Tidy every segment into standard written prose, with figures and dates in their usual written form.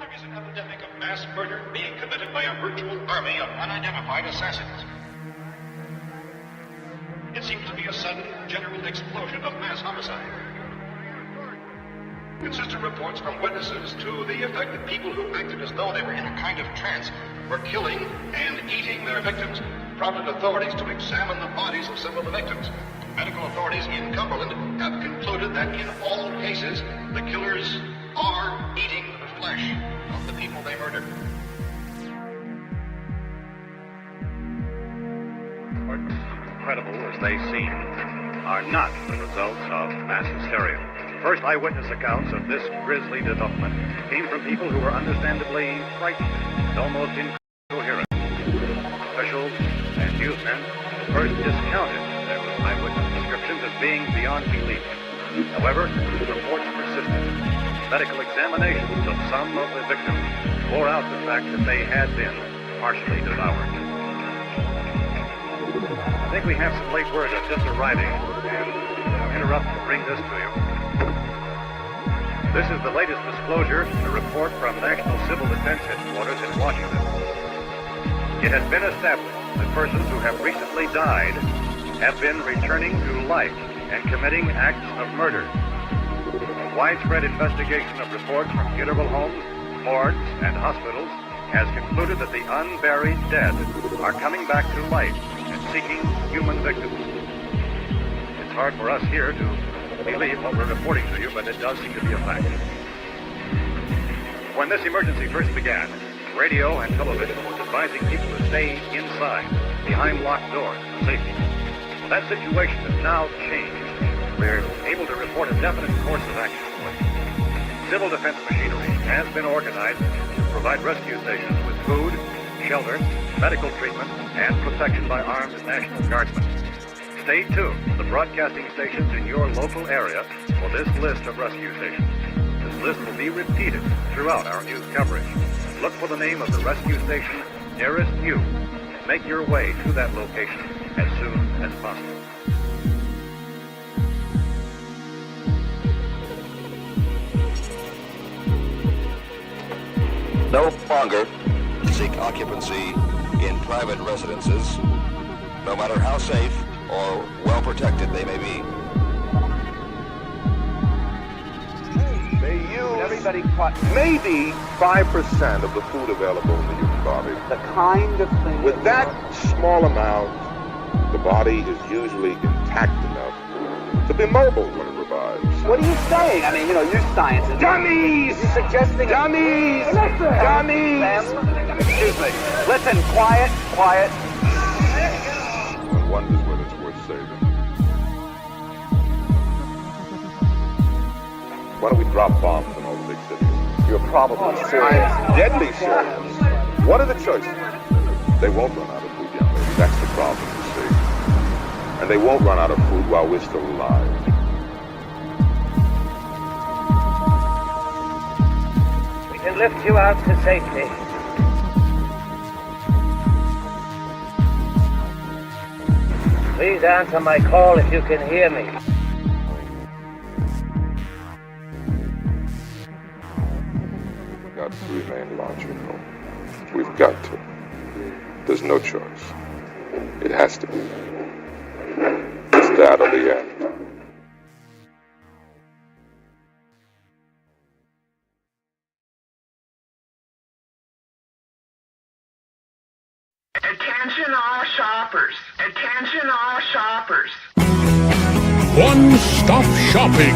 there is an epidemic of mass murder being committed by a virtual army of unidentified assassins. It seems to be a sudden, general explosion of mass homicide. Consistent reports from witnesses to the effect that people who acted as though they were in a kind of trance were killing and eating their victims prompted authorities to examine the bodies of some of the victims. Medical authorities in Cumberland have concluded that in all cases, the killers are eating the flesh of the people they murdered. Incredible as they seem, are not the results of mass hysteria. First eyewitness accounts of this grisly development came from people who were understandably frightened and almost incoherent. Officials and newsmen first discounted their eyewitness descriptions as being beyond belief. However, reports persisted. Medical examinations of some of the victims bore out the fact that they had been partially devoured. I think we have some late word that's just arriving, and I'll interrupt to bring this to you. This is the latest disclosure in a report from National Civil Defense Headquarters in Washington. It has been established that persons who have recently died have been returning to life and committing acts of murder. A widespread investigation of reports from funeral homes, morgues, and hospitals has concluded that the unburied dead are coming back to life and seeking human victims. It's hard for us here to believe what we're reporting to you, but it does seem to be a fact. When this emergency first began, radio and television was advising people to stay inside, behind locked doors for safety. Well, that situation has now changed. We're able to report a definite course of action. Civil defense machinery has been organized to provide rescue stations with food, shelter, medical treatment, and protection by armed National Guardsmen. Stay tuned to the broadcasting stations in your local area for this list of rescue stations. This list will be repeated throughout our news coverage. Look for the name of the rescue station nearest you and make your way to that location as soon as possible. No longer seek occupancy in private residences, no matter how safe or well protected they may be. Everybody maybe 5% of the food available in the human body. The kind of thing. With that small amount, the body is usually intact enough to be mobile when it revives. What are you saying? I mean, you science is... Dummies! You're suggesting... Dummies! Listen! Dummies! Excuse me. Listen, quiet. One wonders whether it's worth saving. Why don't we drop bombs in all the big cities? You're probably serious. I'm deadly serious. What are the choices? They won't run out of food, young lady. That's the problem, you see. And they won't run out of food while we're still alive. We can lift you out to safety. Please answer my call if you can hear me. We've got to remain logical. We've got to. There's no choice. It has to be. It's that or the end. Attention all shoppers. Attention all shoppers. One-stop shopping.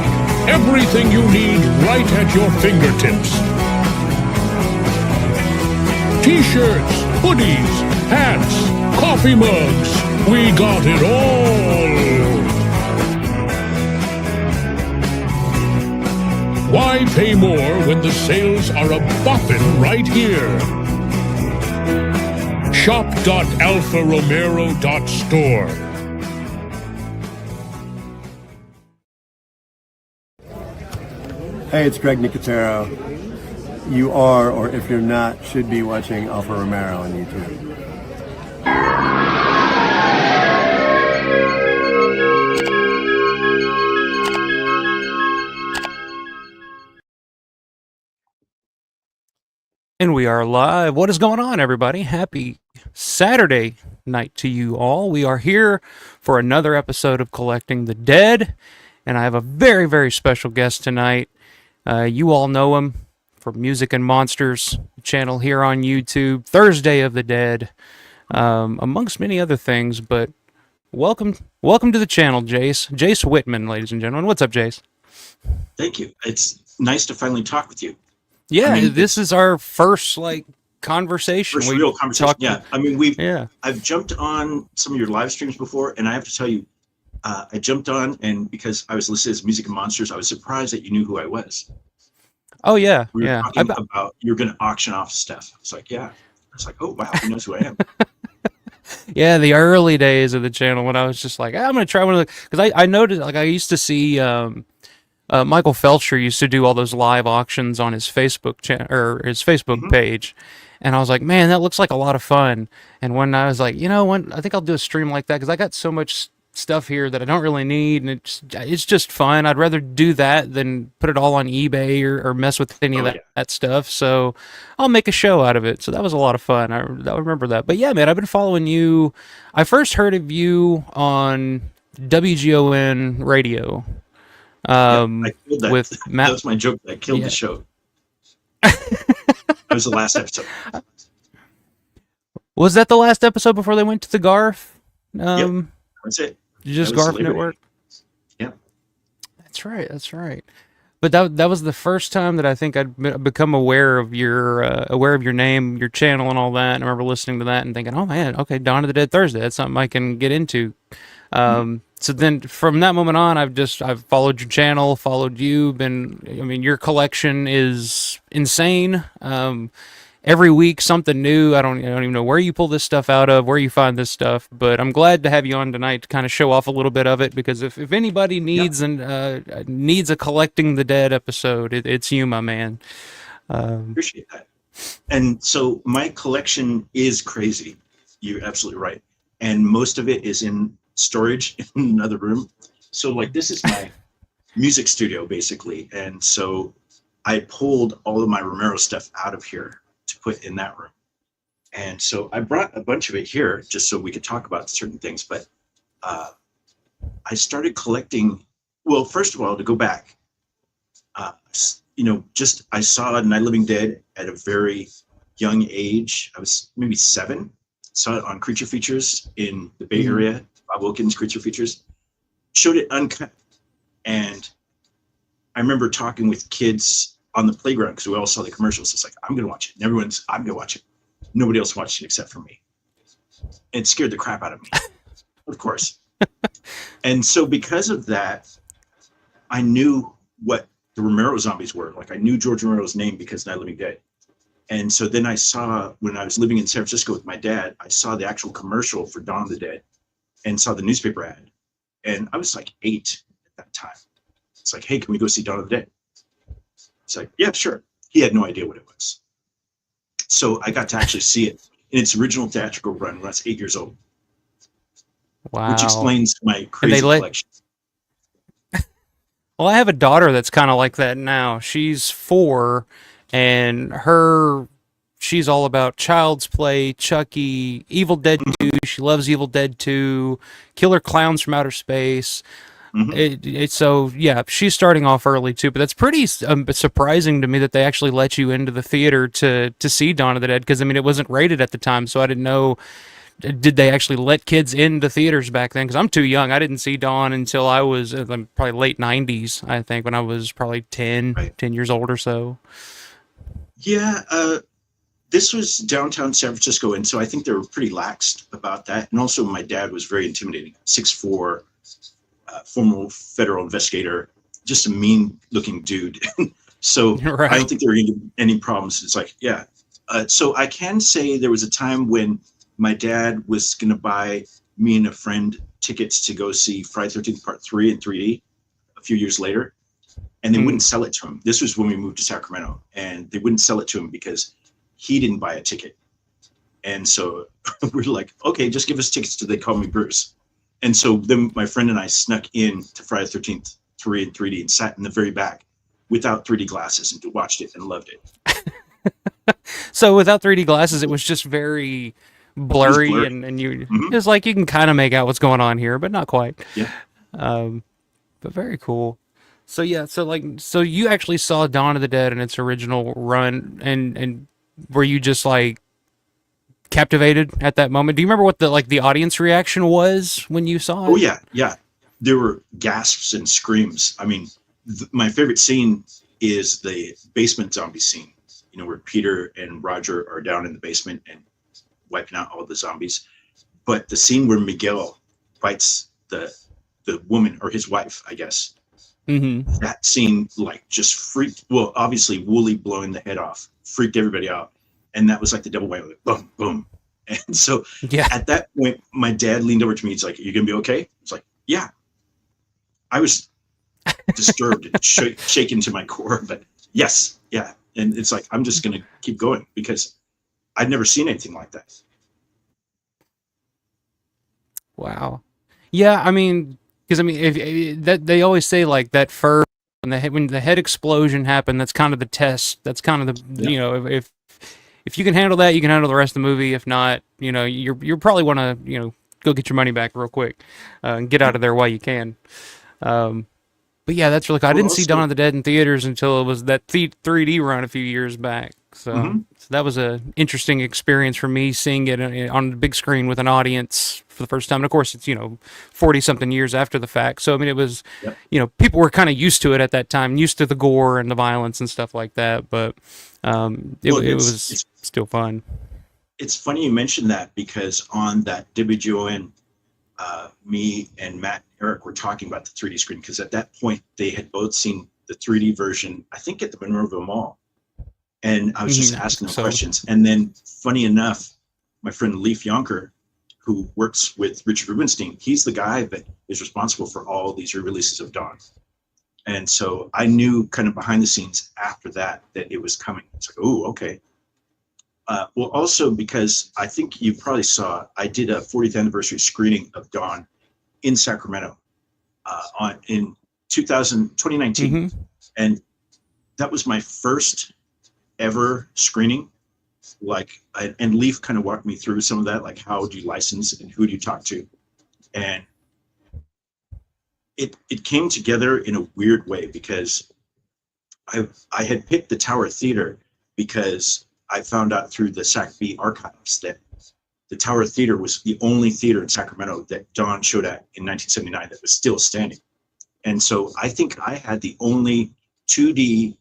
Everything you need right at your fingertips. T-shirts, hoodies, hats, coffee mugs. We got it all. Why pay more when the sales are a-boppin' right here? shop.alpharomero.store. Hey, it's Greg Nicotero. You are, or if you're not, should be watching Alpha Romero on YouTube. And we are live. What is going on, everybody? Happy Saturday night to you all. We are here for another episode of Collecting the Dead, and I have a very, very special guest tonight. You all know him from Music and Monsters channel here on YouTube, Thursday of the Dead, amongst many other things. But welcome to the channel, Jace. Jace Witman, ladies and gentlemen. What's up, Jace? Thank you. It's nice to finally talk with you. Yeah, I mean, this is our first conversation. First real conversation. I've jumped on some of your live streams before, and I have to tell you, I jumped on, and because I was listed as Music and Monsters, I was surprised that you knew who I was. Oh yeah, we were talking about you're going to auction off stuff. It's like, yeah. I was like, oh wow, he knows who I am. Yeah, the early days of the channel when I was just like, I'm going to try one of the, because I noticed, I used to see Michael Felcher used to do all those live auctions on his Facebook channel or his Facebook page, and I was like, man, that looks like a lot of fun. And when I was like, I think I'll do a stream like that because I got so much stuff here that I don't really need, and it's just fun. I'd rather do that than put it all on eBay or mess with any of that stuff. So I'll make a show out of it. So that was a lot of fun. I remember that. But yeah, man, I've been following you. I first heard of you on WGON radio. I killed that. With Matt. That was my joke. I killed the show. That was the last episode. Was that the last episode before they went to the Garf? Yep, that's it. Just Garf Network. Yeah, that's right. But that was the first time that I think I'd become aware of your name, your channel, and all that. And I remember listening to that and thinking, oh man, okay, Dawn of the Dead Thursday. That's something I can get into. So then from that moment on, I've followed your channel, followed you. Your collection is insane. Every week something new. I don't even know where you pull this stuff out of, where you find this stuff, but I'm glad to have you on tonight to kind of show off a little bit of it, because if anybody needs a Collecting the Dead episode, it's you, my man. Appreciate that. And so my collection is crazy. You're absolutely right. And most of it is in storage in another room. So this is my music studio basically. And so I pulled all of my Romero stuff out of here to put in that room. And so I brought a bunch of it here just so we could talk about certain things. But I started collecting, well, first of all, to go back, I saw Night of the Living Dead at a very young age. I was maybe 7. Saw it on Creature Features in the Bay Area. Bob Wilkins Creature Features showed it uncut, and I remember talking with kids on the playground because we all saw the commercials. It's like, I'm gonna watch it, and I'm gonna watch it. Nobody else watched it except for me. It scared the crap out of me, of course. And so because of that, I knew what the Romero zombies were. I knew George Romero's name because Night of the Living Dead. And so then I saw, when I was living in San Francisco with my dad, I saw the actual commercial for Dawn of the Dead and saw the newspaper ad. And I was 8 at that time. It's like, hey, can we go see Dawn of the Dead? It's like, yeah, sure. He had no idea what it was. So I got to actually see it in its original theatrical run when I was 8 years old. Wow. Which explains my crazy collection. Well, I have a daughter that's kind of like that now. She's 4, and she's all about Child's Play, Chucky, Evil Dead 2. She loves Evil Dead 2, Killer Clowns from Outer Space. So yeah, she's starting off early too. But that's pretty surprising to me that they actually let you into the theater to see Dawn of the Dead, because it wasn't rated at the time, so I didn't know. Did they actually let kids into theaters back then? Because I'm too young. I didn't see Dawn until I was probably late 90s, I think, when I was probably 10 years old or so. Yeah, this was downtown San Francisco, and so I think they were pretty lax about that. And also, my dad was very intimidating. 6'4", former federal investigator, just a mean-looking dude. So I don't think there were any problems. It's like, yeah. So I can say there was a time when my dad was going to buy me and a friend tickets to go see Friday the 13th Part 3 in 3D a few years later, and they wouldn't sell it to him. This was when we moved to Sacramento, and they wouldn't sell it to him because he didn't buy a ticket. And so we're like, okay, just give us tickets till they call me Bruce. And so then my friend and I snuck in to Friday the 13th 3 in 3D and sat in the very back without 3D glasses and watched it and loved it. So without 3D glasses, it was just very blurry, blurry. and you it's like you can kind of make out what's going on here, but not quite. Yeah. But very cool. So yeah, so you actually saw Dawn of the Dead in its original run, and were you just like captivated at that moment? Do you remember what the audience reaction was when you saw it? Oh yeah. There were gasps and screams. I mean, my favorite scene is the basement zombie scene. You know, where Peter and Roger are down in the basement and wiping out all the zombies. But the scene where Miguel fights the woman, or his wife, I guess. Mm-hmm. That scene like just freaked. Well, obviously Wooly blowing the head off freaked everybody out, and that was like the double whammy, like, boom, boom. And so at that point, my dad leaned over to me. He's like, "Are you gonna be okay?" It's like, "Yeah." I was disturbed and shaken to my core, but yes, yeah. And it's like, I'm just gonna keep going because I'd never seen anything like that. Wow. Yeah, I mean, because if that they always say like that first when the head explosion happened, that's kind of the test. That's kind of the you know if you can handle that, you can handle the rest of the movie. If not, you know, you're probably want to go get your money back real quick and get out of there while you can. But yeah, that's really cool. I didn't see Dawn of the Dead in theaters until it was that 3D run a few years back. So that was an interesting experience for me, seeing it on the big screen with an audience for the first time. And of course, it's 40-something years after the fact. So I mean, it was people were kind of used to it at that time, used to the gore and the violence and stuff like that. But it was still fun. It's funny you mentioned that, because on that WGON, me and Matt and Eric were talking about the 3D screen, because at that point they had both seen the 3D version, I think at the Monroeville Mall. And I was just asking them questions. And then, funny enough, my friend Leif Yonker, who works with Richard Rubenstein, he's the guy that is responsible for all these re-releases of Dawn. And so I knew kind of behind the scenes after that it was coming. It's like, oh, okay. Well, also because I think you probably saw, I did a 40th anniversary screening of Dawn in Sacramento in 2019. And that was my first ever screening. And Leaf kind of walked me through some of that, like how do you license and who do you talk to? And it came together in a weird way, because I had picked the Tower Theater because I found out through the SAC-B archives that the Tower Theater was the only theater in Sacramento that Dawn showed at in 1979 that was still standing. And so I think I had the only 2D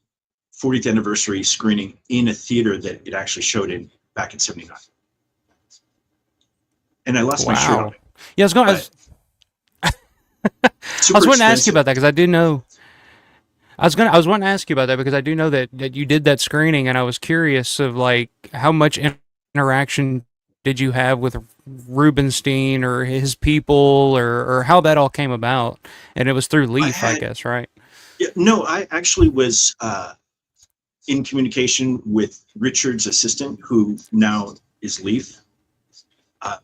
40th anniversary screening in a theater that it actually showed in back in 79. And I lost my shirt on it. Yeah, I was going to ask you about that, because I do know. I was wanting to ask you about that because I do know that you did that screening, and I was curious of like how much interaction did you have with Rubenstein or his people, or how that all came about. And it was through Leaf, I guess, right? Yeah, no, I actually was in communication with Richard's assistant, who now is Leaf.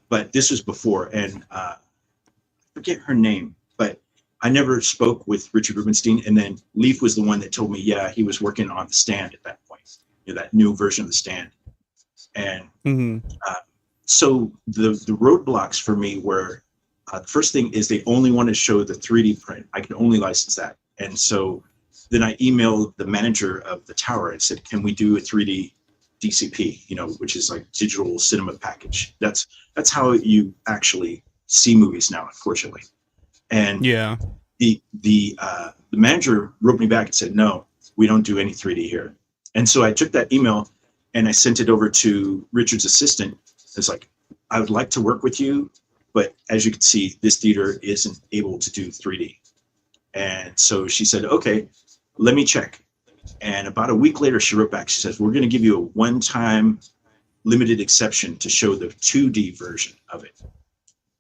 But this was before, and I forget her name, but I never spoke with Richard Rubenstein. And then Leaf was the one that told me, yeah, he was working on the Stand at that point, that new version of the Stand. And so the roadblocks for me were, the first thing is they only want to show the 3D print. I can only license that. And so then I emailed the manager of the Tower and said, can we do a 3D DCP, which is like digital cinema package. That's how you actually see movies now, unfortunately. And the manager wrote me back and said, no, we don't do any 3D here. And so I took that email and I sent it over to Richard's assistant. It's like, I would like to work with you, but as you can see, this theater isn't able to do 3D. And so she said, okay, let me check. And about a week later, she wrote back. She says, we're going to give you a one-time limited exception to show the 2D version of it.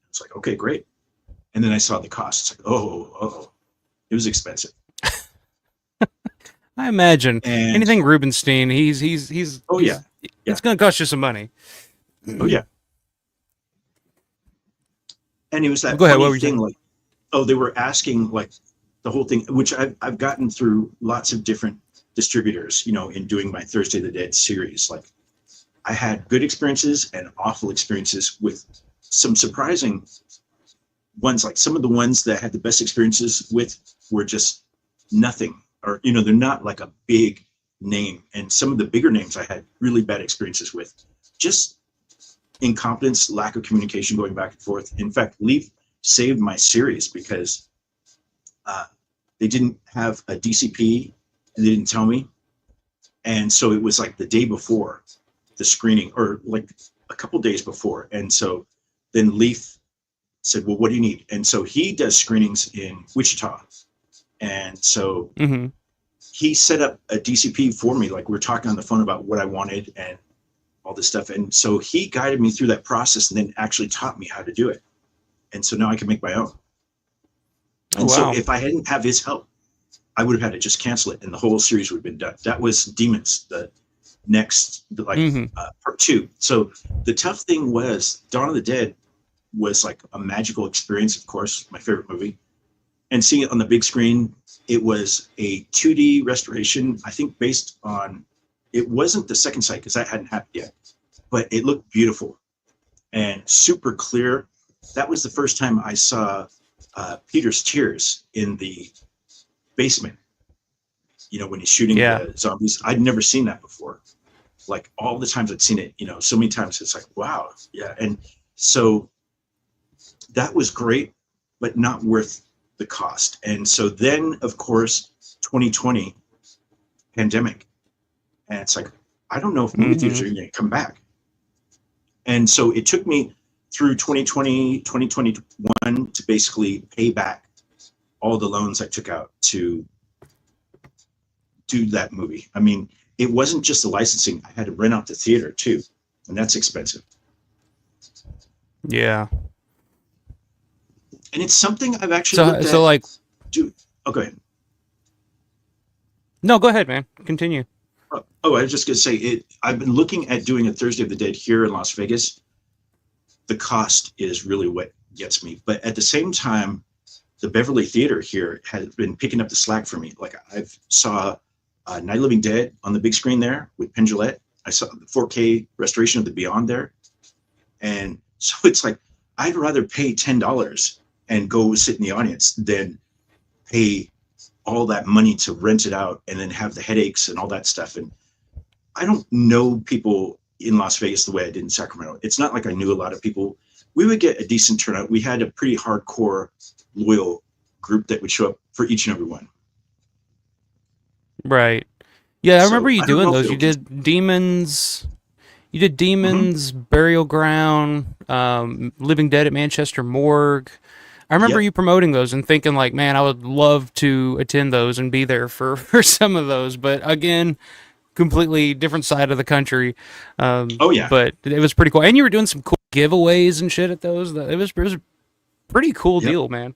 It's like, okay, great. And then I saw the cost. It's like, oh, it was expensive. I imagine anything Rubenstein, he's it's going to cost you some money. Oh yeah. And it was that funny thing, like, they were asking like the whole thing, which I've gotten through lots of different distributors, in doing my Thursday the Dead series. Like, I had good experiences and awful experiences with some surprising ones. Like some of the ones that I had the best experiences with were just nothing, or, you know, they're not like a big name. And some of the bigger names I had really bad experiences with. Just incompetence, lack of communication, going back and forth. In fact, Leaf saved my series because they didn't have a DCP and they didn't tell me. And so it was like the day before the screening, or like a couple days before. And so then Leaf said, well, what do you need? And so he does screenings in Wichita. And so he set up a DCP for me. Like we were talking on the phone about what I wanted and all this stuff. And so he guided me through that process and then actually taught me how to do it. And so now I can make my own. And so if I hadn't have his help, I would have had to just cancel it and the whole series would have been done. That was Demons, the next, part 2. So the tough thing was Dawn of the Dead was like a magical experience, of course, my favorite movie. And seeing it on the big screen, it was a 2D restoration, I think based on, it wasn't the second sight because that hadn't happened yet, but it looked beautiful and super clear. That was the first time I saw Peter's tears in the basement, you know, when he's shooting the zombies. I'd never seen that before. Like all the times I'd seen it, you know, so many times it's like, wow. Yeah. And so that was great, but not worth the cost. And so then, of course, 2020 pandemic. And it's like, I don't know if movie theaters are going to come back. And so it took me through 2020, 2021 to basically pay back all the loans I took out to do that movie. I mean, it wasn't just the licensing. I had to rent out the theater too, and that's expensive. Yeah. And it's something I've actually looked at. So like, oh, go ahead. No, go ahead, man. Continue. Oh, I was just gonna say it. I've been looking at doing a Thursday of the Dead here in Las Vegas. The cost is really what gets me, but at the same time, the Beverly Theater here has been picking up the slack for me. Like I've saw Night of the Living Dead on the big screen there with Penn Jillette. I saw the 4K restoration of The Beyond there, and so it's like I'd rather pay $10 and go sit in the audience than pay all that money to rent it out and then have the headaches and all that stuff. And I don't know people in Las Vegas the way I did in Sacramento. It's not like I knew a lot of people. We would get a decent turnout. We had a pretty hardcore, loyal group that would show up for each and every one. Right. Yeah, I remember you doing those. You did Demons. You did Demons, Burial Ground, Living Dead at Manchester Morgue. I remember you promoting those and thinking like, man, I would love to attend those and be there for some of those. But again, completely different side of the country. But it was pretty cool. And you were doing some cool giveaways and shit at those. It was a pretty cool deal, man.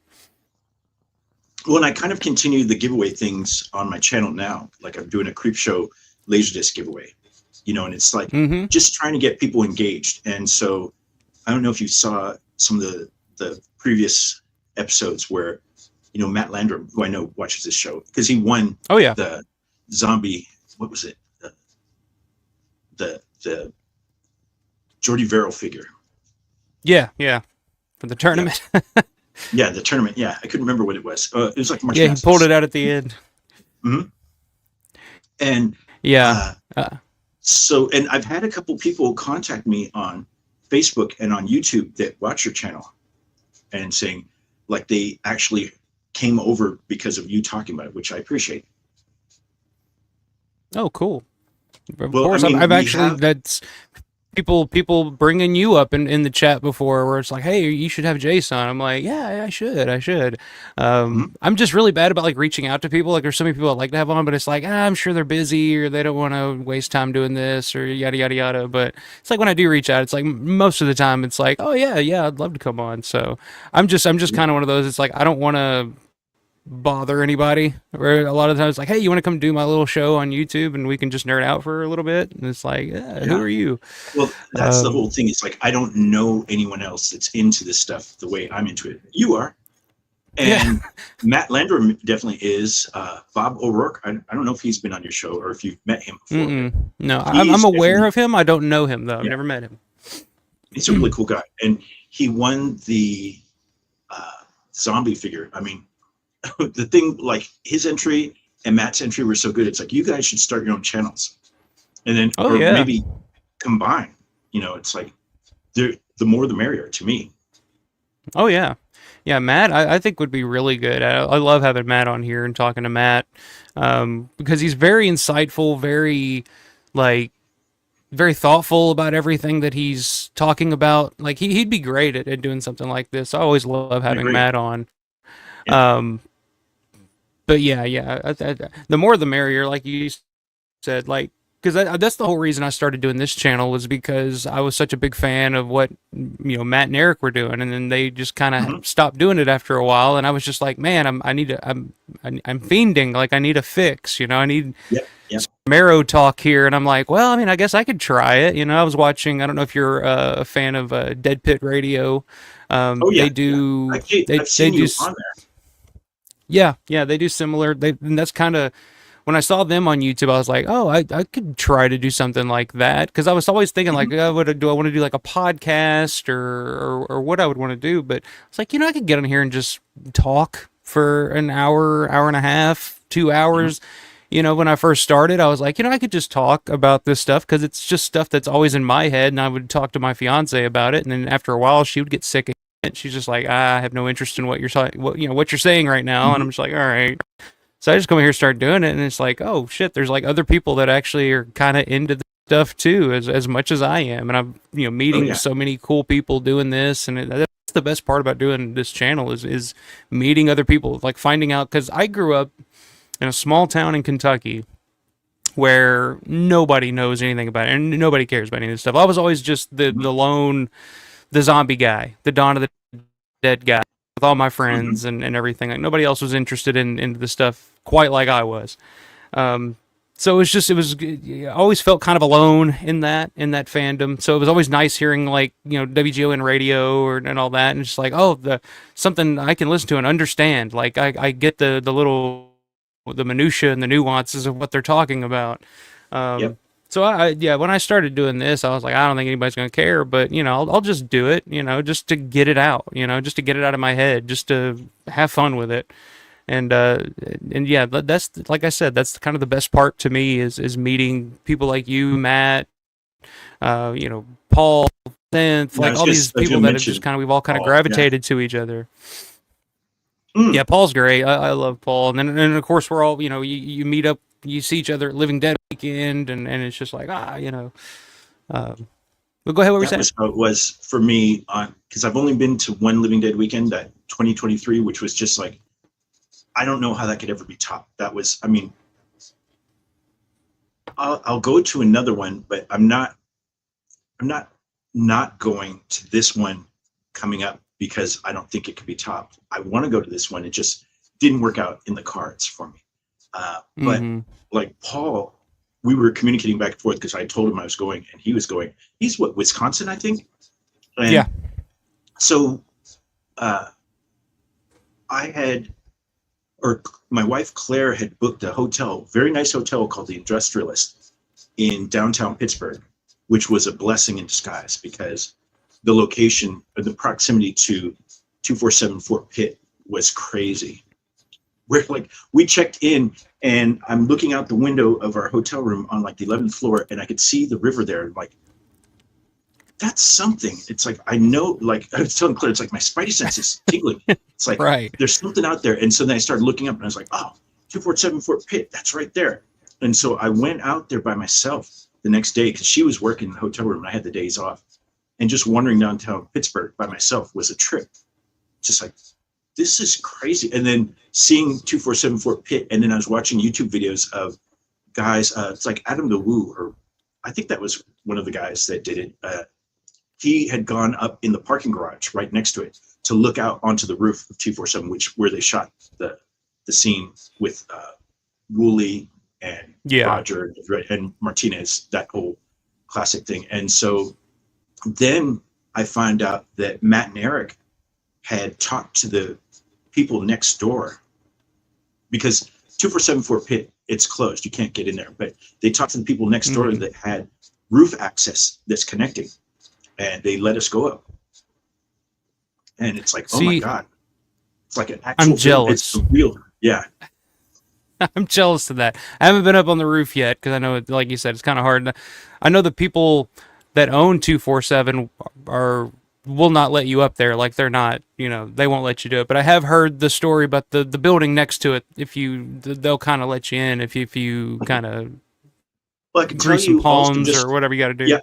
Well, and I kind of continue the giveaway things on my channel now. Like I'm doing a Creep Show Laserdisc giveaway, you know, and it's like just trying to get people engaged. And so I don't know if you saw some of the previous episodes where, you know, Matt Landrum, who I know watches this show, because he won the zombie, what was it? The Jordy Verrill figure. Yeah. For the tournament. Yeah, the tournament. Yeah, I couldn't remember what it was. It was like March Madness. He pulled it out at the end. And so, and I've had a couple people contact me on Facebook and on YouTube that watch your channel and saying like they actually came over because of you talking about it, which I appreciate. Oh, cool. Of course, I've actually, that's people bringing you up in the chat before where it's like, hey, you should have Jace on. I'm like, yeah, I should. I'm just really bad about like reaching out to people. Like there's so many people I'd like to have on, but it's like, I'm sure they're busy or they don't want to waste time doing this or yada, yada, yada. But it's like when I do reach out, it's like most of the time it's like, oh yeah, I'd love to come on. So I'm just kind of one of those. It's like, I don't want to bother anybody, or a lot of times it's like, hey, you want to come do my little show on YouTube and we can just nerd out for a little bit? And it's like, who are you? Well, that's the whole thing. It's like I don't know anyone else that's into this stuff the way I'm into it. You are. And Matt Landrum definitely is. Bob O'Rourke, I don't know if he's been on your show or if you've met him before. No, I'm aware of him. I don't know him, though. I've never met him. He's a really cool guy. And he won the zombie figure. I mean, the thing, like his entry and Matt's entry were so good. It's like, you guys should start your own channels. And then, maybe combine. You know, it's like, the more the merrier to me. Oh, yeah. Yeah, Matt, I think would be really good. I love having Matt on here and talking to Matt because he's very insightful, very thoughtful about everything that he's talking about. Like he'd be great at doing something like this. I always love having Matt on. Yeah. But yeah, the more the merrier, like you said, like. Because that's the whole reason I started doing this channel was because I was such a big fan of what Matt and Eric were doing, and then they just kind of stopped doing it after a while, and I was just like, man, I'm fiending, like I need a fix, I need Romero talk here, and I'm like, well, I mean, I guess I could try it, I was watching, I don't know if you're a fan of Dead Pit Radio, they do, I've seen you on there. Yeah, they do similar, and that's kind of. When I saw them on YouTube, I was like, oh, I could try to do something like that. Because I was always thinking, like, do I want to do like a podcast or what I would want to do? But it's like, I could get on here and just talk for an hour, hour and a half, 2 hours. When I first started, I was like, I could just talk about this stuff because it's just stuff that's always in my head. And I would talk to my fiance about it. And then after a while, she would get sick of it. She's just like, I have no interest in what you're what you're saying right now. And I'm just like, all right. So I just come here and start doing it, and it's like, oh shit, there's like other people that actually are kind of into the stuff too, as much as I am, and I'm meeting so many cool people doing this, and that's the best part about doing this channel is meeting other people, like finding out, because I grew up in a small town in Kentucky where nobody knows anything about it, and nobody cares about any of this stuff. I was always just the zombie guy, the Dawn of the Dead guy. With all my friends and everything, like nobody else was interested in the stuff quite like I was. So I always felt kind of alone in that fandom. So it was always nice hearing like WGON radio and all that, and just like something I can listen to and understand. Like I get the minutia and the nuances of what they're talking about. So when I started doing this, I was like, I don't think anybody's going to care, but I'll just do it, just to get it out, just to get it out of my head, just to have fun with it. And yeah, that's, like I said, that's kind of the best part to me is meeting people like you, Matt, Paul, Synth, like all these people that have just we've all kind of gravitated to each other. Yeah, Paul's great. I love Paul. And then of course we're all, you meet up, you see each other at Living Dead weekend, and it's just like, but go ahead, what were you saying? That was for me, because I've only been to one Living Dead weekend, that 2023, which was just like, I don't know how that could ever be topped. That was, I mean, I'll go to another one, but I'm not going to this one coming up because I don't think it could be topped. I want to go to this one. It just didn't work out in the cards for me. But like Paul, we were communicating back and forth because I told him I was going and he was going. He's Wisconsin, I think. And so my wife Claire had booked a hotel, very nice hotel called the Industrialist in downtown Pittsburgh, which was a blessing in disguise because the location or the proximity to 247 Fort Pitt was crazy. Where like we checked in and I'm looking out the window of our hotel room on like the 11th floor and I could see the river there. Like, that's something. It's like, I know, like I was telling Claire, it's like my spidey sense is tingling. It's like, there's something out there. And so then I started looking up and I was like, oh, 247 Fort Pitt, that's right there. And so I went out there by myself the next day because she was working in the hotel room and I had the days off. And just wandering downtown Pittsburgh by myself was a trip. Just like, this is crazy. And then seeing 247 Fort Pitt, and then I was watching YouTube videos of guys, it's like Adam the Woo, or I think that was one of the guys that did it. He had gone up in the parking garage right next to it to look out onto the roof of 247, where they shot the scene with Woolley and Roger and Martinez, that whole classic thing. And so then I find out that Matt and Eric had talked to the people next door, because 2474 pit, it's closed. You can't get in there. But they talked to the people next door that had roof access that's connecting, and they let us go up. And it's like, oh my God. It's like an actual. I'm jealous. It's real. Yeah. I'm jealous of that. I haven't been up on the roof yet because I know, like you said, it's kind of hard. I know the people that own 247 will not let you up there. Like they're not, they won't let you do it. But I have heard the story about the building next to it. They'll kind of let you in if you kind of grease some palms or whatever you got to do. Yeah.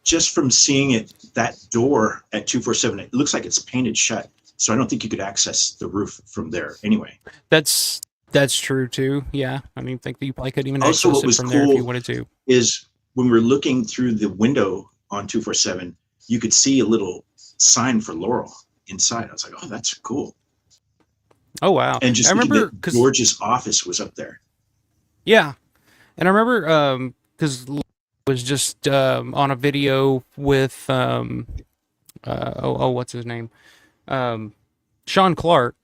Just from seeing it, that door at 247, it looks like it's painted shut. So I don't think you could access the roof from there anyway. That's true too. Yeah. I mean, think that you probably could even also, access what was it from cool there if you wanted to. Is when we're looking through the window on 247, you could see a little sign for Laurel inside. I was like, oh, that's cool. Oh, wow. And just I remember because George's office was up there. Yeah. And I remember because was just on a video with what's his name? Sean Clark,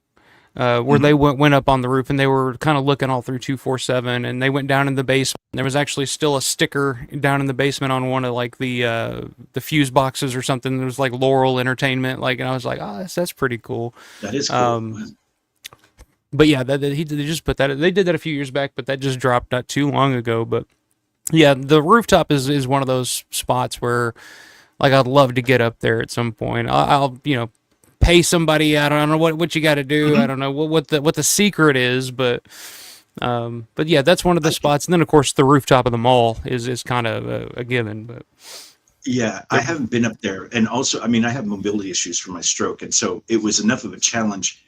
where they went up on the roof and they were kind of looking all through 247, and they went down in the basement. There was actually still a sticker down in the basement on one of like the fuse boxes or something. There was like Laurel Entertainment, and I was like, oh, that's pretty cool. That is cool. But yeah, they just put that. They did that a few years back, but that just dropped not too long ago. But yeah, the rooftop is one of those spots where, like, I'd love to get up there at some point. I'll pay somebody. I don't know what you got to do. I don't know what the secret is, but yeah, that's one of the spots. And then of course the rooftop of the mall is kind of a given. But yeah, I haven't been up there, and also, I mean, I have mobility issues from my stroke, and so it was enough of a challenge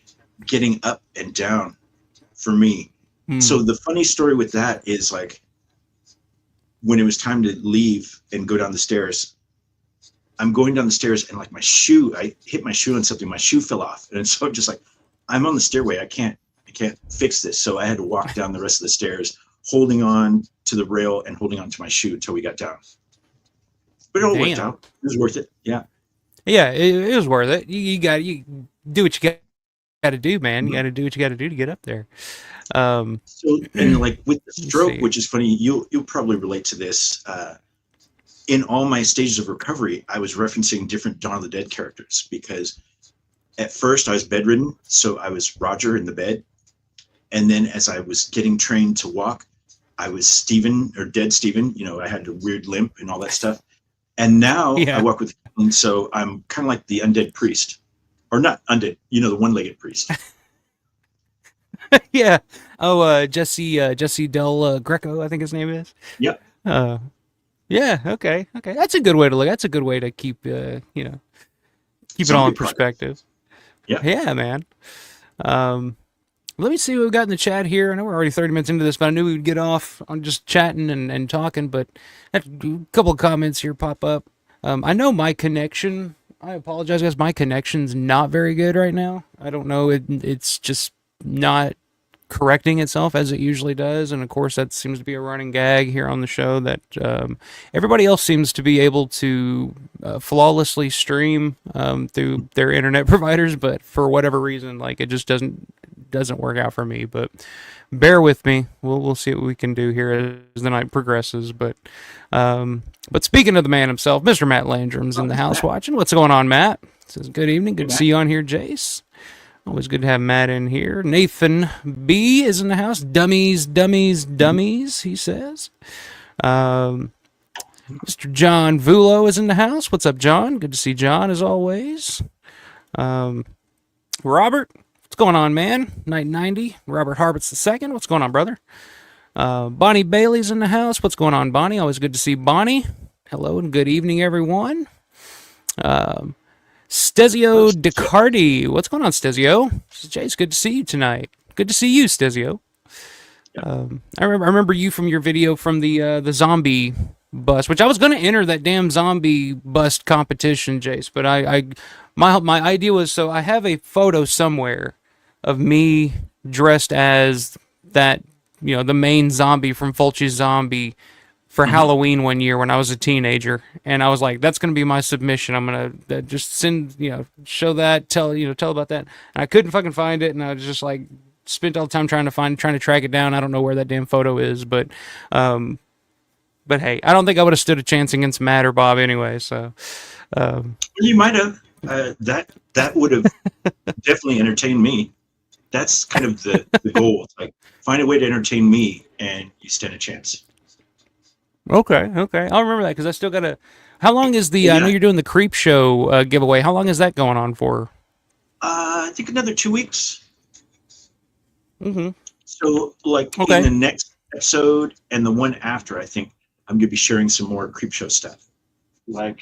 getting up and down for me. So the funny story with that is, like, when it was time to leave and go down the stairs, I'm going down the stairs and like I hit my shoe on something. My shoe fell off. And so I'm just like, I'm on the stairway. I can't fix this. So I had to walk down the rest of the stairs, holding on to the rail and holding on to my shoe until we got down. But it all worked out. It was worth it. Yeah. Yeah, it was worth it. You do what you got to do, man. You got to do what you got to do to get up there. So, and like with the stroke, which is funny, you'll probably relate to this. In all my stages of recovery, I was referencing different Dawn of the Dead characters, because at first I was bedridden, so I was Roger in the bed. And then as I was getting trained to walk, I was Steven, or Dead Steven. I had a weird limp and all that stuff. And now I walk with him, so I'm kind of like the undead priest. Or not undead, the one-legged priest. Yeah. Oh, Jesse Del Greco, I think his name is. Yep. Yeah. Okay. That's a good way to look. That's a good way to keep keep it all in perspective. Yeah. Yeah, man. Let me see what we've got in the chat here. I know we're already 30 minutes into this, but I knew we would get off on just chatting and talking. But a couple of comments here pop up. I know my connection. I apologize, guys. My connection's not very good right now. I don't know. It's just not correcting itself as it usually does, and of course that seems to be a running gag here on the show, that everybody else seems to be able to flawlessly stream through their internet providers, but for whatever reason, like, it just doesn't work out for me. But bear with me. We'll see what we can do here as the night progresses. But speaking of the man himself, Mr. Matt Landrum's in the house watching. What's going on, Matt? Says good evening. Good to see you on here, Jace. Always good to have Matt in here. Nathan B is in the house. Dummies, he says. Mr. John Vulo is in the house. What's up, John? Good to see John, as always. Robert, what's going on, man? Night 90. Robert Harbits II. What's going on, brother? Bonnie Bailey's in the house. What's going on, Bonnie? Always good to see Bonnie. Hello and good evening, everyone. Stezio DeCardi. What's going on, Stezio? Jace, good to see you tonight. Good to see you, Stezio. I remember you from your video from the zombie bust, which I was going to enter that damn zombie bust competition, Jace, but my idea was, so I have a photo somewhere of me dressed as that, the main zombie from Fulci's Zombie for Halloween one year when I was a teenager, and I was like, that's going to be my submission. I'm going to just send, show that, tell about that. And I couldn't fucking find it, and I was just like, spent all the time trying to track it down. I don't know where that damn photo is, but hey, I don't think I would have stood a chance against Matt or Bob anyway, so. You might have. That would have definitely entertained me. That's kind of the goal. It's like, find a way to entertain me, and you stand a chance. Okay. I'll remember that, because I still got to... How long is the... I know you're doing the Creep Show giveaway. How long is that going on for? I think another 2 weeks. Mm-hmm. So, in the next episode and the one after, I think I'm going to be sharing some more Creep Show stuff. Like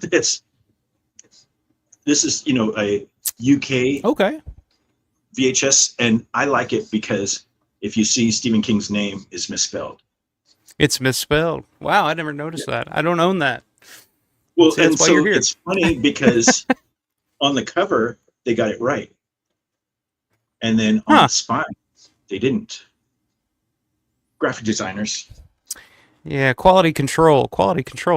this. This is, a UK VHS, and I like it because if you see Stephen King's name is misspelled. It's misspelled. Wow, I never noticed that. I don't own that. Well, so that's why you're here. It's funny because on the cover, they got it right. And then on the spine, they didn't. Graphic designers. Yeah, quality control,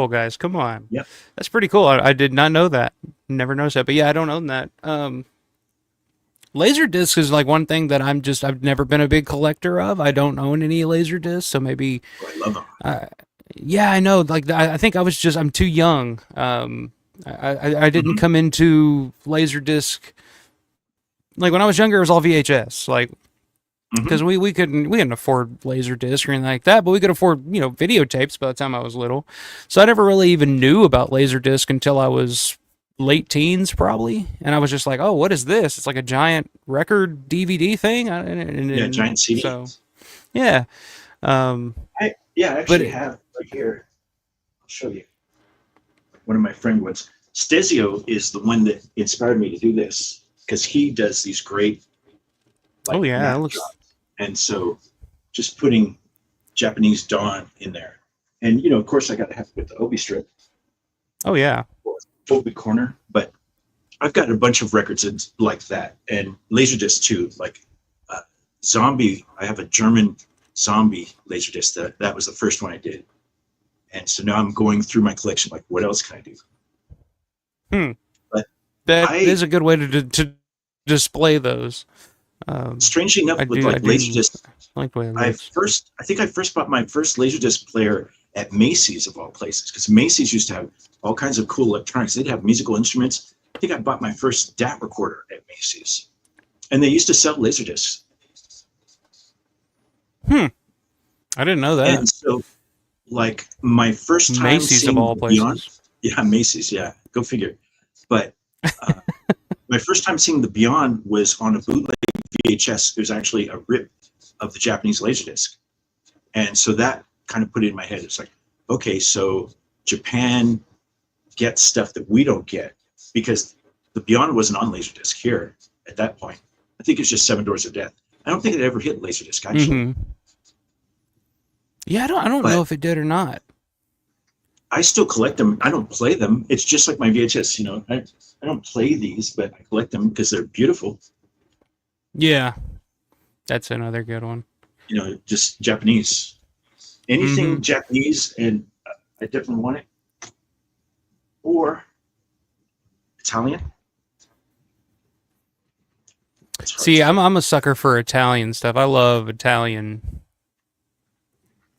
guys. Come on. Yep. That's pretty cool. I did not know that. Never noticed that. But yeah, I don't own that. Laserdisc is like one thing that I've never been a big collector of. I don't own any Laserdiscs, so maybe. Oh, I love them. Yeah, I know. Like, I think I'm too young. I didn't come into Laserdisc. Like, when I was younger, it was all VHS. Like, because we couldn't afford Laserdisc or anything like that, but we could afford, videotapes by the time I was little. So I never really even knew about Laserdisc until I was late teens, probably. And I was just like, oh, what is this? It's like a giant record DVD thing. Giant CD. So, yeah. I actually have right here. I'll show you. One of my friend ones. Stesio is the one that inspired me to do this, because he does these great. It looks. And so, just putting Japanese Dawn in there, and of course, I got to have it with the Obi strip. Oh yeah. Obi corner, but I've got a bunch of records like that, and Laserdisc too. Like Zombie, I have a German Zombie Laserdisc. That was the first one I did, and so now I'm going through my collection. Like, what else can I do? But that is a good way to display those. Strangely enough, with Laserdisc, I think I first bought my first Laserdisc player at Macy's, of all places, because Macy's used to have all kinds of cool electronics. They'd have musical instruments. I think I bought my first DAT recorder at Macy's, and they used to sell Laserdiscs. I didn't know that. And so, like, my first time Macy's seeing of all places. Beyond, Macy's, go figure. But my first time seeing the Beyond was on a bootleg VHS. It was actually a rip of the Japanese Laserdisc, and so that kind of put it in my head. It's like, okay, so Japan gets stuff that we don't get, because the Beyond wasn't on Laserdisc here at that point. I think it's just Seven Doors of Death. I don't think it ever hit Laserdisc, actually. Yeah, I don't know if it did or not. I still collect them. I don't play them. It's just like my VHS. I don't play these, but I collect them because they're beautiful. Yeah, that's another good one. Just Japanese. Anything Japanese, and I definitely want it. Or Italian. See, I'm a sucker for Italian stuff. I love Italian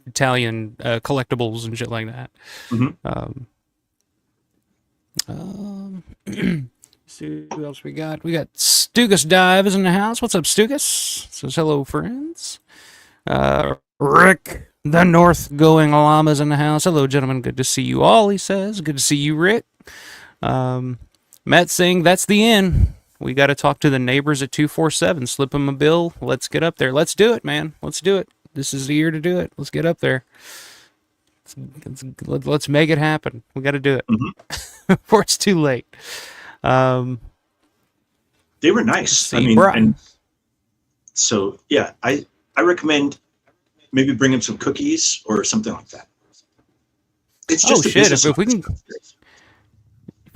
collectibles and shit like that. See who else we got. We got Stugus Dives in the house. What's up, Stugus? Says hello, friends. Rick, the North Going Llama's in the house. Hello, gentlemen. Good to see you all, he says. Good to see you, Rick. Matt saying that's the end. We got to talk to the neighbors at 247. Slip them a bill. Let's get up there. Let's do it, man. Let's do it. This is the year to do it. Let's get up there. Let's make it happen. We got to do it before it's too late. They were nice. And so yeah, I recommend maybe bring them some cookies or something like that. It's just if we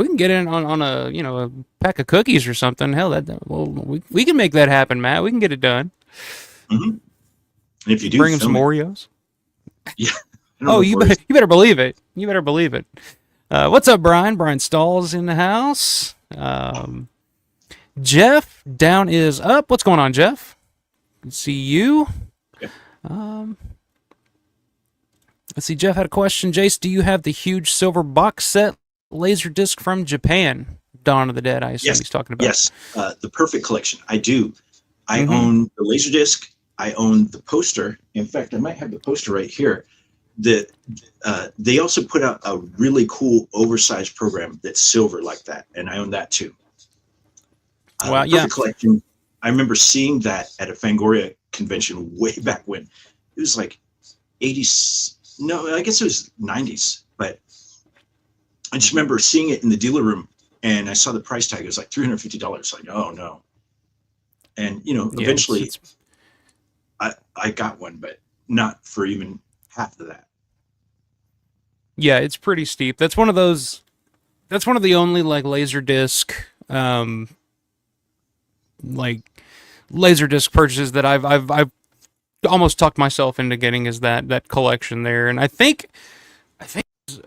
can get in on a a pack of cookies or something, hell, we can make that happen, Matt. We can get it done. And if you do, bring him some film it. Oreos. Yeah. Oh, you better believe it. You better believe it. What's up, Brian? Brian Stahl's in the house. Jeff, down is up. What's going on, Jeff? Good to see you. Yeah. Let's see. Jeff had a question. Jace, do you have the huge silver box set Laserdisc from Japan? Dawn of the Dead, I assume he's talking about. Yes, the perfect collection. I do. I own the Laserdisc. I own the poster. In fact, I might have the poster right here. They also put out a really cool oversized program that's silver like that, and I own that too. Wow, perfect collection. I remember seeing that at a Fangoria convention way back when. It was like 80s. No, I guess it was 90s. But I just remember seeing it in the dealer room, and I saw the price tag. It was like $350. Like, oh no. And eventually, I got one, but not for even half of that. Yeah, it's pretty steep. That's one of those. That's one of the only like Laserdisc, Laserdisc purchases that I've almost talked myself into getting is that collection there, and I think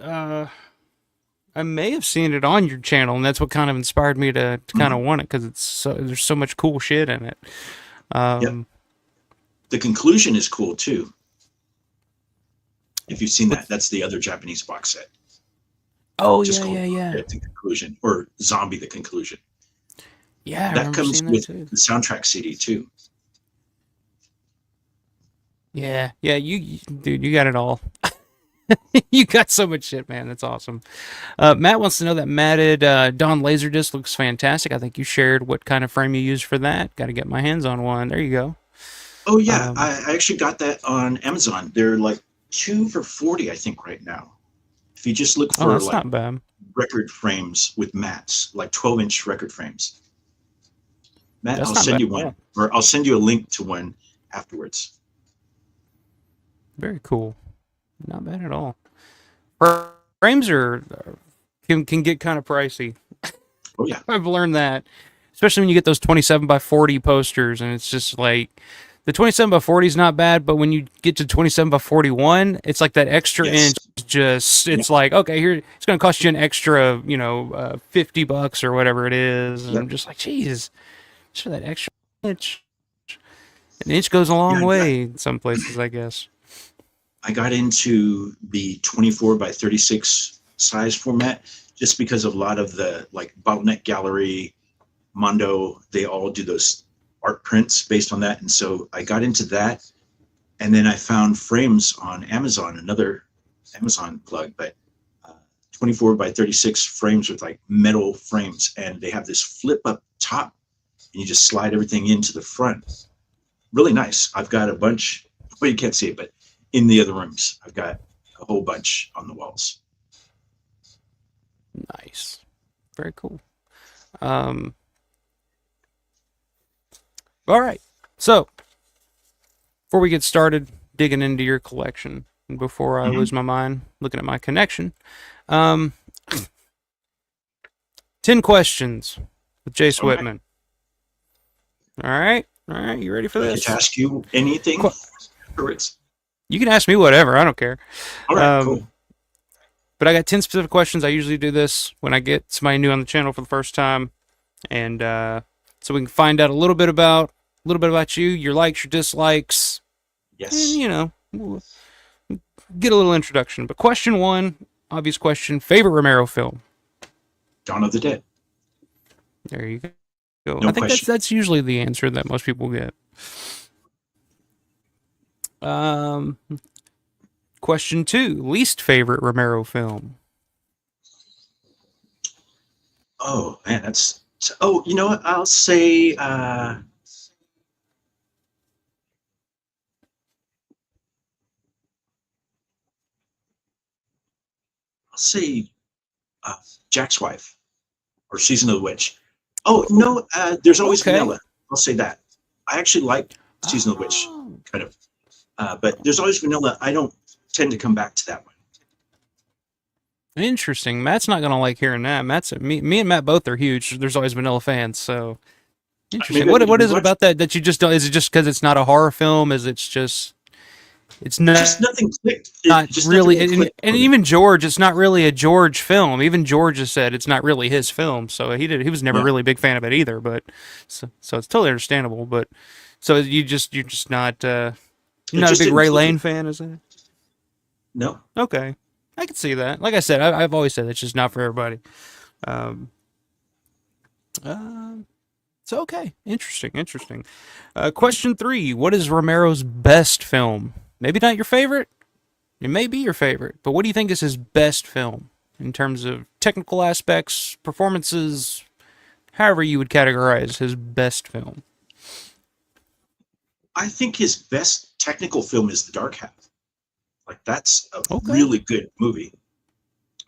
I may have seen it on your channel, and that's what kind of inspired me to kind of want it because there's so much cool shit in it. Yep. The conclusion is cool too. If you've seen that, that's the other Japanese box set. Oh, Just yeah. The conclusion, or Zombie: The Conclusion. Yeah, that comes with the soundtrack CD too. Yeah, dude, you got it all. You got so much shit, man. That's awesome. Matt wants to know that matted Dawn Laserdisc looks fantastic. I think you shared what kind of frame you used for that. Got to get my hands on one. There you go. Oh yeah, I actually got that on Amazon. They're like 2 for $40, I think, right now. If you just look for that's not bad. Record frames with mats, like 12-inch record frames. Matt, That's I'll not send bad you at one, all. or I'll send you a link to one afterwards. Very cool. Not bad at all. Frames can get kind of pricey. Oh yeah, I've learned that, especially when you get those 27 by 40 posters, and it's just like the 27 by 40 is not bad, but when you get to 27 by 41, it's like that extra inch. It's like, okay, here it's going to cost you an extra, $50 or whatever it is, and I'm just like, geez, just for that extra inch. An inch goes a long way in some places, I guess. I got into the 24 by 36 size format just because of a lot of the like Bottleneck Gallery, Mondo, they all do those art prints based on that. And so I got into that, and then I found frames on Amazon, another Amazon plug, but 24 by 36 frames with like metal frames, and they have this flip up top, and you just slide everything into the front. Really nice. I've got a bunch, well, you can't see it, but in the other rooms, I've got a whole bunch on the walls. Nice. Very cool. All right. So, before we get started digging into your collection, and before I lose my mind looking at my connection, 10 questions with Jace Witman. All right. You ready for this? I can ask you anything? You can ask me whatever. I don't care. All right, cool. But I got 10 specific questions. I usually do this when I get somebody new on the channel for the first time, and so we can find out a little bit about you, your likes, your dislikes. Yes. And, we'll get a little introduction. But question 1, obvious question: favorite Romero film? Dawn of the Dead. There you go. No I think question. that's usually the answer that most people get. Question 2, least favorite Romero film? Oh man, you know what? I'll say Jack's Wife, or Season of the Witch. Oh no, There's Always Vanilla. I'll say that. I actually like Season of the Witch, kind of. But There's Always Vanilla, I don't tend to come back to that one. Interesting. Matt's not gonna like hearing that. Me and Matt both are huge There's Always Vanilla fans, so interesting. What is it about that you just don't? Is it just because it's not a horror film? Is it just it's not just nothing clicked. Just really, nothing clicked and for me. even George, it's not really a George film. Even George has said it's not really his film, so he was never Yeah. really a big fan of it either. But so it's totally understandable. But so you're just not you're not a just big didn't Ray click. Lane fan, is it? No. Okay, I can see that. Like I said, I've always said it's just not for everybody. Um, so okay, interesting. Question 3: What is Romero's best film? Maybe not your favorite. It may be your favorite, but what do you think is his best film in terms of technical aspects, performances, however you would categorize his best film? I think his best technical film is The Dark Half. Like that's a Okay. really good movie.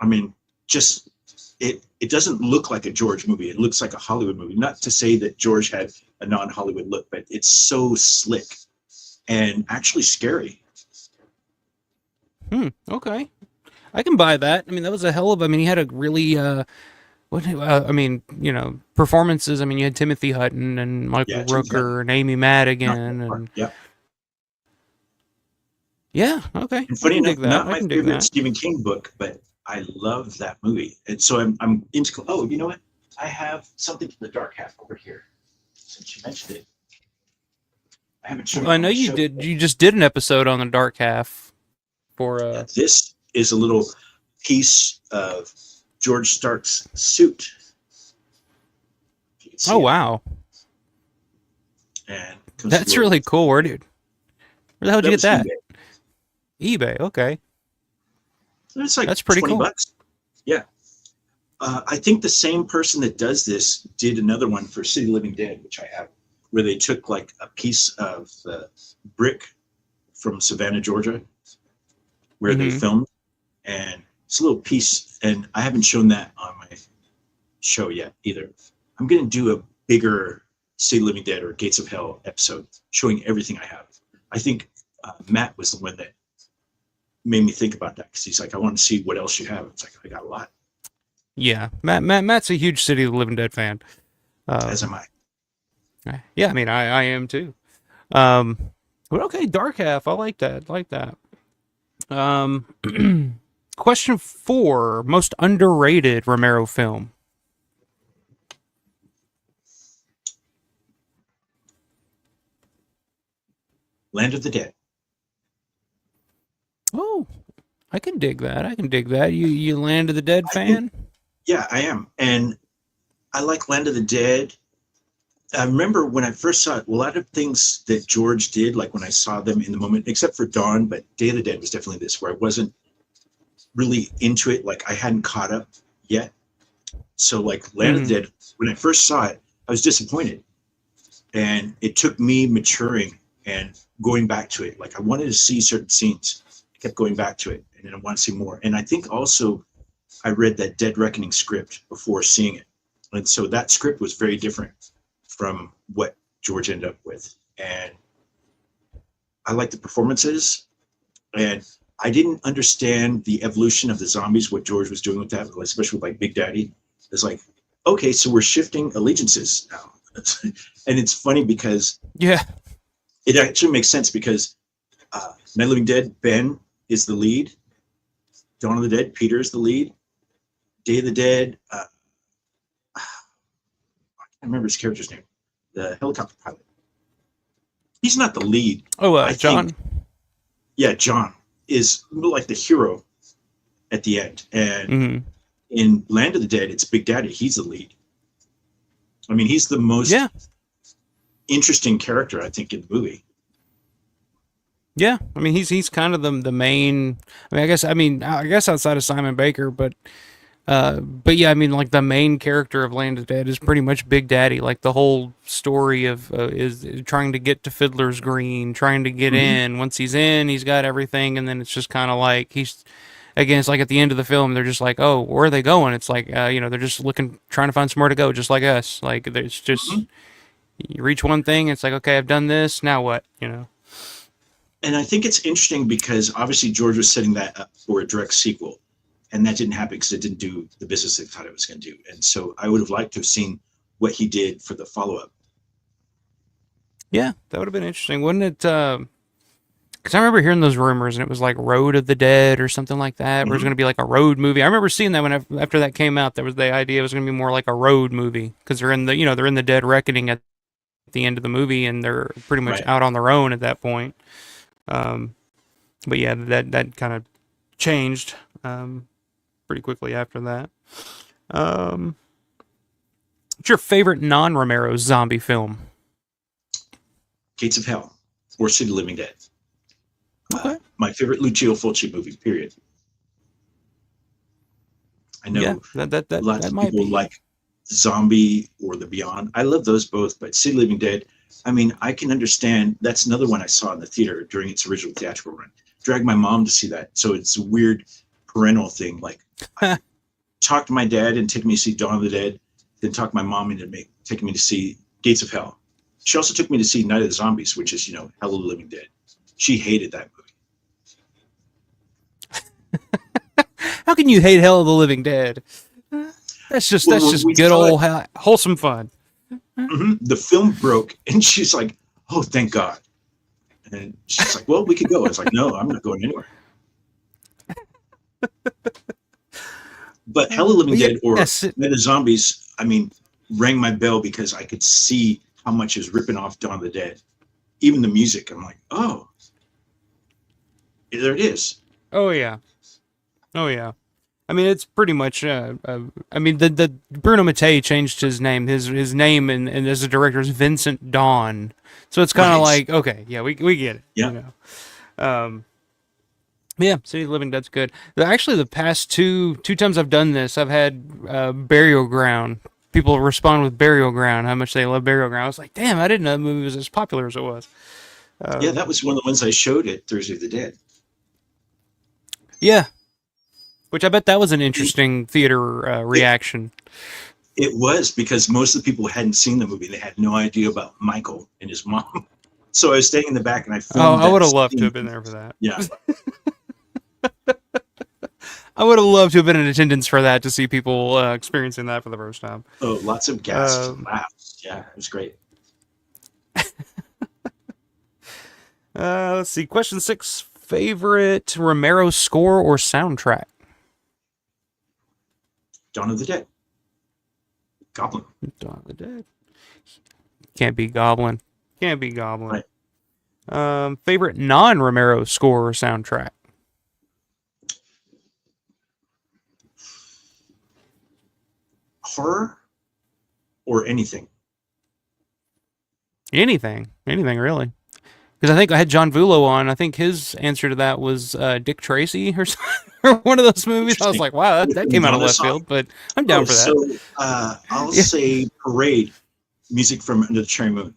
I mean, just it doesn't look like a George movie. It looks like a Hollywood movie. Not to say that George had a non-Hollywood look, but it's so slick and actually scary. Okay. I can buy that. I mean, that was a hell of. I mean, he had a really. I mean, performances. I mean, you had Timothy Hutton and Michael Rooker and Amy Madigan and. Yeah. Okay. And funny I can enough, dig that. not I my can dig favorite that. Stephen King book, but I love that movie, and so I'm into. Oh, you know what? I have something from The Dark Half over here. Since you mentioned it, I haven't shown. Well, I know you did. You just did an episode on the Dark Half. For this is a little piece of George Stark's suit. Oh wow, and that's really cool. Where the hell did you get that? eBay. Okay. It's like that's pretty $20. cool. Yeah. I think the same person that does this did another one for City Living Dead, which I have, where they took like a piece of the brick from Savannah, Georgia, where they filmed, and it's a little piece, and I haven't shown that on my show yet either. I'm going to do a bigger City Living Dead or Gates of Hell episode showing everything I have. I think Matt was the one that made me think about that, because he's like, I want to see what else you have. It's like, I got a lot. Yeah, Matt's a huge City of the Living Dead fan. As am I. Yeah, I mean, I am too. But okay, Dark Half. I like that. Question 4: Most underrated Romero film. Land of the Dead. Oh, I can dig that. You Land of the Dead fan? Yeah, I am. And I like Land of the Dead. I remember when I first saw it, a lot of things that George did, like when I saw them in the moment, except for Dawn, but Day of the Dead was definitely this, where I wasn't really into it. Like I hadn't caught up yet. So like Land of the Dead, when I first saw it, I was disappointed. And it took me maturing and going back to it. Like I wanted to see certain scenes. I kept going back to it, and then I want to see more. And I think also I read that Dead Reckoning script before seeing it. And so that script was very different from what George ended up with. And I like the performances. And I didn't understand the evolution of the zombies, what George was doing with that, especially with like Big Daddy. It's like, okay, so we're shifting allegiances now. And it's funny because it actually makes sense, because Night of the Living Dead, Ben is the lead. Dawn of the Dead, Peter is the lead. Day of the Dead, I can't remember his character's name, the helicopter pilot. He's not the lead. John. Yeah, John is like the hero at the end. And in Land of the Dead, it's Big Daddy. He's the lead. I mean, he's the most interesting character, I think, in the movie. Yeah, I mean, he's kind of the main. I guess outside of Simon Baker, but yeah, I mean, like the main character of Land of the Dead is pretty much Big Daddy. Like the whole story of is trying to get to Fiddler's Green, trying to get in. Once he's in, he's got everything, and then it's just kind of like it's like at the end of the film, they're just like, oh, where are they going? It's like they're just trying to find somewhere to go, just like us. Like there's just you reach one thing, it's like, okay, I've done this, now what? And I think it's interesting because obviously George was setting that up for a direct sequel, and that didn't happen because it didn't do the business they thought it was going to do. And so I would have liked to have seen what he did for the follow-up. Yeah, that would have been interesting, wouldn't it? Because I remember hearing those rumors, and it was like Road of the Dead or something like that, where it was going to be like a road movie. I remember seeing that after that came out. There was the idea it was going to be more like a road movie because they're in the Dead Reckoning at the end of the movie, and they're pretty much out on their own at that point. But yeah, that kind of changed pretty quickly after that. What's your favorite non-Romero zombie film? Gates of Hell or City of the Living Dead. Okay. My favorite Lucio Fulci movie, period. I know lots of people like Zombie or The Beyond. I love those both, but City of the Living Dead, I mean, I can understand. That's another one I saw in the theater during its original theatrical run. Dragged my mom to see that. So it's a weird parental thing. Like, talk to my dad and take me to see Dawn of the Dead, then talk my mom into taking me to see Gates of Hell. She also took me to see Night of the Zombies, which is, Hell of the Living Dead. She hated that movie. How can you hate Hell of the Living Dead? That's just good old wholesome fun. Mm-hmm. The film broke, and she's like, "Oh, thank God." And she's like, "Well, we could go." I was like, "No, I'm not going anywhere." But Hell of the Living Dead or Night of the Zombies, I mean, rang my bell because I could see how much it was ripping off Dawn of the Dead. Even the music, I'm like, "Oh, there it is." Oh yeah. I mean, it's pretty much. I mean, the Bruno Mattei changed his name. His name and as a director is Vincent Dawn. So it's kind of like, okay, yeah, we get it. Yeah. Yeah, City of the Living Dead's good. Actually, the past two times I've done this, I've had Burial Ground. People respond with Burial Ground, how much they love Burial Ground. I was like, damn, I didn't know the movie was as popular as it was. Yeah, that was one of the ones I showed at Thursday of the Dead. Yeah. Which I bet that was an interesting theater reaction. It was, because most of the people hadn't seen the movie. They had no idea about Michael and his mom. So I was staying in the back and I filmed I would have loved to have been there for that. Yeah. I would have loved to have been in attendance for that, to see people experiencing that for the first time. Oh, lots of gasps and laughs. Yeah, it was great. Let's see. Question 6. Favorite Romero score or soundtrack? Dawn of the Dead. Goblin. Dawn of the Dead. Can't be Goblin. Can't be Goblin. Right. Favorite non-Romero score or soundtrack? Horror or anything? Anything really. Because I think I had John Vulo on. I think his answer to that was Dick Tracy or or one of those movies. I was like, wow, that came out of left field, but I'm down for that. So I'll say Parade, music from Under the Cherry Moon.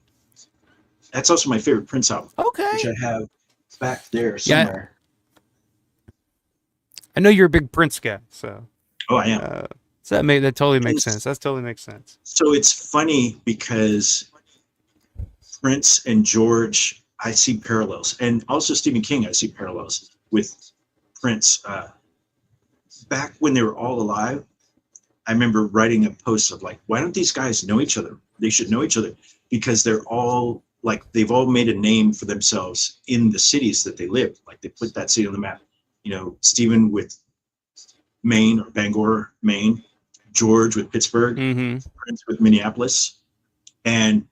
That's also my favorite Prince album. Okay. Which I have back there somewhere. Yeah. I know you're a big Prince guy, so. Oh, I am. So that totally makes sense. That totally makes sense. So it's funny because Prince and George, I see parallels, and also Stephen King, I see parallels with Prince. Back when they were all alive, I remember writing a post of like, why don't these guys know each other? They should know each other, because they're all like, they've all made a name for themselves in the cities that they live. Like, they put that city on the map. Stephen with Maine or Bangor, Maine, George with Pittsburgh, Prince with Minneapolis, and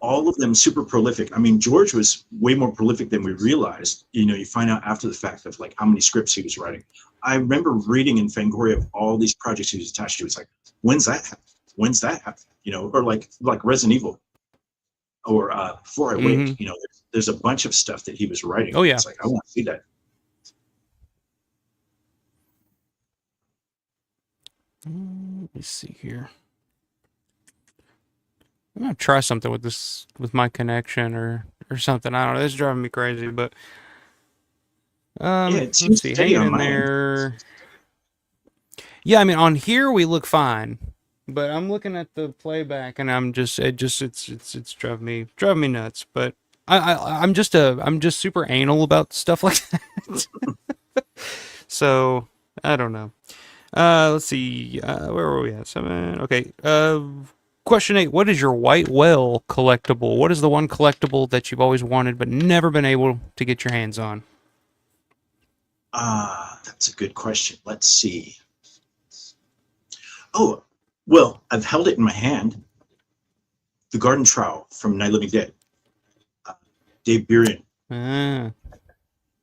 all of them super prolific. I mean, George was way more prolific than we realized. You find out after the fact of like how many scripts he was writing. I remember reading in Fangoria of all these projects he was attached to. It's like, when's that happen? When's that happen? Or like Resident Evil, or Before I Wake. There's a bunch of stuff that he was writing. Oh yeah, it's like, I want to see that. Let me see here. I'm gonna try something with my connection or something. I don't know. This is driving me crazy, but let's see. Hang in there. Yeah, I mean, on here we look fine, but I'm looking at the playback and it's driving me nuts. But I'm just super anal about stuff like that. So I don't know. Let's see. Where were we at? 7. Okay. Question 8, what is your white whale collectible? What is the one collectible that you've always wanted but never been able to get your hands on? That's a good question. Let's see. Oh, well, I've held it in my hand. The garden trowel from Night of the Living Dead. Dave Burian.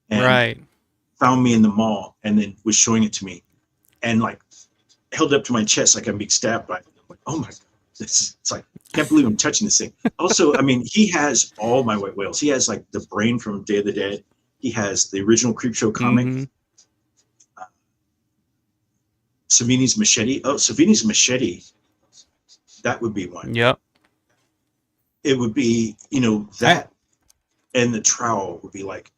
Right. Found me in the mall and then was showing it to me and like held it up to my chest like I'm being stabbed by it. I'm like, oh my God. It's like, can't believe I'm touching this thing. Also, I mean, he has all my white whales. He has like the brain from Day of the Dead. He has the original Creepshow comic. Savini's machete. Oh, Savini's machete. That would be one. Yep. It would be, that and the trowel would be like,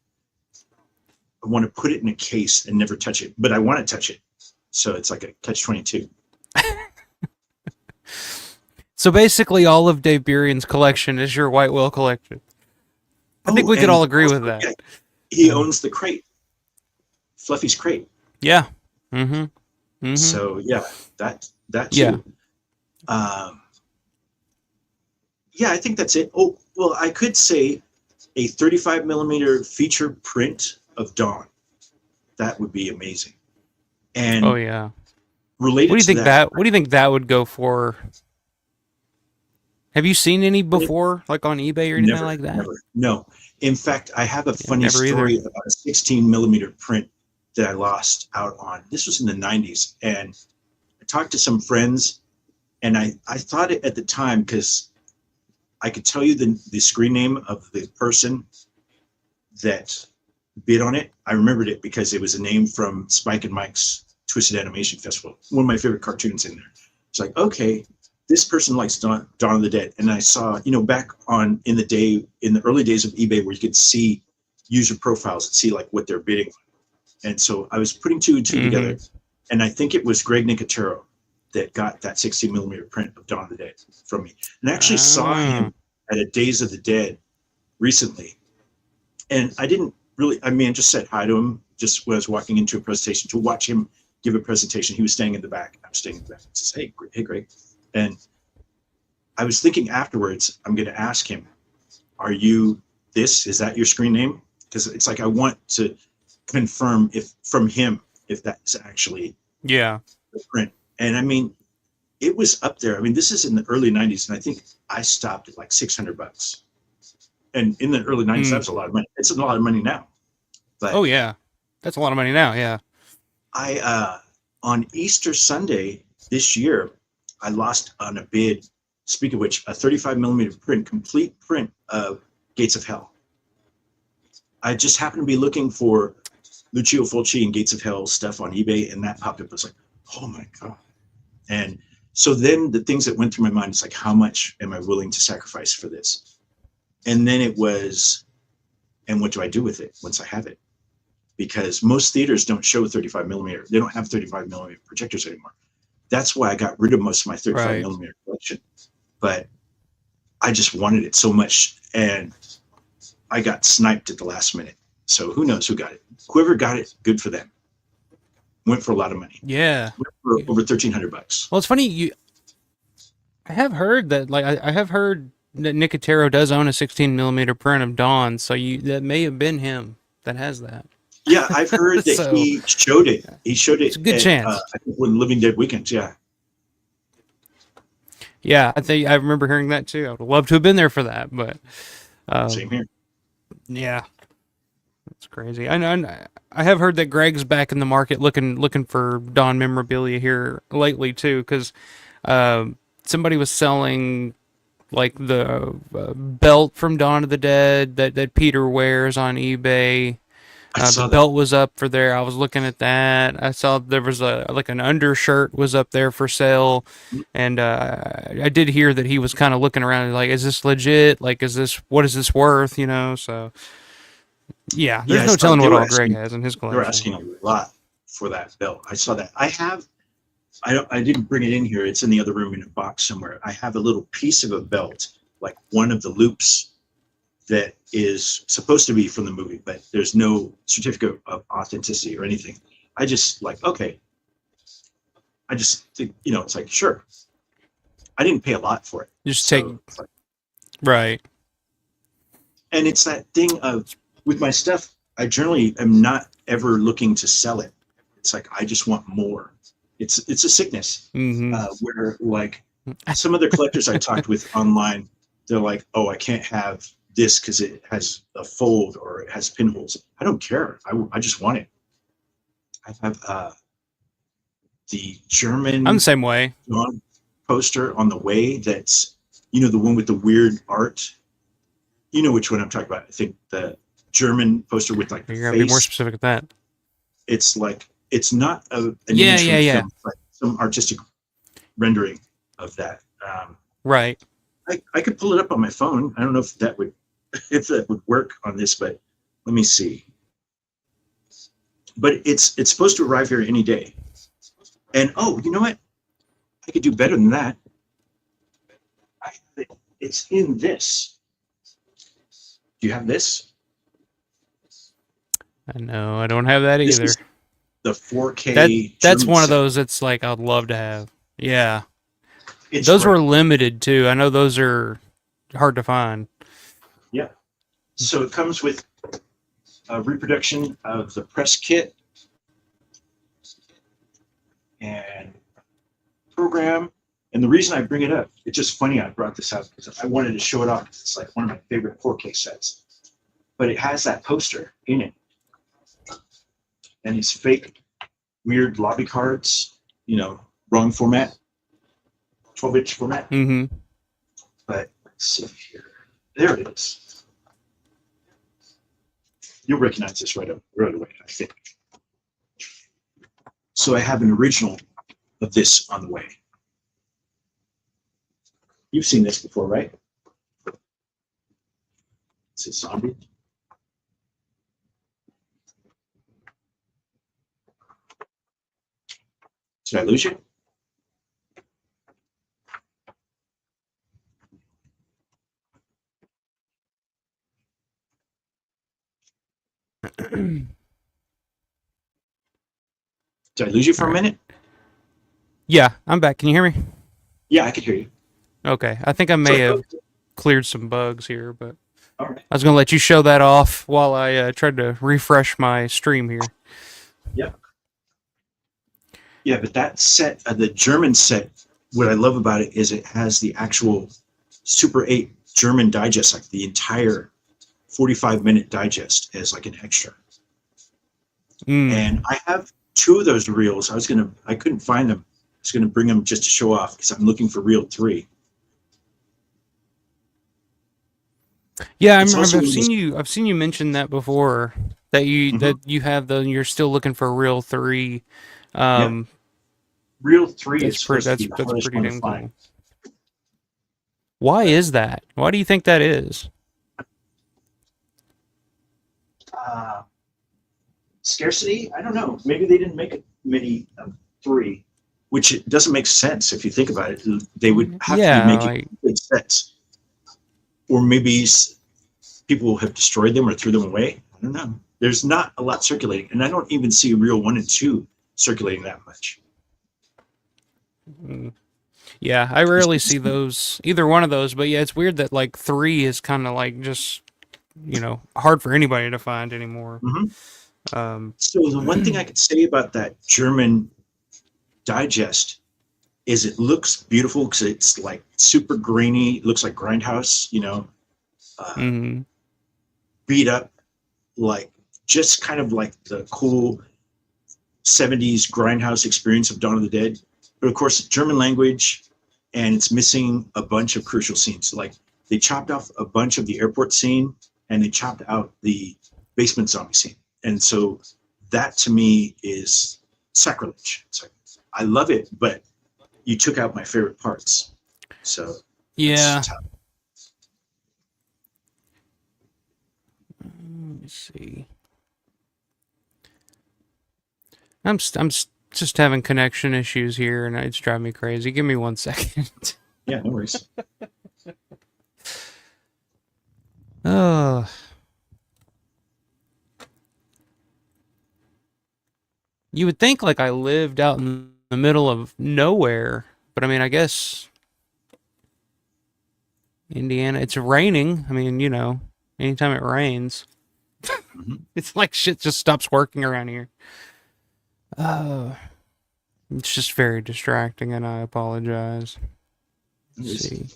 I want to put it in a case and never touch it, but I want to touch it. So it's like a catch-22. So basically all of Dave Burian's collection is your white whale collection. I think we could all agree with that. He owns the crate. Fluffy's crate. Yeah. So yeah, that too. Yeah. Yeah, I think that's it. Oh, well, I could say a 35 millimeter feature print of Dawn. That would be amazing. And oh yeah. Related what do you think to that, what do you think that would go for? Have you seen any before, like on eBay or anything like that? Never. No. In fact, I have a funny story about a 16 millimeter print that I lost out on. This was in the 90s. And I talked to some friends, and I thought it at the time, because I could tell you the screen name of the person that bid on it. I remembered it because it was a name from Spike and Mike's Twisted Animation Festival. One of my favorite cartoons in there. It's like, okay, this person likes Dawn of the Dead. And I saw, back in the early days of eBay, where you could see user profiles and see like what they're bidding on. And so I was putting two and two together. And I think it was Greg Nicotero that got that 16 millimeter print of Dawn of the Dead from me. And I actually saw him at a Days of the Dead recently. And I didn't really, I just said hi to him just when I was walking into a presentation to watch him give a presentation. He was staying in the back. I'm staying in the back. He says, hey, Greg. And I was thinking afterwards, I'm going to ask him, are you this? Is that your screen name? Because it's like I want to confirm from him if that's actually the print. And it was up there. This is in the early 90s, and I think I stopped at like $600. And in the early 90s, that was a lot of money. It's a lot of money now. But oh yeah, that's a lot of money now. Yeah. I on Easter Sunday this year, I lost on a bid. Speaking of which, a 35 millimeter print, complete print of Gates of Hell. I just happened to be looking for Lucio Fulci and Gates of Hell stuff on eBay, and that popped up. I was like, oh my God. And so then the things that went through my mind is like, how much am I willing to sacrifice for this? And then it was, and what do I do with it once I have it? Because most theaters don't show 35 millimeter. They don't have 35 millimeter projectors anymore. That's why I got rid of most of my 35 millimeter collection. But I just wanted it so much, and I got sniped at the last minute. So who knows who got it? Whoever got it, good for them. Went for a lot of money. Yeah. Went for over $1,300. Well, it's funny. I have heard that, I have heard that Nicotero does own a 16 millimeter print of Dawn. So that may have been him that has that. Yeah, I've heard that he showed it. He showed it. It's a good chance. I think when Living Dead Weekends, yeah. Yeah, I remember hearing that too. I would love to have been there for that, but same here. Yeah, that's crazy. I know. I have heard that Greg's back in the market looking for Dawn memorabilia here lately too, because somebody was selling like the belt from Dawn of the Dead that Peter wears on eBay. The belt was up for there. I was looking at that. I saw there was an undershirt was up there for sale, and I did hear that he was kind of looking around like, is this legit? Like, what is this worth? So yeah, there's no telling what all Greg has in his collection. They were asking a lot for that belt. I saw that. I didn't bring it in here. It's in the other room in a box somewhere. I have a little piece of a belt, like one of the loops that is supposed to be from the movie, but there's no certificate of authenticity or anything. I just like, okay. I just think, it's like, sure. I didn't pay a lot for it. Just So, right. And it's that thing of, with my stuff, I generally am not ever looking to sell it. It's like, I just want more. It's a sickness where, like, some of the collectors I talked with online, they're like, oh, I can't have this because it has a fold or it has pinholes. I don't care. I just want it. I have the German I'm the same way. poster on the way that's, the one with the weird art. You know which one I'm talking about. I think the German poster with like the You're face. gonna be more specific at that. It's like, it's not an Yeah, image from film, but some artistic rendering of that. Right. I could pull it up on my phone. I don't know if that would work on this, but let me see. But it's supposed to arrive here any day. And oh, you know what? I could do better than that. It's in this. Do you have this? No, I don't have that either. The 4K. That's one of those. It's like I'd love to have. Yeah. It's those were limited too. I know those are hard to find. Yeah. So it comes with a reproduction of the press kit and program. And the reason I bring it up, it's just funny I brought this up because I wanted to show it off. It's like one of my favorite 4K sets. But it has that poster in it. And these fake, weird lobby cards, wrong format, 12-inch format. Mm-hmm. But let's see here. There it is. You'll recognize this right away, I think. So I have an original of this on the way. You've seen this before, right? It's a zombie. Did I lose you? Did I lose you for a minute? Yeah, I'm back. Can you hear me? Yeah, I can hear you. Okay. I think I may have cleared some bugs here, but all right. I was going to let you show that off while I tried to refresh my stream here. Yeah. Yeah, but that set, the German set, what I love about it is it has the actual Super 8 German digest, like the entire 45-minute digest as like an extra. And I have 2 of those reels. I couldn't find them. I was gonna bring them just to show off because I'm looking for reel 3. Yeah, I've seen you mention that before. That you have you're still looking for reel 3. Reel 3 that's is supposed to be the that's hardest pretty one to find. cool. Why is that? Why do you think that is? Scarcity? I don't know. Maybe they didn't make many 3, which it doesn't make sense if you think about it. They would have to be making complete sets, or maybe people have destroyed them or threw them away. I don't know. There's not a lot circulating, and I don't even see reel 1 and 2 circulating that much. Yeah, I rarely see those, either one of those, but yeah, it's weird that like 3 is kind of like just, hard for anybody to find anymore. So the one thing I could say about that German digest is it looks beautiful because it's like super grainy. It looks like Grindhouse, beat up, like just kind of like the cool 70s Grindhouse experience of Dawn of the Dead. But of course, German language, and it's missing a bunch of crucial scenes. Like they chopped off a bunch of the airport scene and they chopped out the basement zombie scene. And so that to me is sacrilege. It's like, I love it, but you took out my favorite parts. So yeah. Let me see. I'm just having connection issues here, and it's driving me crazy. Give me 1 second. Yeah, no worries. Oh. You would think like I lived out in the middle of nowhere, but I mean, I guess Indiana. It's raining. I mean, anytime it rains, it's like shit just stops working around here. It's just very distracting, and I apologize. Let's see.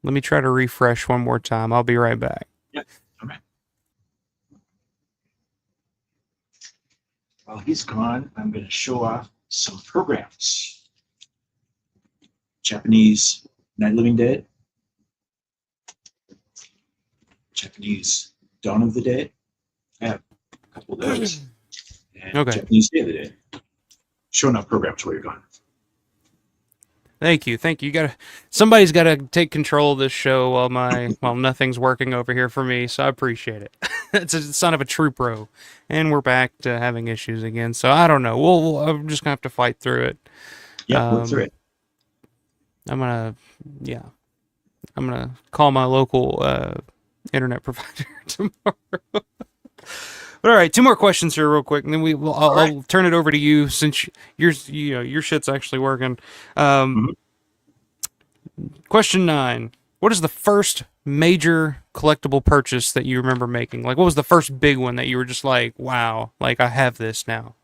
Let me try to refresh one more time. I'll be right back. Yeah. All right. While he's gone, I'm going to show off some programs. Japanese Night Living Dead. Japanese Dawn of the Dead. I have a couple of those. And Okay. Japanese Day of the Dead. Showing off programs while you're gone. Thank you. Somebody's gotta take control of this show while nothing's working over here for me. So I appreciate it. It's a son of a true pro, and we're back to having issues again. So I don't know. I'm just gonna have to fight through it. Yeah, work through it. I'm gonna call my local internet provider tomorrow. But all right, 2 more questions here, real quick, and then I'll turn it over to you since your shit's actually working. Question 9: what is the first major collectible purchase that you remember making? Like, what was the first big one that you were just like, wow, like I have this now?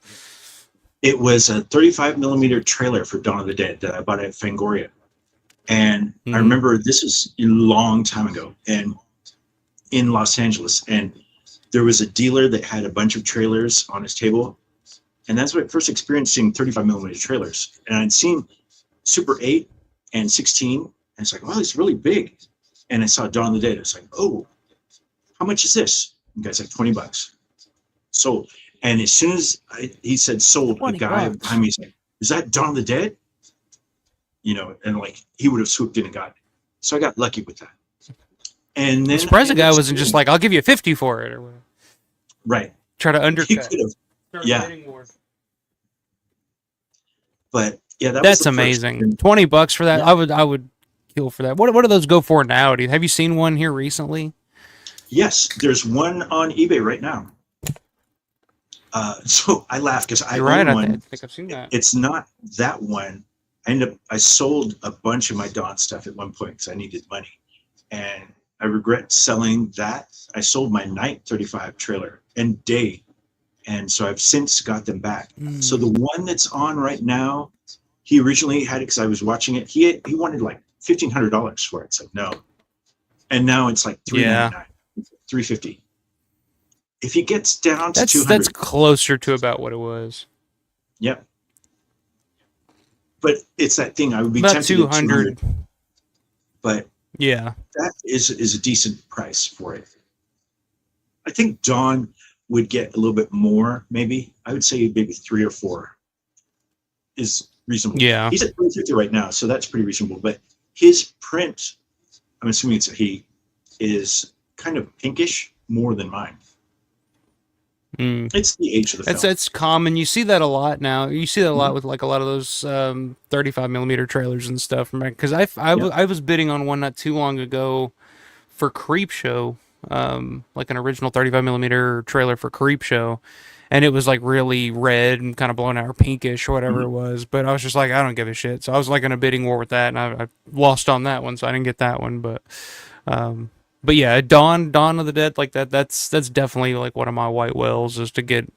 It was a 35 millimeter trailer for Dawn of the Dead that I bought at Fangoria, and I remember this was a long time ago, and in Los Angeles, and there was a dealer that had a bunch of trailers on his table, and that's when I first experienced seeing 35 millimeter trailers. And I'd seen Super 8 and 16, and it's like, wow, it's really big. And I saw Dawn of the Dead. It's like, oh, how much is this? And the guy's like, $20. Sold. And as soon as he said sold, the guy behind me is like, is that Dawn of the Dead? And like he would have swooped in and got it. So I got lucky with that. And then I'm surprised the guy wasn't just like, I'll give you 50 for it or whatever. Right. Try to undercut. He could have. Yeah. But yeah, that's amazing. $20 for that. Yeah. I would kill for that. What do those go for now? Have you seen one here recently? Yes, there's one on eBay right now. So I laugh because I own one. I think I've seen that. It's not that one. I sold a bunch of my Dawn stuff at one point because I needed money, and I regret selling that. I sold my Night 35 trailer and Day, and so I've since got them back. So the one that's on right now, he originally had it because I was watching it. He wanted like $1,500 for it. It's like no, and now it's like $399, $350. If he gets down to $200, that's closer to about what it was. Yep. But it's that thing. I would be about tempted 200. At 200, but yeah, that is a decent price for it. I think Dawn would get a little bit more. Maybe I would say maybe 3 or 4 is reasonable. Yeah, he's at 350 right now, so that's pretty reasonable. But his print, I'm assuming it's a he, is kind of pinkish more than mine. It's the age of the film. That's common. You see that a lot now. You see that a lot with like a lot of those 35 millimeter trailers and stuff. Because I was bidding on one not too long ago for Creepshow, like an original 35 millimeter trailer for Creepshow, and it was like really red and kind of blown out or pinkish or whatever it was. But I was just like, I don't give a shit. So I was like in a bidding war with that, and I lost on that one, so I didn't get that one. But yeah, Dawn of the Dead, like that's definitely like one of my white whales, is to get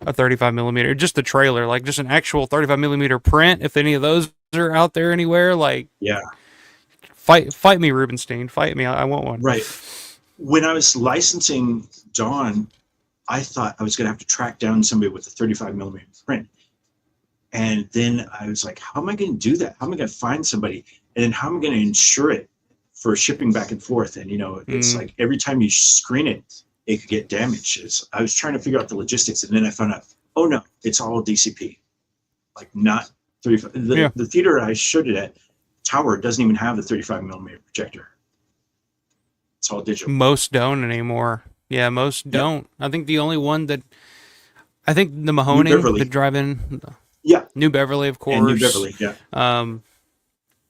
a 35 millimeter, just the trailer, like just an actual 35 millimeter print. If any of those are out there anywhere, like fight me, Rubenstein, fight me. I want one. Right. When I was licensing Dawn, I thought I was going to have to track down somebody with a 35 millimeter print, and then I was like, how am I going to do that? How am I going to find somebody, and then how am I going to insure it for shipping back and forth? And it's like every time you screen it, it could get damaged. I was trying to figure out the logistics, and then I found out, oh no, it's all DCP, like not 35. The theater I showed it at, Tower, doesn't even have the 35 millimeter projector. It's all digital. Most don't anymore. Yeah, most don't. I think the only one that the Mahoning, the drive-in. Yeah. New Beverly, of course. And New Beverly, yeah.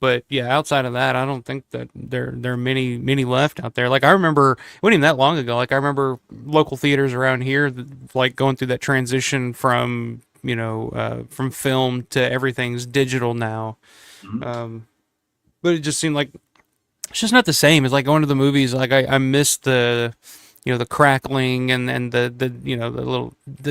But yeah, outside of that, I don't think that there are many left out there. Like I remember, it wasn't even that long ago. Like I remember local theaters around here, like going through that transition from from film to everything's digital now. But it just seemed like it's just not the same. It's like going to the movies. Like I miss the the crackling and the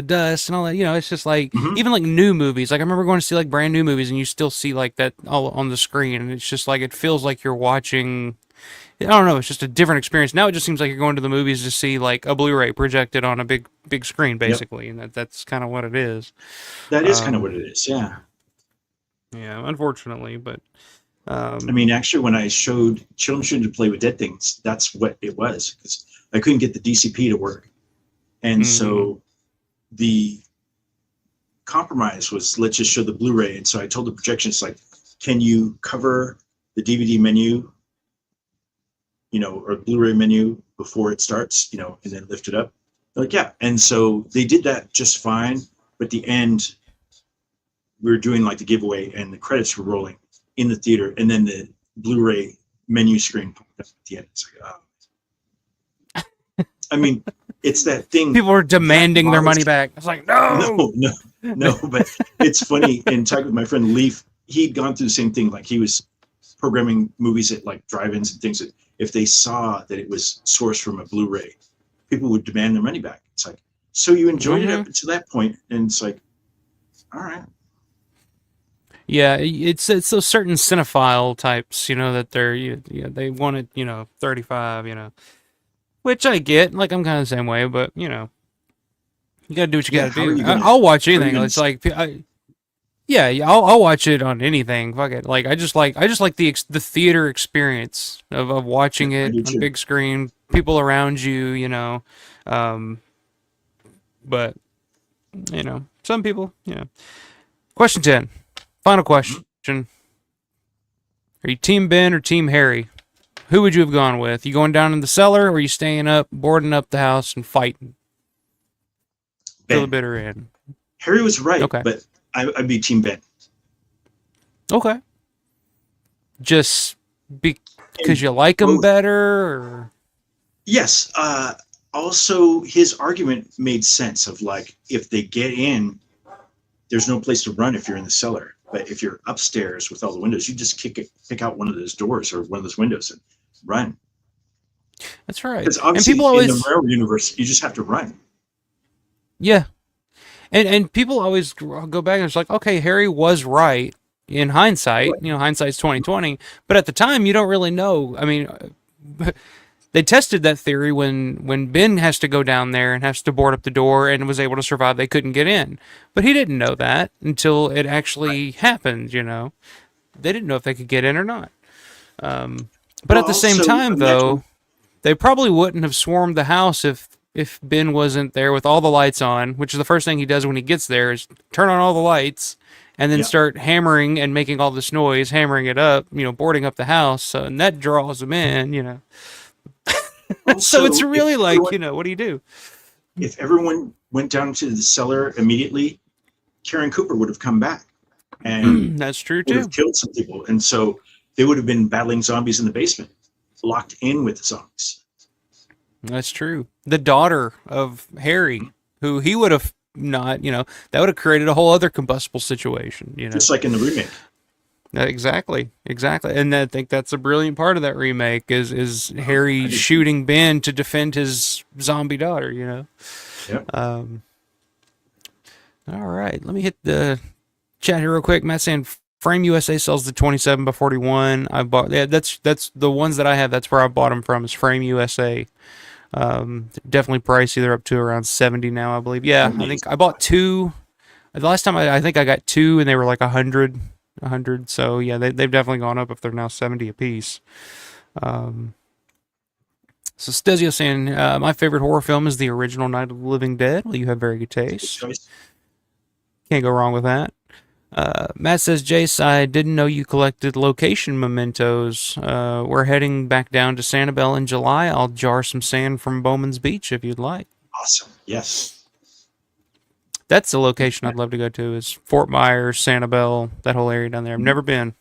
dust and all that. It's just like even like new movies. Like I remember going to see like brand new movies and you still see like that all on the screen, and it's just like it feels like you're watching. I don't know. It's just a different experience. Now it just seems like you're going to the movies to see like a Blu-ray projected on a big screen, basically, and that's kind of what it is. That is kind of what it is. Yeah. Yeah, unfortunately, but. I mean, actually, when I showed Children Shouldn't Play with Dead Things, that's what it was, because I couldn't get the DCP to work. And so the compromise was, let's just show the Blu-ray. And so I told the projectionist, like, can you cover the DVD menu, or Blu-ray menu before it starts, and then lift it up? They're like, yeah. And so they did that just fine. But at the end, we were doing like the giveaway and the credits were rolling in the theater, and then the Blu-ray menu screen popped up at the end. It's like, I mean, it's that thing. People are demanding their money back. It's like, no. But it's funny. In talking with my friend Leaf, he'd gone through the same thing. Like he was programming movies at like drive-ins and things that if they saw that it was sourced from a Blu-ray, people would demand their money back. It's like, so you enjoyed it up until that point, and it's like, all right. Yeah, it's those certain cinephile types, that they're they want it, 35, which I get. Like I'm kind of the same way, but you gotta do what you gotta do. I'll watch anything. It's like, I'll watch it on anything. Fuck it. Like I just like the theater experience of watching it on big screen, people around you, But some people, Question 10. Final question. Are you Team Ben or Team Harry? Who would you have gone with? You going down in the cellar, or are you staying up, boarding up the house, and fighting? Till the bitter end. Harry was right, but I'd be Team Ben. Okay. Just because you like him better? Or? Yes. Also, his argument made sense of like, if they get in, there's no place to run if you're in the cellar. But if you're upstairs with all the windows, you just pick out one of those doors or one of those windows and run. That's right. Because obviously, in the Romero universe, you just have to run. Yeah. And people always go back and it's like, okay, Harry was right in hindsight. Hindsight's 20/20. But at the time, you don't really know. I mean, they tested that theory when Ben has to go down there and has to board up the door and was able to survive. They couldn't get in. But he didn't know that until it actually happened, They didn't know if they could get in or not. But at the same time, though, they probably wouldn't have swarmed the house if Ben wasn't there with all the lights on, which is the first thing he does when he gets there is turn on all the lights and then start hammering and making all this noise, hammering it up, boarding up the house. And that draws them in, So it's really like, what do you do? If everyone went down to the cellar immediately, Karen Cooper would have come back and that's true would have killed some people. And so they would have been battling zombies in the basement, locked in with the zombies. That's true. The daughter of Harry, who he would have not, that would have created a whole other combustible situation, Just like in the remake. Exactly. And I think that's a brilliant part of that remake is Harry shooting Ben to defend his zombie daughter, Yep. All right. Let me hit the chat here real quick. Matt saying Frame USA sells the 27x41. I bought that's the ones that I have. That's where I bought them from is Frame USA. Definitely pricey. They're up to around 70 now, I believe. Yeah, I think I bought two. The last time I think I got two and they were like 100. So yeah, they've definitely gone up if they're now 70 a piece. So Stezio saying my favorite horror film is the original Night of the Living Dead. Well, you have very good taste. Can't go wrong with that. Matt says, Jace, I didn't know you collected location mementos. We're heading back down to Sanibel in July. I'll jar some sand from Bowman's Beach if you'd like. Awesome. Yes. That's the location I'd love to go to is Fort Myers, Sanibel, that whole area down there. I've never been.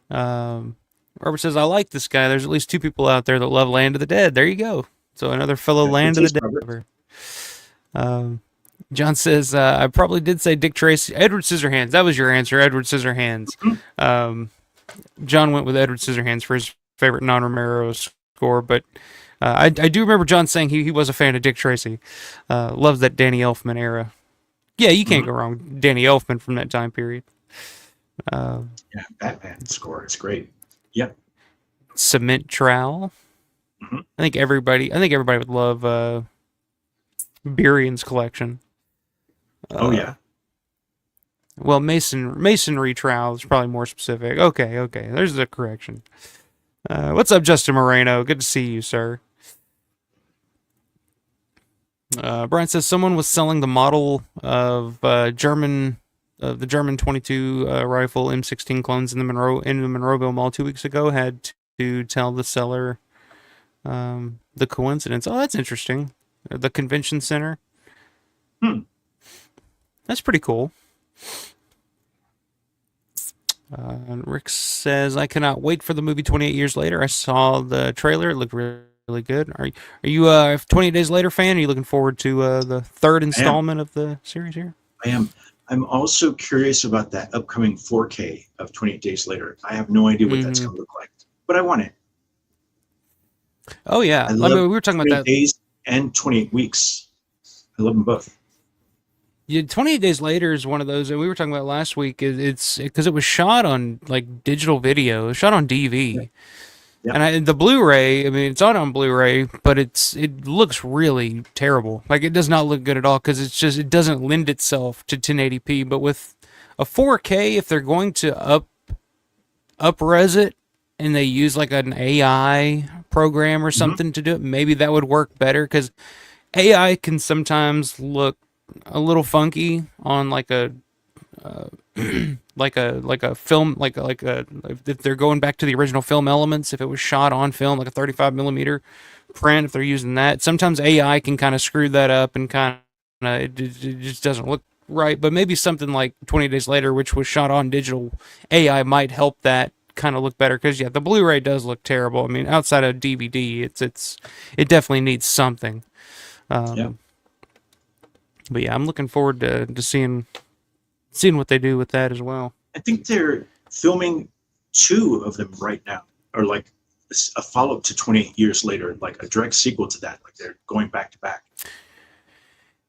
Robert says, I like this guy. There's at least two people out there that love Land of the Dead. There you go. So another fellow Land of the Dead lover. John says, I probably did say Dick Tracy. Edward Scissorhands. That was your answer, Edward Scissorhands. John went with Edward Scissorhands for his favorite non-Romero score, but I do remember John saying he was a fan of Dick Tracy. Loves that Danny Elfman era. Yeah, you can't go wrong with Danny Elfman from that time period. Yeah, Batman score is great. Yep. Cement Trowel. I think everybody would love Burian's collection. Oh yeah. Well, masonry trowel is probably more specific. Okay. There's the correction. What's up, Justin Moreno? Good to see you, sir. Brian says someone was selling the model of the German 22 rifle M16 clones in the Monroeville Mall 2 weeks ago. Had to tell the seller the coincidence. Oh, that's interesting. The convention center. That's pretty cool. Rick says, I cannot wait for the movie 28 Years Later. I saw the trailer. It looked really good. Are you a 28 Days Later fan? Are you looking forward to the third installment of the series here? I am. I'm also curious about that upcoming 4K of 28 Days Later. I have no idea what that's going to look like, but I want it. Oh, yeah. I mean, we were talking about that. Days and 28 weeks. I love them both. Yeah, 28 Days Later is one of those that we were talking about last week. It's because it was shot on like digital video, it was shot on DV, and the Blu-ray. I mean, it's on Blu-ray, but it looks really terrible. Like it does not look good at all because it doesn't lend itself to 1080p. But with a 4K, if they're going to up-res it and they use like an AI program or something to do it, maybe that would work better because AI can sometimes look a little funky on like a like a film if they're going back to the original film elements, if it was shot on film like a 35 millimeter print, if they're using that, sometimes AI can kind of screw that up and kind of it just doesn't look right. But maybe something like 20 Days Later, which was shot on digital, AI might help that kind of look better because the Blu-ray does look terrible. I mean, outside of DVD, it definitely needs something. But yeah, I'm looking forward to seeing what they do with that as well. I think they're filming 2 of them right now, or like a follow-up to 28 Years Later, like a direct sequel to that. Like they're going back to back.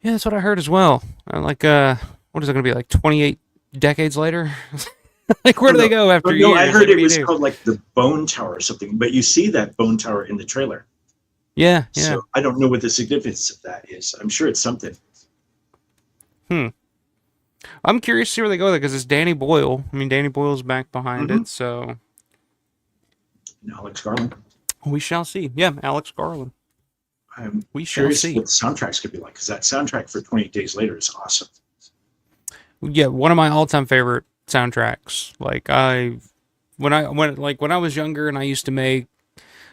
Yeah, that's what I heard as well. Like, what is it going to be, like 28 decades later? Like, where do they go after years? No, I heard it was called like the Bone Tower or something, but you see that Bone Tower in the trailer. Yeah. So I don't know what the significance of that is. I'm sure it's something. I'm curious to see where they go there because it's Danny Boyle. I mean, Danny Boyle's back behind it, so. And Alex Garland. We shall see. Yeah, Alex Garland. We shall see what the soundtracks could be like because that soundtrack for 28 Days Later is awesome. Yeah, one of my all-time favorite soundtracks. Like when I was younger and I used to make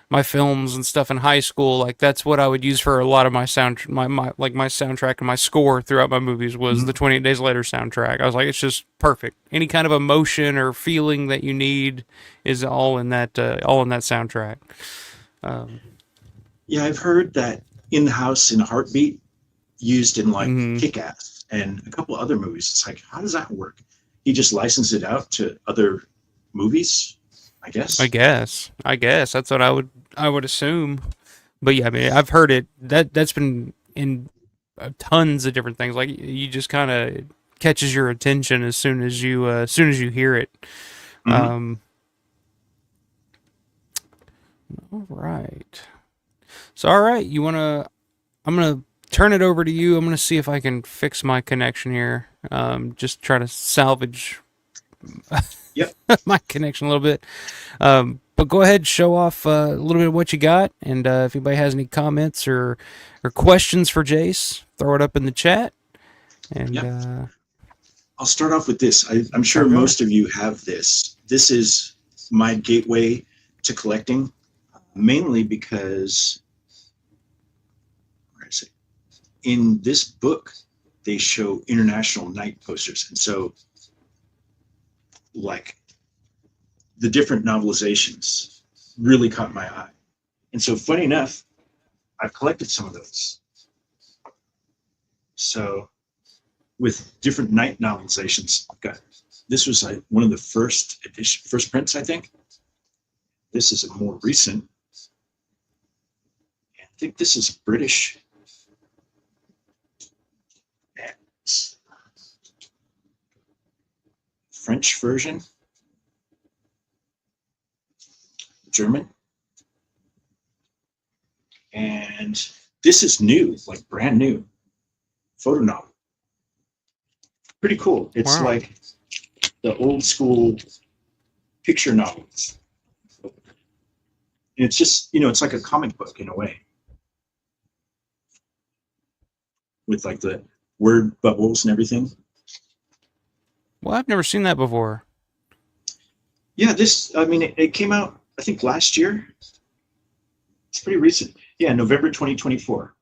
my films and stuff in high school, like that's what I would use for a lot of my soundtrack and my score throughout my movies was the 28 Days Later soundtrack. I was like, it's just perfect. Any kind of emotion or feeling that you need is all in that soundtrack. Yeah, I've heard that In the House in a Heartbeat used in like Kick-Ass and a couple other movies. It's like, how does that work? He just licensed it out to other movies, I guess. I guess that's what I would assume. But yeah, I mean, I've heard it. That's been in tons of different things. Like you just kind of catches your attention as soon as you hear it. All right. So all right, I'm gonna turn it over to you. I'm gonna see if I can fix my connection here. Just try to salvage my connection a little bit. But go ahead, show off a little bit of what you got, and if anybody has any comments or questions for Jace, throw it up in the chat. And I'll start off with this. I'm sure most of you have this. This is my gateway to collecting, mainly because, where is it? In this book, they show international night posters, and so like the different novelizations really caught my eye. And so funny enough, I've collected some of those. So with different night novelizations, I've got, this was like one of the first prints, I think. This is a more recent. I think this is British. French version. German. And this is new, like brand new. Photo novel. Pretty cool. It's like the old school picture novels. It's just, you know, it's like a comic book in a way. With like the word bubbles and everything. Well, I've never seen that before. Yeah, this, I mean, it came out, I think, last year. It's pretty recent. Yeah, November 2024.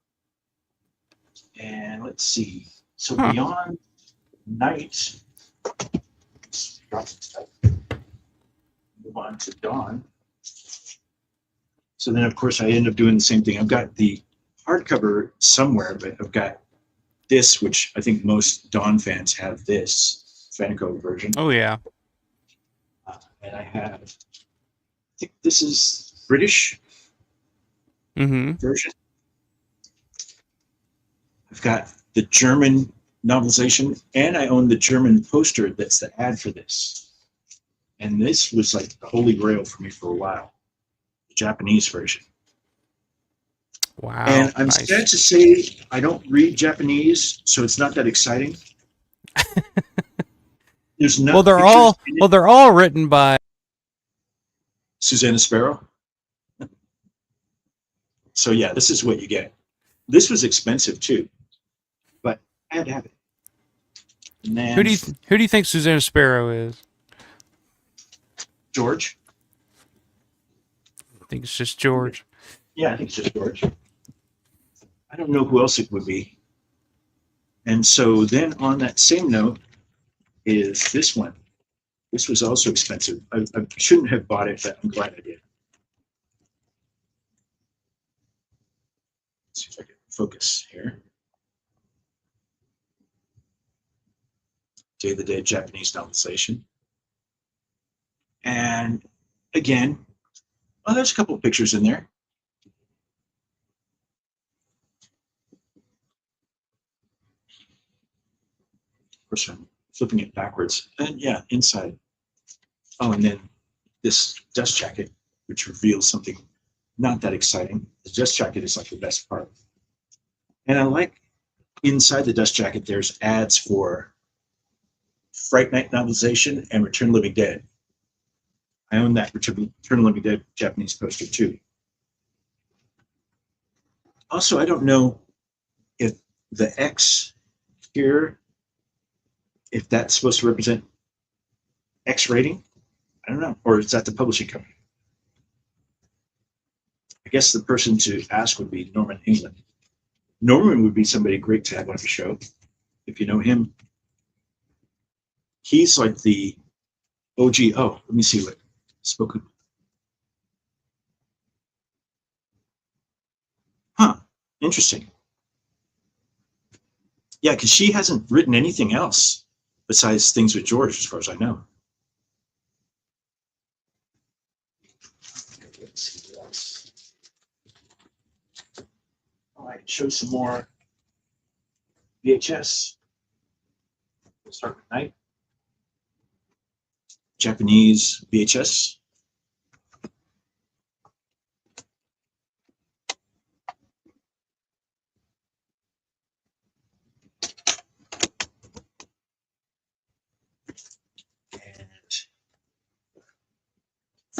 And let's see. So Beyond Night. Move on to Dawn. So then, of course, I end up doing the same thing. I've got the hardcover somewhere, but I've got this, which I think most Dawn fans have this Fanico version. Oh, yeah. And I have, I think this is British version. I've got the German novelization, and I own the German poster that's the ad for this. And this was like the holy grail for me for a while, the Japanese version. Wow. And I'm sad to say I don't read Japanese, so it's not that exciting. There's no. Well, they're all written by Susanna Sparrow. So yeah, this is what you get. This was expensive too, but I had to have it. And then who do you think Susanna Sparrow is? George. I think it's just George. Yeah, I think it's just George. I don't know who else it would be. And so then on that same note is this one. This was also expensive. I shouldn't have bought it, but I'm glad I did. Let's see if I can focus here. Day of the Dead Japanese novelization. And again, oh, there's a couple of pictures in there. Of course, I'm flipping it backwards. And yeah, inside. Oh, and then this dust jacket, which reveals something not that exciting. The dust jacket is like the best part. And I like inside the dust jacket, there's ads for Fright Night novelization and Return of the Living Dead. I own that Return of the Living Dead Japanese poster too. Also, I don't know if the X here, if that's supposed to represent X rating. I don't know. Or is that the publishing company? I guess the person to ask would be Norman England. Norman would be somebody great to have on the show. If you know him, he's like the OG. Oh, let me see what spoken. Huh. Interesting. Yeah, because she hasn't written anything else besides Things with George, as far as I know. Let's see what else. All right, show some more VHS. We'll start with Night. Japanese VHS. And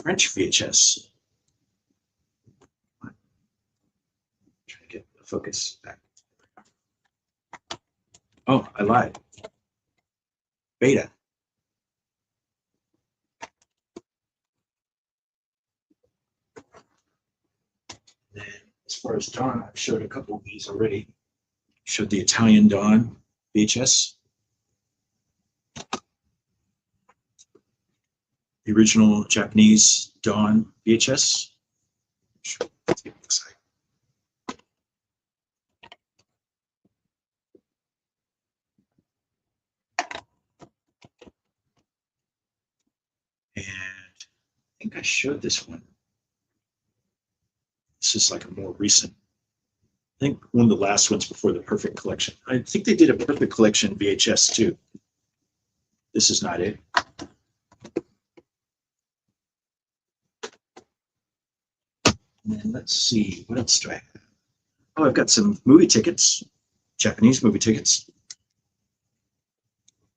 French VHS. Trying to get the focus back. Oh, I lied. Beta. And then as far as Dawn, I've showed a couple of these already. Showed the Italian Dawn VHS. The original Japanese Dawn VHS. Let's see what it looks like. think I showed this one. This is like a more recent. I think one of the last ones before the Perfect Collection. I think they did a Perfect Collection VHS too. This is not it. And then let's see, what else do I have? Oh, I've got some movie tickets, Japanese movie tickets.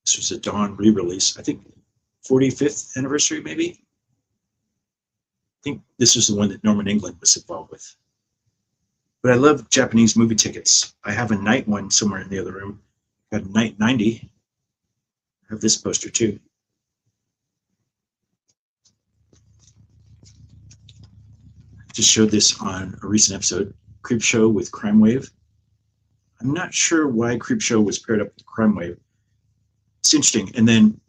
This was a Dawn re-release. I think 45th anniversary, maybe. I think this was the one that Norman England was involved with. But I love Japanese movie tickets. I have a night one somewhere in the other room. I got a night 90. I have this poster too. Just showed this on a recent episode, Creep Show with Crime Wave. I'm not sure why Creep Show was paired up with Crime Wave. It's interesting. And then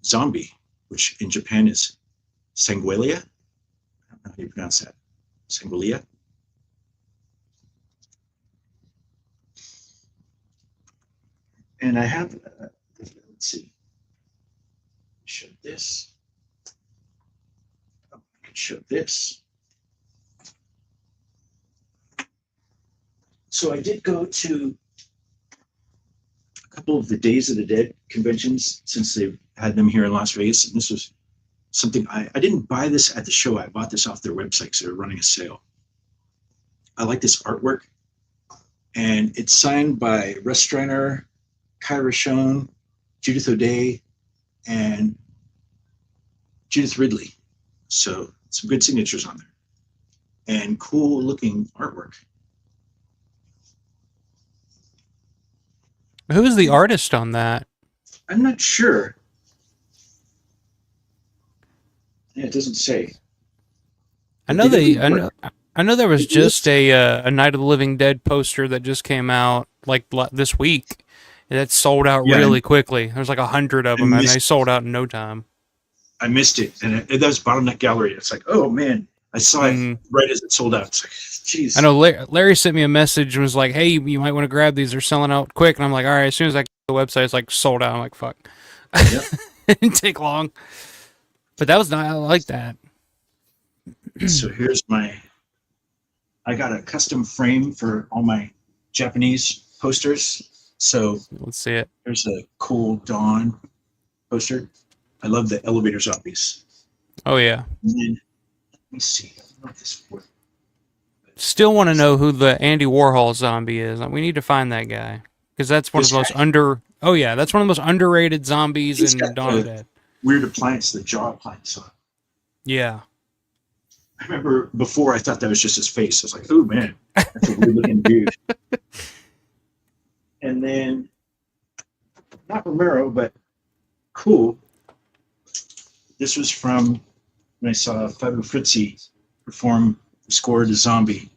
Zombie, which in Japan is Sanguilia. I don't know how you pronounce that. Sanguilia. And I have, let's see, show this. Oh, I can show this. So I did go to a couple of the Days of the Dead conventions since they've had them here in Las Vegas. And this was something, I didn't buy this at the show. I bought this off their website because they were running a sale. I like this artwork. And it's signed by Russ Streiner, Kyra Schoen, Judith O'Day, and Judith Ridley. So some good signatures on there. And cool looking artwork. Who's the artist on that? I'm not sure. Yeah, it doesn't say. I know there was just a Night of the Living Dead poster that just came out like this week. And that sold out really quickly. There's like 100 of them, and they sold out in no time. I missed it, and that was Bottleneck Gallery. It's like, oh man, I saw it right as it sold out. It's like, jeez. I know Larry sent me a message and was like, "Hey, you might want to grab these. They're selling out quick." And I'm like, "All right." As soon as I get to the website, it's like sold out. I'm like, "Fuck." Yep. It didn't take long, but that was not. I like that. So here's I got a custom frame for all my Japanese posters. So let's see it. There's a cool Dawn poster. I love the elevator zombies. Oh yeah. And then, let me see. I don't know if this works. Still want to know who the Andy Warhol zombie is. We need to find that guy because that's one of the most Oh yeah, that's one of the most underrated zombies in Dawn of the Dead. Weird appliance, the jaw appliance. Yeah. I remember before I thought that was just his face. I was like, oh man, that's a weird looking dude. And then, not Romero, but cool. This was from when I saw Fabu Fritzi perform Score to Zombie.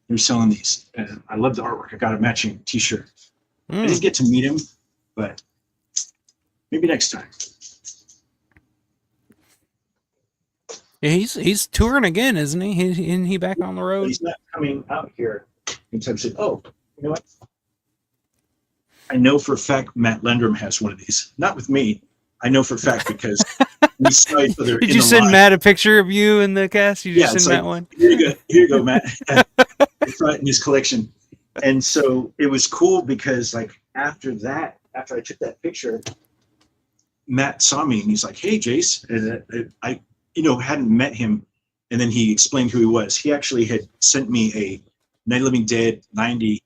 They were selling these. And I love the artwork. I got a matching t-shirt. I didn't get to meet him, but maybe next time. Yeah, he's touring again, isn't he? Isn't he back on the road? He's not coming out here anytime soon. Oh, you know what? I know for a fact Matt Lendrum has one of these. Not with me. I know for a fact because we saw each other. Did you send Matt a picture of you in the cast? You just send Matt one? Here you go, Matt. It's right in his collection. And so it was cool because like after I took that picture, Matt saw me and he's like, "Hey, Jace." And I hadn't met him. And then he explained who he was. He actually had sent me a Night of the Living Dead 90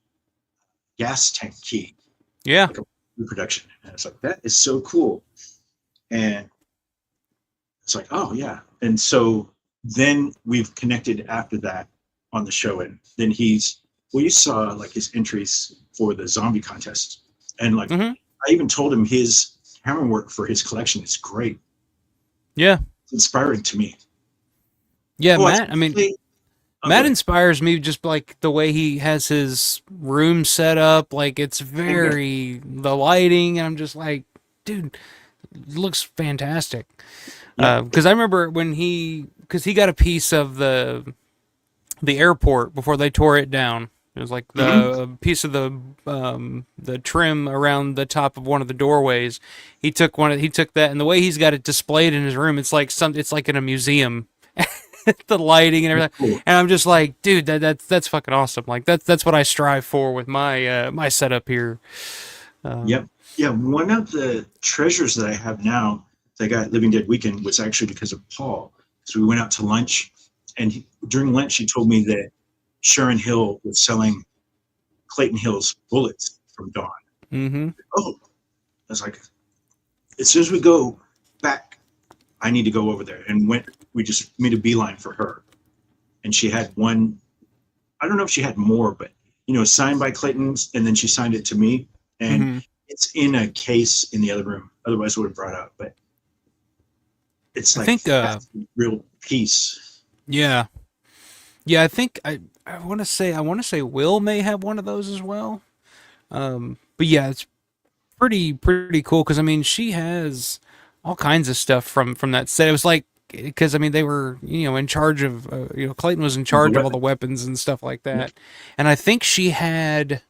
gas tank key. Yeah. Like a reproduction. And I was like, that is so cool. And it's like, oh yeah. And so then we've connected after that on the show. And then you saw like his entries for the zombie contest. And like, I even told him his camera work for his collection is great. Yeah. It's inspiring to me. Yeah, Matt, Matt inspires me just like the way he has his room set up. Like it's the lighting, and I'm just like, dude, it looks fantastic. Because I remember when he got a piece of the airport before they tore it down. It was like the piece of the trim around the top of one of the doorways. He took that, and the way he's got it displayed in his room, it's like in a museum. the lighting and everything. Cool. And I'm just like, dude, that's fucking awesome. Like that's what I strive for with my my setup here. Yep. Yeah. One of the treasures that I have now that I got Living Dead Weekend was actually because of Paul. So we went out to lunch, and during lunch he told me that Sharon Hill was selling Clayton Hill's bullets from Dawn. Mm-hmm. Oh, I was like, as soon as we go back, I need to go over there. And we just made a beeline for her. And she had one, I don't know if she had more, but, signed by Clayton's, and then she signed it to me. And it's in a case in the other room. Otherwise, I would have brought it out. But it's like a real piece. Yeah. Yeah, I think I want to say Will may have one of those as well. But yeah, it's pretty cool because I mean she has all kinds of stuff from that set. It was like because I mean they were in charge of Clayton was in charge of all the weapons and stuff like that, and I think she had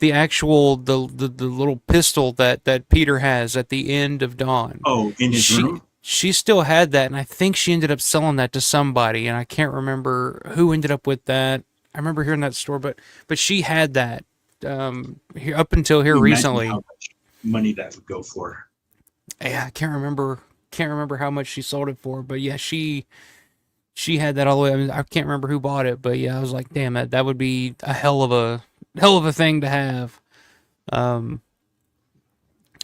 the actual the little pistol that Peter has at the end of Dawn. Oh, in his room. She still had that, and I think she ended up selling that to somebody, and I can't remember who ended up with that. I remember hearing that store, but she had that up until here recently. How much money that would go for? Yeah, I can't remember how much she sold it for, but yeah, she had that all the way. I mean, I can't remember who bought it, but yeah, I was like, damn, that would be a hell of a thing to have.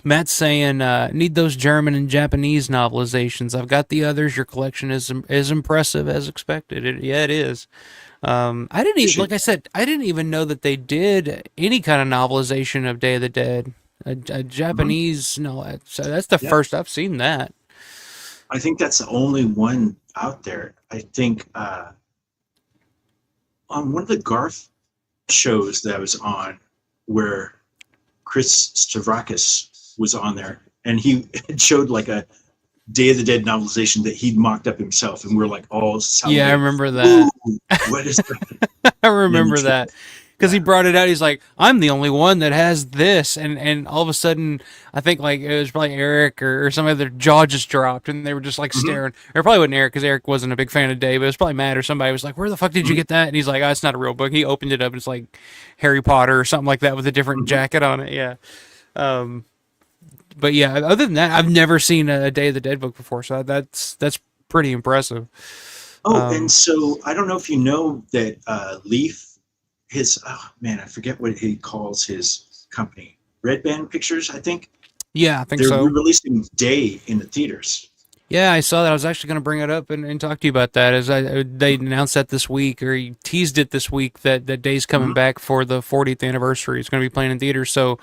Matt's saying, need those German and Japanese novelizations. I've got the others. Your collection is impressive as expected. It is. I didn't even, like I said, I didn't even know that they did any kind of novelization of Day of the Dead. A Japanese, no, so that's the first I've seen that. I think that's the only one out there. I think on one of the Garth shows that I was on, where Chris Stavrakis was on there, and he showed like a Day of the Dead novelization that he'd mocked up himself, and we're like all yeah, I remember that. What is that? I remember that because he brought it out. He's like, I'm the only one that has this, and all of a sudden, I think like it was probably Eric or somebody, their jaw just dropped, and they were just like staring. Or probably wasn't Eric because Eric wasn't a big fan of Dave, but it was probably Matt or somebody was like, where the fuck did you get that? And he's like, oh, it's not a real book. He opened it up, and it's like Harry Potter or something like that with a different jacket on it. Yeah. But yeah, other than that, I've never seen a Day of the Dead book before, so that's pretty impressive. Oh, and so I don't know if you know that Leaf, I forget what he calls his company, Red Band Pictures, I think. Yeah, I think they're so. They're releasing Day in the theaters. Yeah, I saw that. I was actually going to bring it up and talk to you about that. They announced that this week, or he teased it this week, that Day's coming back for the 40th anniversary. It's going to be playing in theaters, so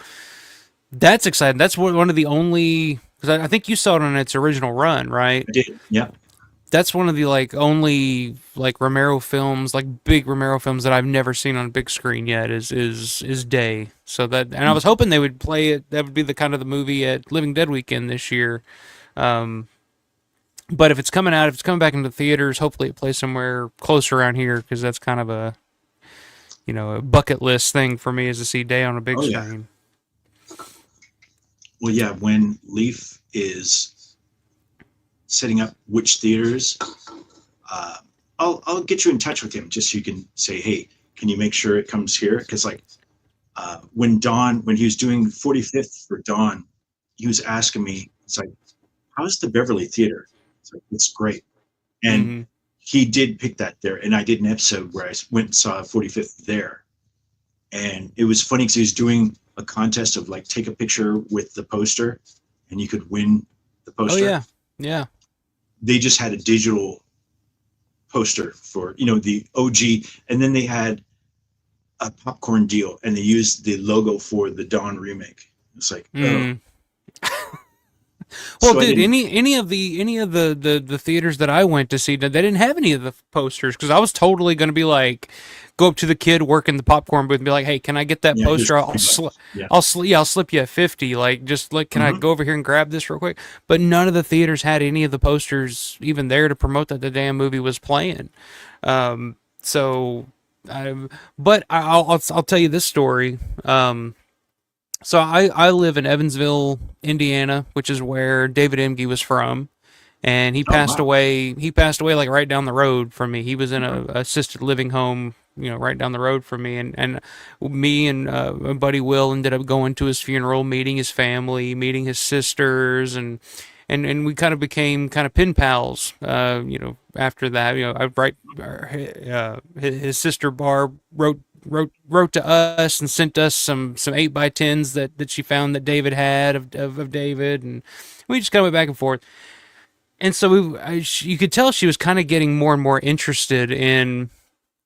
that's exciting. That's one of the only, because I think you saw it on its original run, right? I did, yeah. That's one of the only Romero films, big Romero films that I've never seen on a big screen yet is Day. So and I was hoping they would play it. That would be the kind of the movie at Living Dead Weekend this year. But if it's coming back into theaters, hopefully it plays somewhere close around here, because that's kind of a bucket list thing for me, is to see Day on a big screen. Well, yeah, when Leaf is setting up which theaters, I'll get you in touch with him just so you can say, hey, can you make sure it comes here? Because when he was doing 45th for Dawn, he was asking me, it's like, how's the Beverly Theater? It's like, it's great. And he did pick that there. And I did an episode where I went and saw 45th there. And it was funny because he was doing a contest of take a picture with the poster, and you could win the poster. Oh yeah. They just had a digital poster for the OG, and then they had a popcorn deal, and they used the logo for the Dawn remake. It's like, oh. Well, so dude, any of the theaters that I went to see, they didn't have any of the posters, because I was totally going to be like, go up to the kid working the popcorn booth and be like, hey, can I get that poster? I'll slip you a 50. Can I go over here and grab this real quick? But none of the theaters had any of the posters even there to promote that the damn movie was playing. But I'll tell you this story. So I live in Evansville, Indiana, which is where David Emge was from. and he passed away. He passed away like right down the road from me. He was in a assisted living home, right down the road from me, and me and my buddy Will ended up going to his funeral, meeting his family, meeting his sisters, and we kind of became kind of pen pals. After that, I write. His sister Barb wrote to us and sent us some 8x10s that she found that David had of David, and we just kind of went back and forth. And so you could tell she was kind of getting more and more interested in,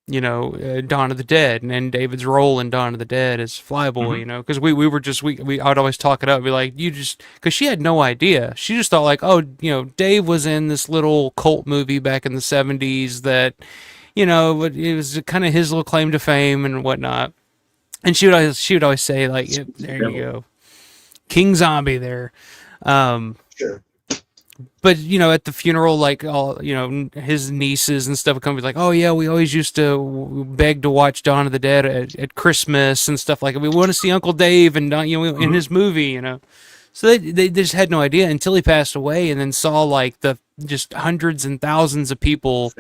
Dawn of the Dead and David's role in Dawn of the Dead as Flyboy, because I'd always talk it up, be like, because she had no idea. She just thought like, oh, Dave was in this little cult movie back in the 70s that, but it was kind of his little claim to fame and whatnot. And she would always say like, yep, there you go, King Zombie there. Sure. But at the funeral, like all his nieces and stuff would come and be like, oh yeah, we always used to beg to watch Dawn of the Dead at Christmas and stuff like that. We want to see Uncle Dave and in his movie, So they just had no idea until he passed away, and then saw like the just hundreds and thousands of people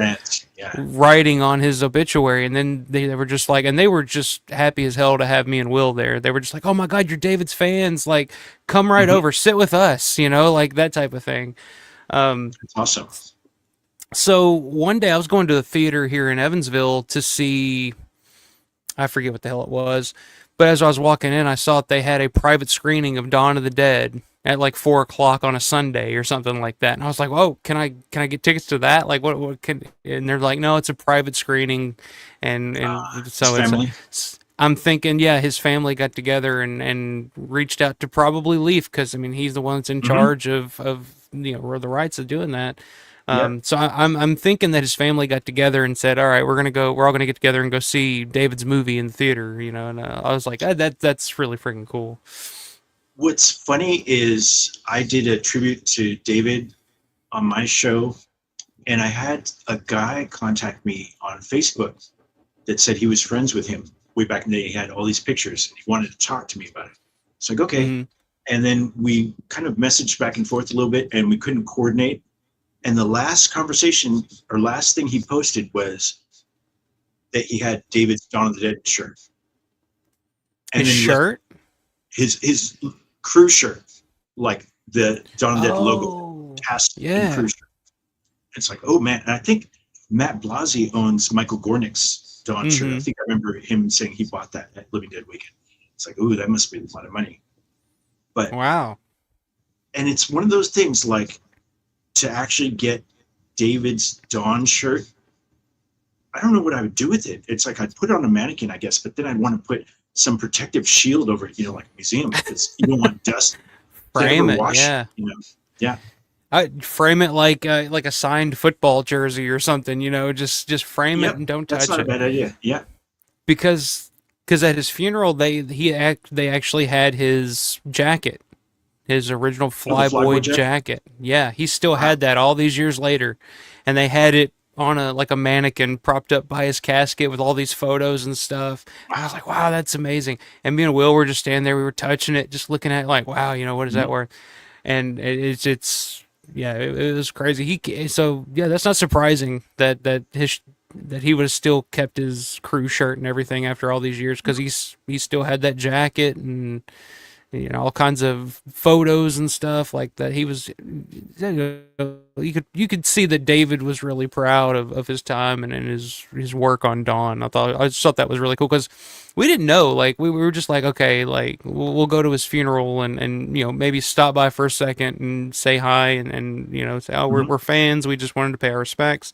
writing on his obituary, and then they were just like, and they were just happy as hell to have me and Will there. They were just like, oh my God, you're David's fans, like come right over, sit with us, like that type of thing. That's awesome. So one day I was going to the theater here in Evansville to see, I forget what the hell it was, but as I was walking in, I saw that they had a private screening of Dawn of the Dead at like 4:00 on a Sunday or something like that. And I was like, "Whoa, can I get tickets to that? Like, what can?" And they're like, "No, it's a private screening," and so I'm thinking, yeah, his family got together and reached out to probably Leaf, because I mean he's the one that's in charge of the rights of doing that. So I'm thinking that his family got together and said, all right, we're all gonna get together and go see David's movie in the theater, and I was like, that's really freaking cool. What's funny is I did a tribute to David on my show, and I had a guy contact me on Facebook that said he was friends with him way back in the day. He had all these pictures and he wanted to talk to me about it. It's like, okay. And then we kind of messaged back and forth a little bit, and we couldn't coordinate. And the last conversation or last thing he posted was that he had David's Dawn of the Dead shirt. And his shirt? His crew shirt, like the Dawn of the Dead logo, cast and crew shirt. It's like, oh man. And I think Matt Blasey owns Michael Gornick's Dawn shirt. I think I remember him saying he bought that at Living Dead Weekend. It's like, ooh, that must be a lot of money. But wow. And it's one of those things, like, to actually get David's Dawn shirt, I don't know what I would do with it. It's like I'd put it on a mannequin, I guess, but then I'd want to put some protective shield over it, like a museum, because you don't want dust. Frame it, yeah. I'd frame it like a signed football jersey or something, just frame it and don't touch it. That's not a bad idea. Yeah. Because at his funeral they actually had his jacket. His original Flyboy jacket. Yeah, he still had that all these years later. And they had it on a mannequin propped up by his casket with all these photos and stuff. And I was like, wow, that's amazing. And me and Will were just standing there, we were touching it, just looking at it like, wow, what is that worth? And it was crazy. That's not surprising that he would have still kept his crew shirt and everything after all these years, because he still had that jacket and all kinds of photos and stuff like that. He was, you could see that David was really proud of his time and his work on Dawn. I just thought that was really cool, because we didn't know, like we were just like, okay, like we'll go to his funeral and maybe stop by for a second and say hi and say, oh, we're fans. We just wanted to pay our respects.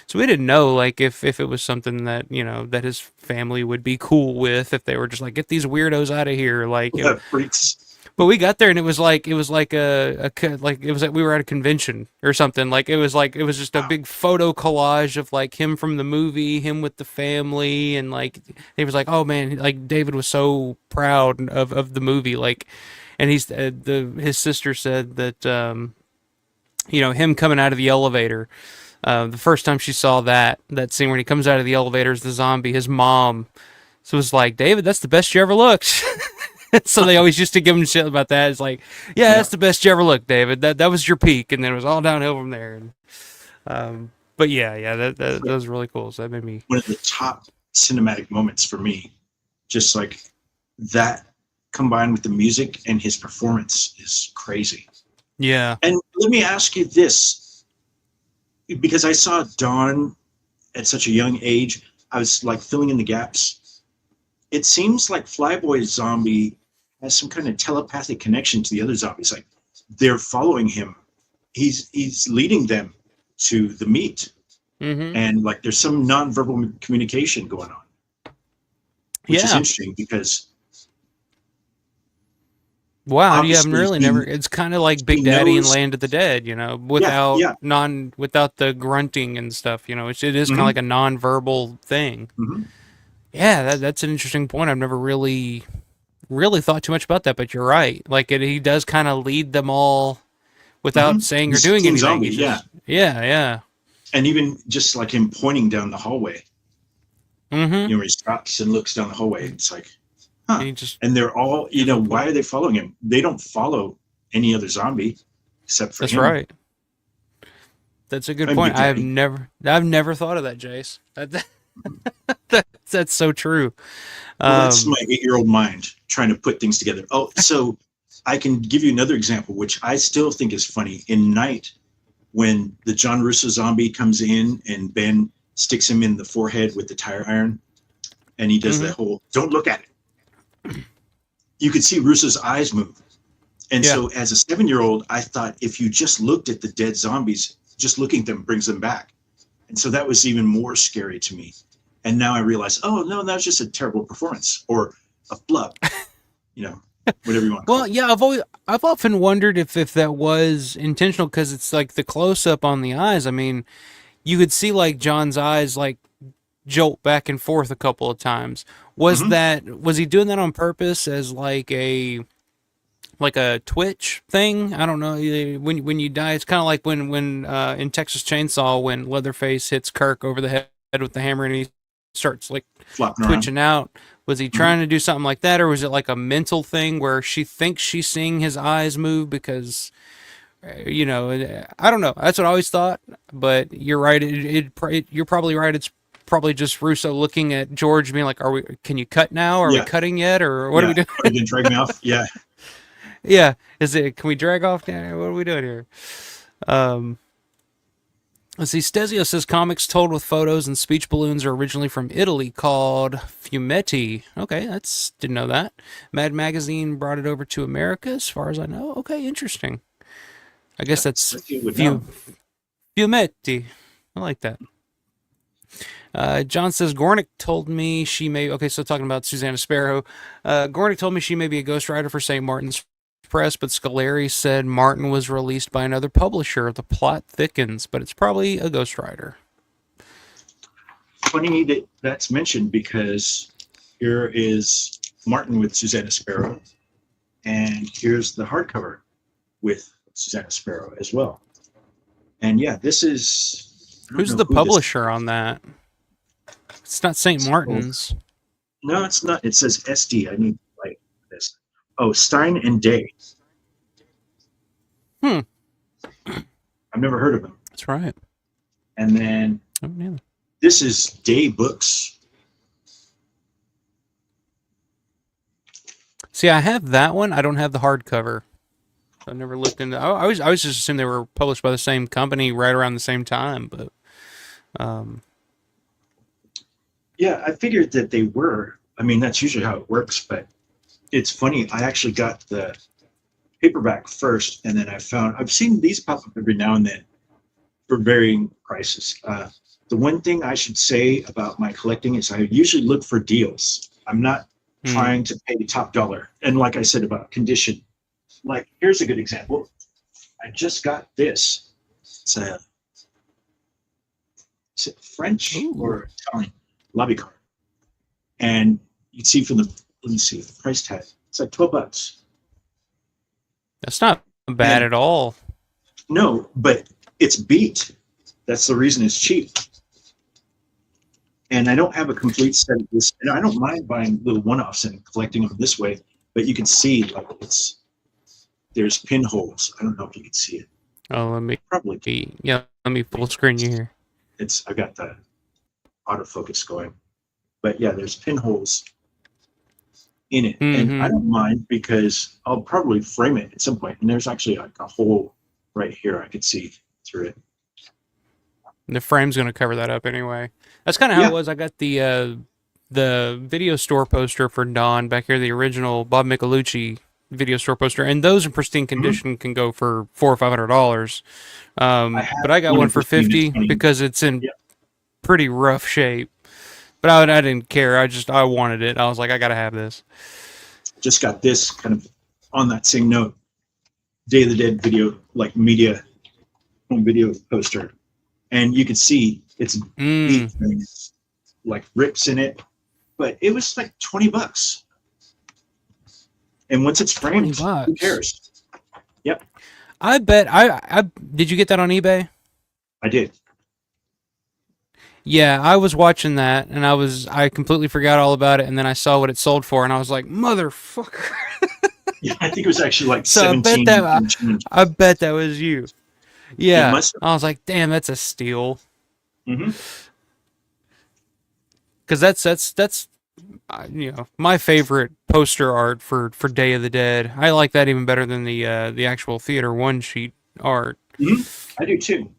So we didn't know, like, if it was something that that his family would be cool with, if they were just like, get these weirdos out of here, like. Freaks. But we got there and it was like we were at a convention or something. Like it was just a big photo collage of like him from the movie, him with the family, and like he was like, oh man, like David was so proud of the movie, like, and his sister said that him coming out of the elevator. The first time she saw that scene when he comes out of the elevator as the zombie, his mom was like, David, that's the best you ever looked. So they always used to give him shit about that. It's like, yeah, that's the best you ever looked, David. That was your peak, and then it was all downhill from there. But yeah, that was really cool. So that made me one of the top cinematic moments for me. Just like that combined with the music and his performance is crazy. Yeah. And let me ask you this, because I saw Dawn at such a young age, I was like filling in the gaps. It seems like Flyboy Zombie has some kind of telepathic connection to the other zombies. Like they're following him. He's leading them to the meet. Mm-hmm. And like there's some nonverbal communication going on. Which is interesting because wow, you haven't really never. It's kind of like Big Daddy and Land of the Dead, without without the grunting and stuff. It is kind of like a non-verbal thing. Mm-hmm. Yeah, that's an interesting point. I've never really thought too much about that, but you're right. Like he does kind of lead them all without saying or doing anything. Zombie, yeah. And even just like him pointing down the hallway. Mm-hmm. He stops and looks down the hallway. It's like, huh. And they're all, why are they following him? They don't follow any other zombie except for him. That's right. That's a good point. I've never thought of that, Jace. That's so true. Well, that's my 8-year-old mind trying to put things together. Oh, so I can give you another example, which I still think is funny. In Night, when the John Russo zombie comes in and Ben sticks him in the forehead with the tire iron, and he does that whole, don't look at it. You could see Russo's eyes move. And so as a 7-year-old, I thought if you just looked at the dead zombies, just looking at them brings them back. And so that was even more scary to me. And now I realize, oh, no, that was just a terrible performance or a flub, whatever you want to call it. Yeah, I've often wondered if that was intentional, because it's like the close-up on the eyes. I mean, you could see like John's eyes like jolt back and forth a couple of times. Was he doing that on purpose as like a Twitch thing? I don't know. When you die, it's kind of like when in Texas Chainsaw, when Leatherface hits Kirk over the head with the hammer and he starts like flopping twitching around. out. Was he trying to do something like that, or was it like a mental thing where she thinks she's seeing his eyes move because, I don't know. That's what I always thought. But you're right. You're probably right. It's probably just Russo looking at George, being like, can you cut now? Are we cutting yet, or what are we doing? Are you drag me off? Yeah. Yeah. Can we drag off now? What are we doing here? Let's see. Stesio says comics told with photos and speech balloons are originally from Italy, called Fumetti. Okay, didn't know that. Mad Magazine brought it over to America, as far as I know. Okay, interesting. I guess that's Fumetti. I like that. John says Gornick told me she may. Okay, so talking about Susanna Sparrow. Gornick told me she may be a ghostwriter for St. Martin's Press, but Scoleri said Martin was released by another publisher. The plot thickens, but it's probably a ghostwriter. Funny that that's mentioned, because here is Martin with Susanna Sparrow, and here's the hardcover with Susanna Sparrow as well. And yeah, this is... Who's the publisher on that? It's not St. Martin's. No, it's not. It says SD. I need to write this. Oh, Stein and Day. I've never heard of them. That's right. And then this is Day Books. See, I have that one. I don't have the hardcover. I've never looked into. I was just assumed they were published by the same company right around the same time, but. Yeah, I figured that they were. I mean, that's usually how it works, but it's funny. I actually got the paperback first, and then I've seen these pop up every now and then for varying prices. The one thing I should say about my collecting is I usually look for deals. I'm not trying to pay top dollar. And like I said about condition, like here's a good example. I just got this. It's is it French or Italian lobby card? And you see from the, let me see, the price tag. It's like $12. That's not bad at all. No, but it's beat. That's the reason it's cheap. And I don't have a complete set of this, and I don't mind buying little one-offs and collecting them this way. but you can see like there's pinholes. I don't know if you can see it. Oh, let me probably. Yeah, let me full screen you here. I've got the autofocus going, but yeah, there's pinholes in it, and I don't mind because I'll probably frame it at some point. And there's actually like a hole right here I could see through it. The frame's going to cover that up anyway. That's kind of how it was. I got the video store poster for Dawn back here, the original Bob Michelucci video store poster, and those in pristine condition can go for $400 or $500. But I got one for $50 because it's in pretty rough shape. But I didn't care. I wanted it. I was like, I gotta have this. Just got this kind of on that same note. Day of the Dead video, like media home video poster, and you can see it's deep, like rips in it, but it was like $20. And once it's framed, who cares? Yep. I bet. I did you get that on eBay? I did. Yeah, I was watching that, and I completely forgot all about it, and then I saw what it sold for, and I was like, motherfucker. Yeah, I think it was actually like so 17. I bet that was you. Yeah, I was like, damn, that's a steal. Because that's my favorite poster art for Day of the Dead. I like that even better than the actual Theater One sheet art. I do too.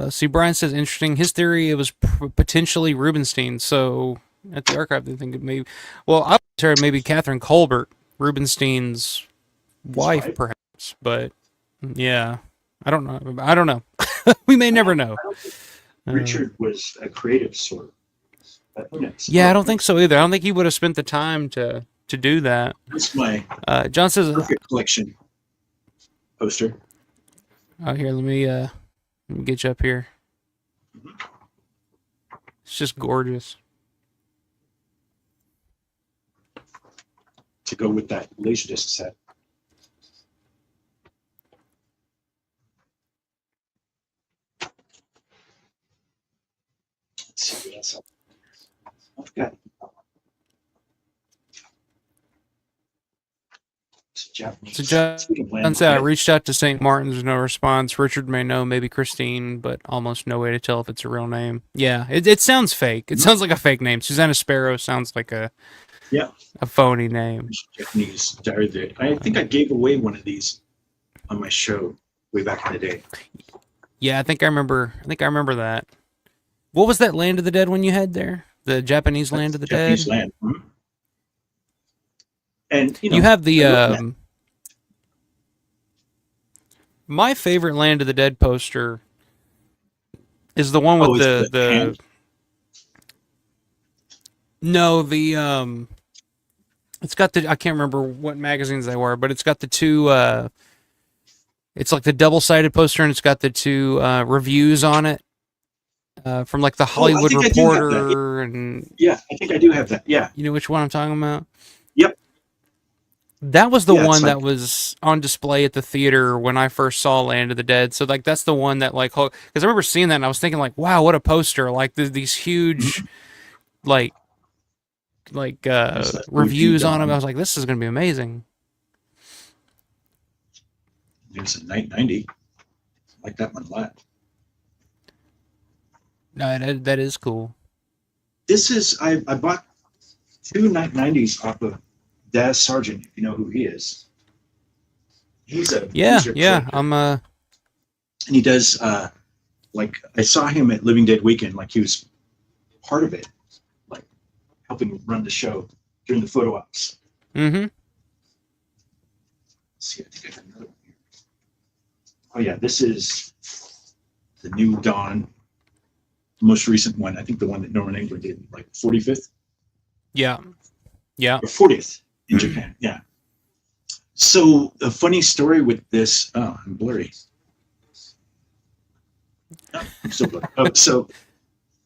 See, Brian says, interesting. His theory, it was potentially Rubenstein. So at the archive, they think it may. Well, I heard maybe Catherine Colbert, Rubenstein's wife, perhaps. But yeah, I don't know. We may never know. Richard was a creative sort. Yeah, I don't think so either. I don't think he would have spent the time to do that. That's my John says perfect collection poster. Oh, here, let me get you up here. It's just gorgeous. To go with that Laserdisc set. Let's see what else I've got. So John said, I reached out to St. Martin's, no response. Richard may know, maybe Christine, but almost no way to tell if it's a real name. Yeah, it sounds fake. It sounds like a fake name. Susanna Sparrow sounds like a phony name. Japanese diary. I think I gave away one of these on my show way back in the day. Yeah, I think I remember that. What was that Land of the Dead one you had there? The Japanese Land of the Japanese Dead? Land. And you have the my favorite Land of the Dead poster is the one with the it's got the, I can't remember what magazines they were, but it's got the two it's like the double-sided poster, and it's got the two reviews on it from like the Hollywood Reporter and yeah, I think I do have that. Yeah, you know which one I'm talking about? Yep. That was the one that was on display at the theater when I first saw Land of the Dead. So like that's the one that like, because I remember seeing that and I was thinking like, wow, what a poster! Like these huge, like reviews on them. I was like, this is gonna be amazing. There's a Night 90. I like that one a lot. No, that is cool. This is I bought two Night 90s off of Daz Sargent, if you know who he is. He's a I'm and he does like I saw him at Living Dead Weekend, like he was part of it, like helping run the show during the photo ops. Let's see, I think I have another one here. Oh yeah, this is the new Dawn, most recent one. I think the one that Norman Engler did, like 45th. Yeah. Or 40th. In Japan, yeah. So a funny story with this. Oh, I'm blurry. Oh, I'm still blurry. So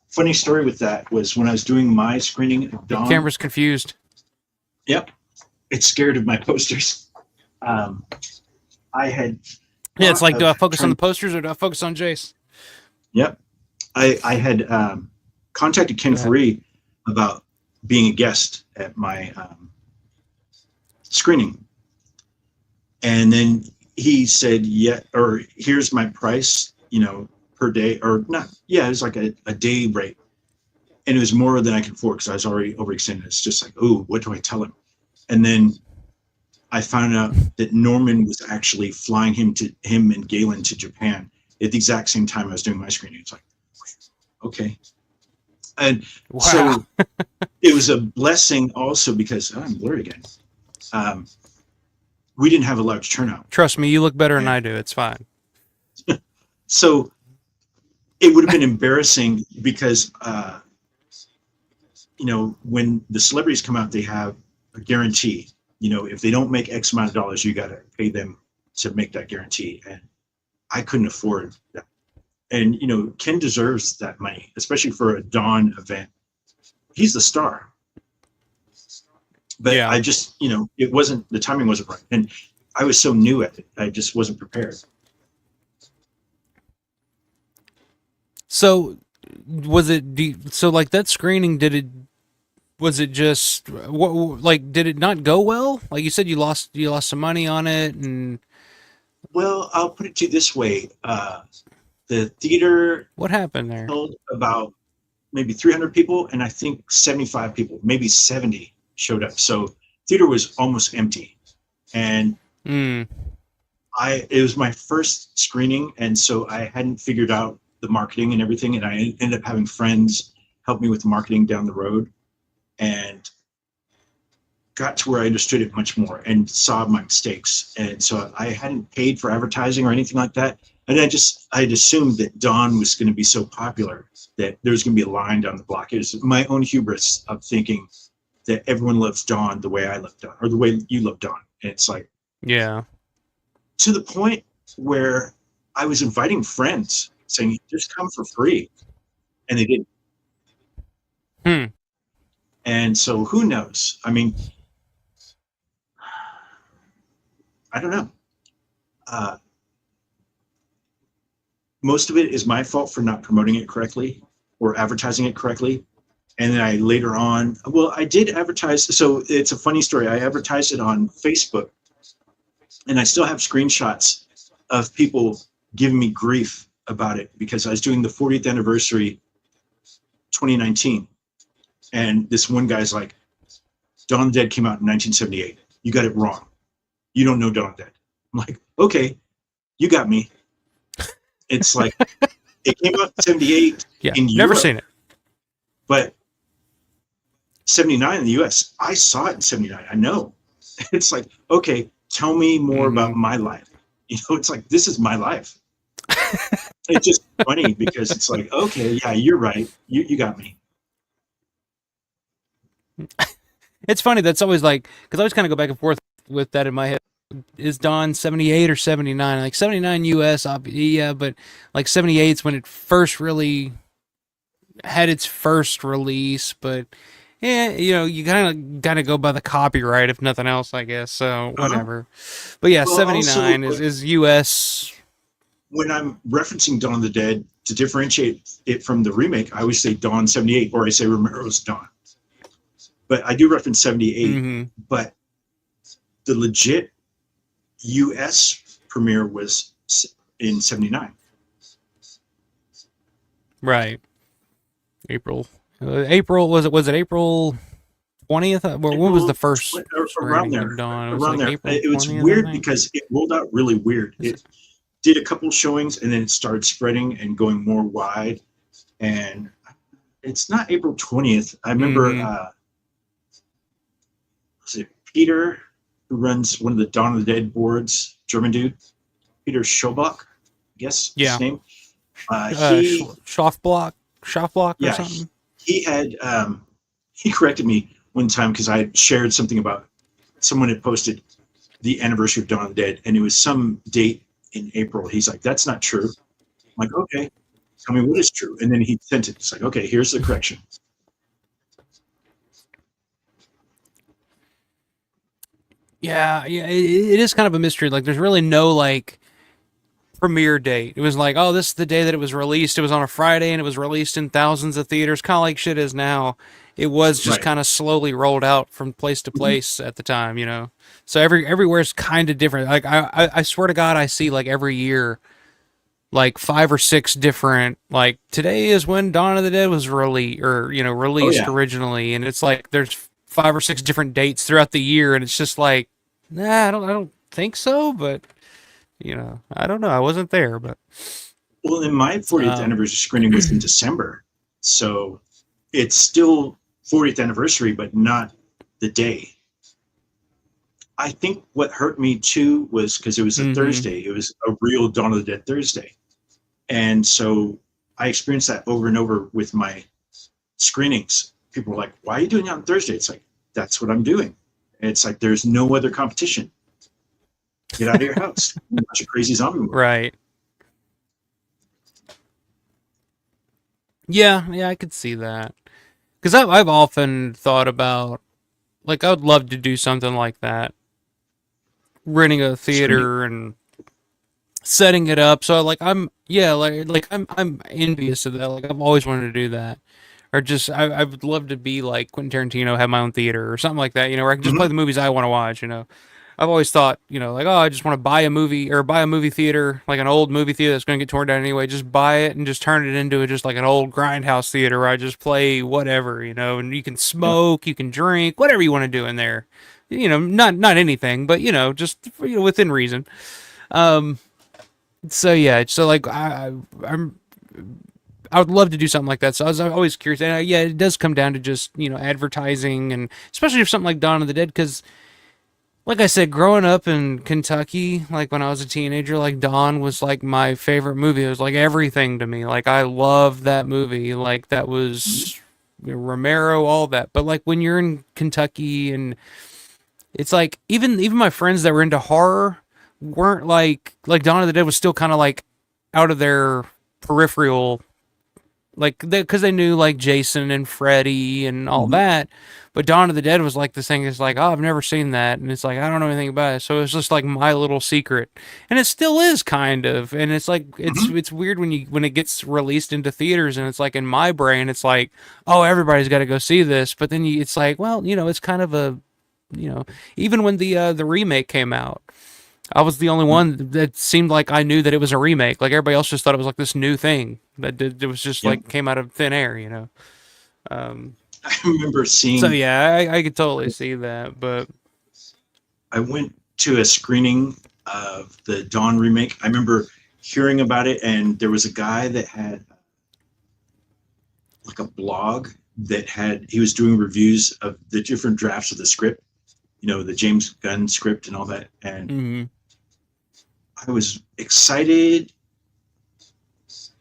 funny story with that was when I was doing my screening of Dawn. The camera's confused. Yep, it's scared of my posters. I had. Yeah, it's like, do I focus on the posters or do I focus on Jace? Yep, I had contacted Ken Faree about being a guest at my screening. And then he said, yeah, or here's my price, per day, or not. Yeah, it was like a day rate. And it was more than I could afford because I was already overextended. It's just like, oh, what do I tell him? And then I found out that Norman was actually flying him and Galen to Japan at the exact same time I was doing my screening. It's like, okay. And so it was a blessing also because I'm blurry again. We didn't have a large turnout. Trust me, you look better than I do. It's fine. So it would have been embarrassing because, when the celebrities come out, they have a guarantee. If they don't make X amount of dollars, you got to pay them to make that guarantee. And I couldn't afford that. And, Ken deserves that money, especially for a Dawn event. He's the star. But yeah. I just, the timing wasn't right. And I was so new at it. I just wasn't prepared. So was it, so like that screening, was it just, did it not go well? Like you said, you lost some money on it and. Well, I'll put it to you this way. The theater. What happened there? Held about maybe 300 people, and I think 75 people, maybe 70 showed up. So theater was almost empty. And it was my first screening, and so I hadn't figured out the marketing and everything, and I ended up having friends help me with the marketing down the road, and got to where I understood it much more and saw my mistakes. And so I hadn't paid for advertising or anything like that. And I'd assumed that Dawn was going to be so popular that there was going to be a line down the block. It was my own hubris of thinking that everyone loves Dawn the way I love Dawn, or the way you love Dawn. And it's like, yeah, to the point where I was inviting friends saying, just come for free. And they didn't. And so who knows? I mean, I don't know. Most of it is my fault for not promoting it correctly or advertising it correctly. And then I later on, I did advertise. So it's a funny story. I advertised it on Facebook, and I still have screenshots of people giving me grief about it because I was doing the 40th anniversary 2019. And this one guy's like, Dawn of the Dead came out in 1978. You got it wrong. You don't know Dawn of the Dead. I'm like, okay, you got me. It's like, it came out in 78 in Europe. Never seen it. But 79 in the US, I saw it in 79. I know. It's like, okay, tell me more about my life. It's like, this is my life. It's just funny because it's like, okay, yeah, you're right. You got me. It's funny. That's always like, because I always kind of go back and forth with that in my head. Is Dawn 78 or 79? Like 79 US, yeah, but like 78 is when it first really had its first release. But yeah, you kind of go by the copyright, if nothing else, I guess. So whatever. But yeah, 79 is US. When I'm referencing Dawn of the Dead, to differentiate it from the remake, I always say Dawn 78, or I say Romero's Dawn. But I do reference 78, but the legit US premiere was in 79. Right. April was it April 20th? When was the first around there? Dawn? It was around there. It was weird because it rolled out really weird. It did a couple showings and then it started spreading and going more wide. And it's not April 20th. I remember was it Peter, who runs one of the Dawn of the Dead boards, German dude, Peter Schobach, I guess his name. Schaffblock or something. He had he corrected me one time because I had shared something about someone had posted the anniversary of Dawn of the Dead, and it was some date in April. He's like, "That's not true." I'm like, "Okay, tell me what is true." And then he sent it. It's like, "Okay, here's the correction." Yeah, it is kind of a mystery. Like, there's really no like premiere date. It was like, oh, this is the day that it was released. It was on a Friday and it was released in thousands of theaters, kind of like shit is now. it was just Right. kind of slowly rolled out from place to place at the time, you know. So everywhere's kind of different. Like I swear to God, I see like every year, like 5 or 6 different. Like today is when Dawn of the Dead was released yeah. originally, and it's like there's 5 or 6 different dates throughout the year, and it's just like, nah, I don't think so, but you know, I don't know. I wasn't there, but Well, in my 40th anniversary screening was in December, so it's still 40th anniversary, but not the day. I think what hurt me too was because it was a Thursday. It was a real Dawn of the Dead Thursday, and so I experienced that over and over with my screenings. People were like, "Why are you doing it on Thursday?" It's like, that's what I'm doing. It's like there's no other competition. Get out of your house and watch a crazy zombie movie. right. Yeah, I could see that. Because I've often thought about, like, I would love to do something like that. Renting a theater and setting it up. So, like, I'm envious of that. Like, I've always wanted to do that. Or just, I would love to be like Quentin Tarantino, have my own theater or something like that, you know, where I can just play the movies I want to watch, you know. I've always thought, you know, like, oh, I just want to buy a movie theater, like an old movie theater that's going to get torn down anyway. Just buy it and just turn it into just like an old grindhouse theater where I just play whatever, you know, and you can smoke, you can drink, whatever you want to do in there. You know, not anything, but, you know, just, you know, within reason. So yeah, so like I would love to do something like that. So I was always curious. And yeah, it does come down to just, you know, advertising, and especially for something like Dawn of the Dead, because like I said, growing up in Kentucky, like when I was a teenager, like Dawn was like my favorite movie. It was like everything to me. Like I loved that movie. Like that was, you know, Romero, all that. But like when you're in Kentucky, and it's like even my friends that were into horror weren't like Dawn of the Dead was still kind of like out of their peripheral, like because they knew like Jason and Freddy and all that. But Dawn of the Dead was like this thing that's like, oh, I've never seen that, and it's like I don't know anything about it. So it's just like my little secret, and it still is kind of. And it's like it's weird when it gets released into theaters, and it's like in my brain, it's like, oh, everybody's got to go see this. But then it's like, well, you know, it's kind of a, you know, even when the remake came out, I was the only one that seemed like I knew that it was a remake. Like everybody else just thought it was like this new thing that it was just like came out of thin air, you know. I remember seeing. So yeah, I could totally see that. But I went to a screening of the Dawn remake. I remember hearing about it, and there was a guy that had like a blog that he was doing reviews of the different drafts of the script, you know, the James Gunn script and all that. And I was excited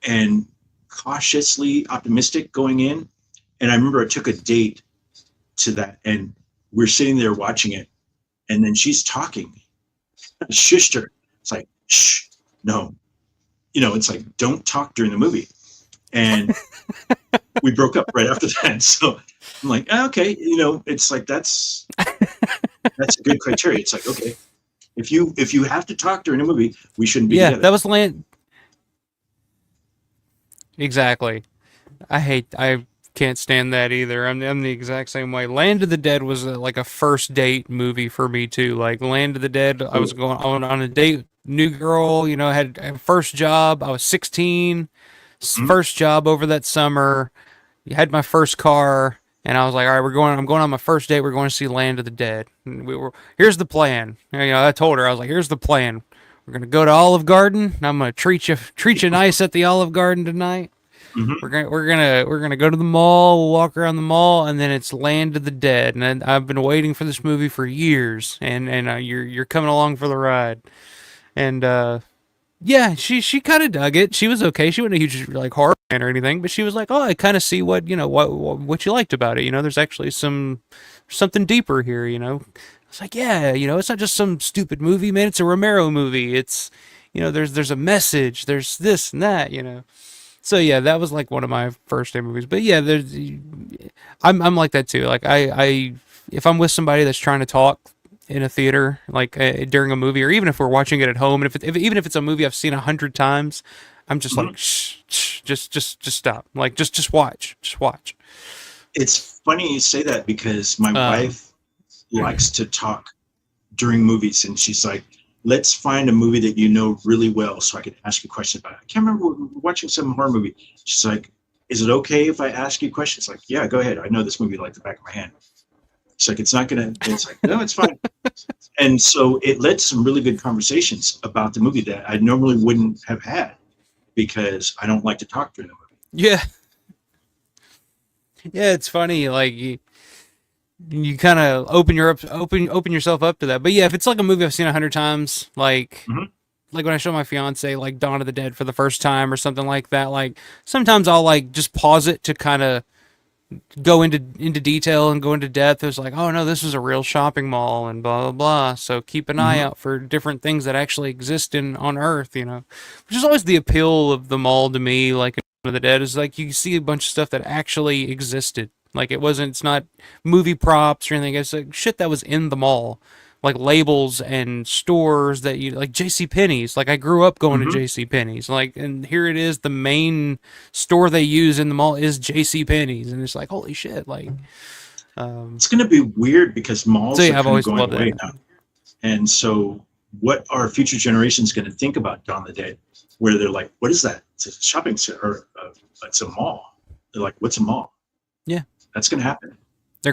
and cautiously optimistic going in. And I remember I took a date to that, and we're sitting there watching it, and then she's talking. I shushed her. It's like, shh, no. You know, it's like, don't talk during the movie. And we broke up right after that. So I'm like, okay, you know, it's like that's a good criteria. It's like, okay, if you have to talk during a movie, we shouldn't be together. That was Exactly. I can't stand that either. I'm the exact same way. Land of the Dead was like a first date movie for me too. Like Land of the Dead, I was going on a date, new girl, you know, had a first job. I was 16, first job over that summer. Had my first car, and I was like, all right, I'm going on my first date. We're going to see Land of the Dead. And here's the plan. You know, I told her, I was like, here's the plan. We're gonna go to Olive Garden. And I'm gonna treat you nice at the Olive Garden tonight. We're gonna go to the mall. We'll walk around the mall, and then it's Land of the Dead. And I've been waiting for this movie for years, and you're coming along for the ride. And yeah, she kind of dug it. She was okay. She wasn't a huge like horror fan or anything, but she was like, oh, I kind of see what you know what you liked about it. You know, there's actually something deeper here. You know, it's like, yeah, you know, it's not just some stupid movie, man. It's a Romero movie. It's, you know, there's a message. There's this and that. You know. So yeah, that was like one of my first day movies. But yeah, I'm like that too. Like I if I'm with somebody that's trying to talk in a theater, like during a movie, or even if we're watching it at home, and even if it's a movie I've seen 100 times, I'm just like, shh, just stop. Like just watch. Just watch. It's funny you say that because my wife likes to talk during movies, and she's like, let's find a movie that you know really well so I can ask you questions about it. I can't remember, we were watching some horror movie. She's like, is it okay if I ask you questions? Like, yeah, go ahead. I know this movie like the back of my hand. She's like, it's not going to, it's like, no, it's fine. And so it led to some really good conversations about the movie that I normally wouldn't have had because I don't like to talk during the movie. Yeah. Yeah, it's funny. Like you kind of open yourself up to that. But yeah, if it's like a movie I've seen 100 times, like like when I show my fiance like Dawn of the Dead for the first time or something like that, like sometimes I'll like just pause it to kind of go into detail and go into depth. It's like, oh no, this is a real shopping mall and blah blah blah. So keep an eye out for different things that actually exist on Earth, you know. Which is always the appeal of the mall to me, like in Dawn of the Dead, is like you see a bunch of stuff that actually existed. Like it's not movie props or anything. It's like shit that was in the mall. Like labels and stores that you like J.C. Penney's. Like I grew up going to J.C. Penney's. Like, and here it is, the main store they use in the mall is J.C. Penney's, and it's like holy shit. Like, it's gonna be weird because malls are I've kind always of going loved away that. now, and so what are future generations going to think about Dawn of the Dead? Where they're like, what is that? It's a shopping center, or it's a mall. They're like, what's a mall? Yeah, that's gonna happen. They're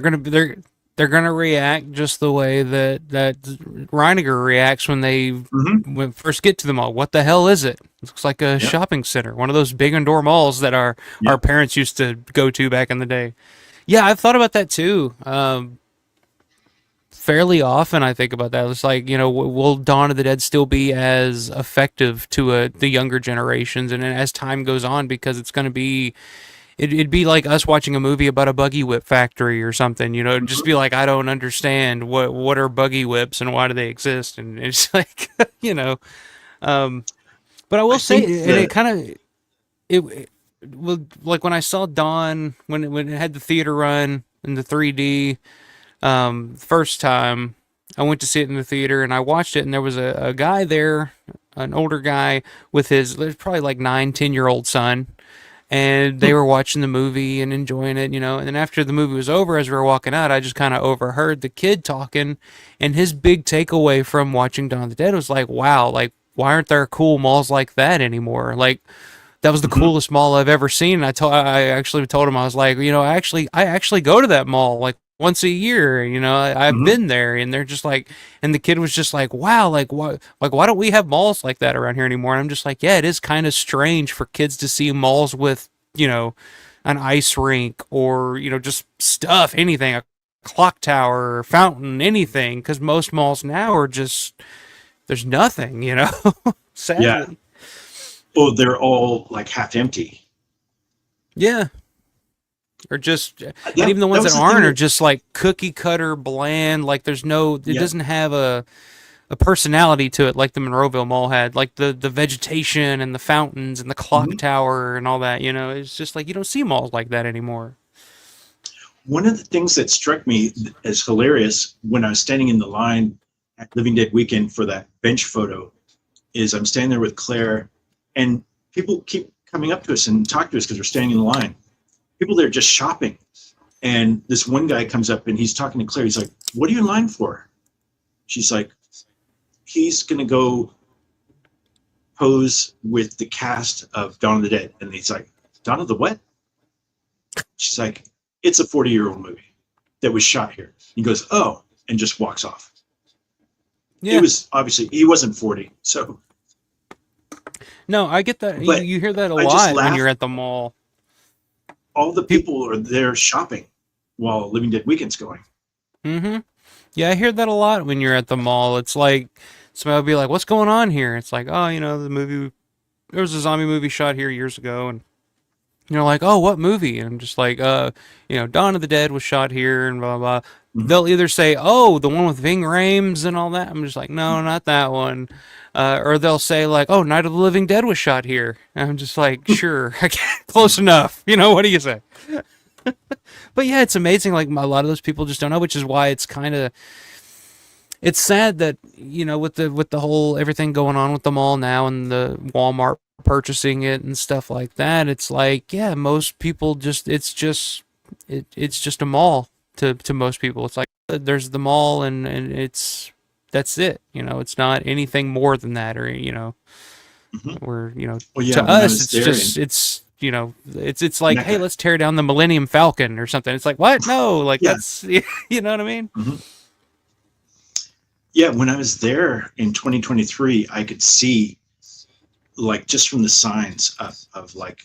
gonna react just the way that Reiniger reacts when they when first get to the mall. What the hell is it? It looks like a shopping center, one of those big indoor malls that our parents used to go to back in the day. Yeah, I've thought about that too. Fairly often, I think about that. It's like, you know, will Dawn of the Dead still be as effective to the younger generations, and as time goes on, because it's going to be. It'd be like us watching a movie about a buggy whip factory or something, you know. It'd just be like, I don't understand what are buggy whips and why do they exist, and it's like, you know. But I will say, and it kind of it well, like when I saw Dawn when it had the theater run in the 3D first time, I went to see it in the theater and I watched it, and there was a guy there, an older guy with his probably like 9-10-year-old son. And they were watching the movie and enjoying it, you know. And then after the movie was over, as we were walking out, I just kind of overheard the kid talking. And his big takeaway from watching Dawn of the Dead was like, wow, like, why aren't there cool malls like that anymore? Like, that was the coolest mall I've ever seen. And I actually told him, I was like, you know, I actually go to that mall like once a year, you know. I've been there. And they're just like, and the kid was just like, wow, like why don't we have malls like that around here anymore? And I'm just like, yeah, it is kind of strange for kids to see malls with, you know, an ice rink or, you know, just stuff, anything, a clock tower, fountain, anything, because most malls now are just, there's nothing, you know. Sadly. Yeah. Well, they're all like half empty. Yeah. Or just, and even the ones that aren't are just like cookie cutter bland. Like there's no, it doesn't have a personality to it like the Monroeville Mall had. Like the vegetation and the fountains and the clock tower and all that, you know. It's just like you don't see malls like that anymore. One of the things that struck me as hilarious when I was standing in the line at Living Dead Weekend for that bench photo is I'm standing there with Claire, and people keep coming up to us and talk to us because we're standing in the line. People there just shopping. And this one guy comes up and he's talking to Claire. He's like, what are you in line for? She's like, he's going to go pose with the cast of Dawn of the Dead. And he's like, Dawn of the what? She's like, it's a 40-year-old movie that was shot here. He goes, oh, and just walks off. Yeah. It was obviously, he wasn't 40. So. No, I get that. You hear that a lot when you're at the mall. All the people are there shopping while Living Dead Weekend's going. Yeah, I hear that a lot when you're at the mall. It's like somebody will be like, "What's going on here?" It's like, "Oh, you know, the movie. There was a zombie movie shot here years ago," and you're like, "Oh, what movie?" And I'm just like, you know, Dawn of the Dead was shot here," and blah blah. They'll either say, "Oh, the one with Ving Rhames and all that." I'm just like, "No, not that one." Or they'll say like, "Oh, Night of the Living Dead was shot here." And I'm just like, "Sure, close enough." You know, what do you say? But yeah, it's amazing. Like a lot of those people just don't know, which is why it's kind of, it's sad that, you know, with the whole everything going on with the mall now and the Walmart purchasing it and stuff like that. It's like, yeah, most people just, it's just it's just a mall to most people. It's like there's the mall and that's it. It's not anything more than that, or where Well, yeah, to when I us was it's there just in it's like, hey, Mecca. let's tear down the Millennium Falcon or something. It's like, what? No, like Yeah. that's you know what I mean? Yeah, when I was there in 2023, I could see, like, just from the signs of like,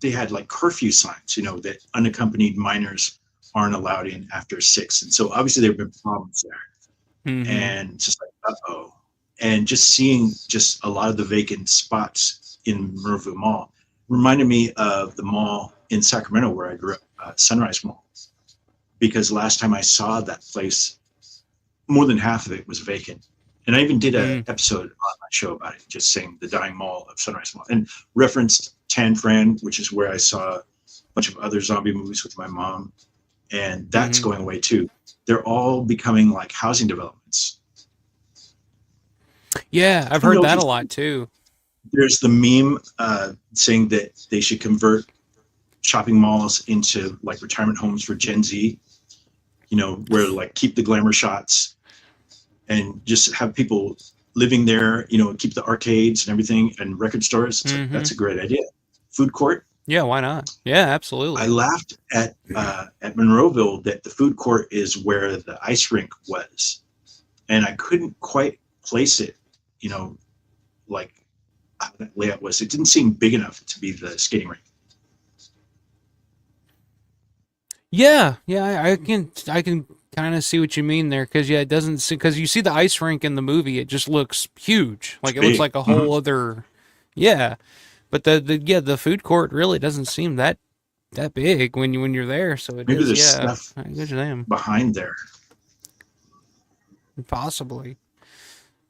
they had like curfew signs, that unaccompanied minors aren't allowed in after 6. And so obviously there have been problems there. And just like, uh-oh. And just seeing just a lot of the vacant spots in Monroeville Mall reminded me of the mall in Sacramento where I grew up, Sunrise Mall. Because last time I saw that place, more than half of it was vacant. And I even did an episode on my show about it, just saying the dying mall of Sunrise Mall, and referenced Tan Fran, which is where I saw a bunch of other zombie movies with my mom. And that's going away too. They're all becoming like housing developments. Yeah, I've heard that a lot too. There's the meme saying that they should convert shopping malls into like retirement homes for Gen Z, where like keep the glamour shots and just have people living there, keep the arcades and everything and record stores. It's like, that's a great idea. Food court. Yeah, why not? Yeah, absolutely. I laughed at Monroeville that the food court is where the ice rink was. And I couldn't quite place it, like how that layout was. It didn't seem big enough to be the skating rink. Yeah, I can kind of see what you mean there, because it doesn't, because you see the ice rink in the movie, it just looks huge, like it looks like a whole other, but the food court really doesn't seem that big when you're there, so it maybe is, there's stuff behind there, possibly.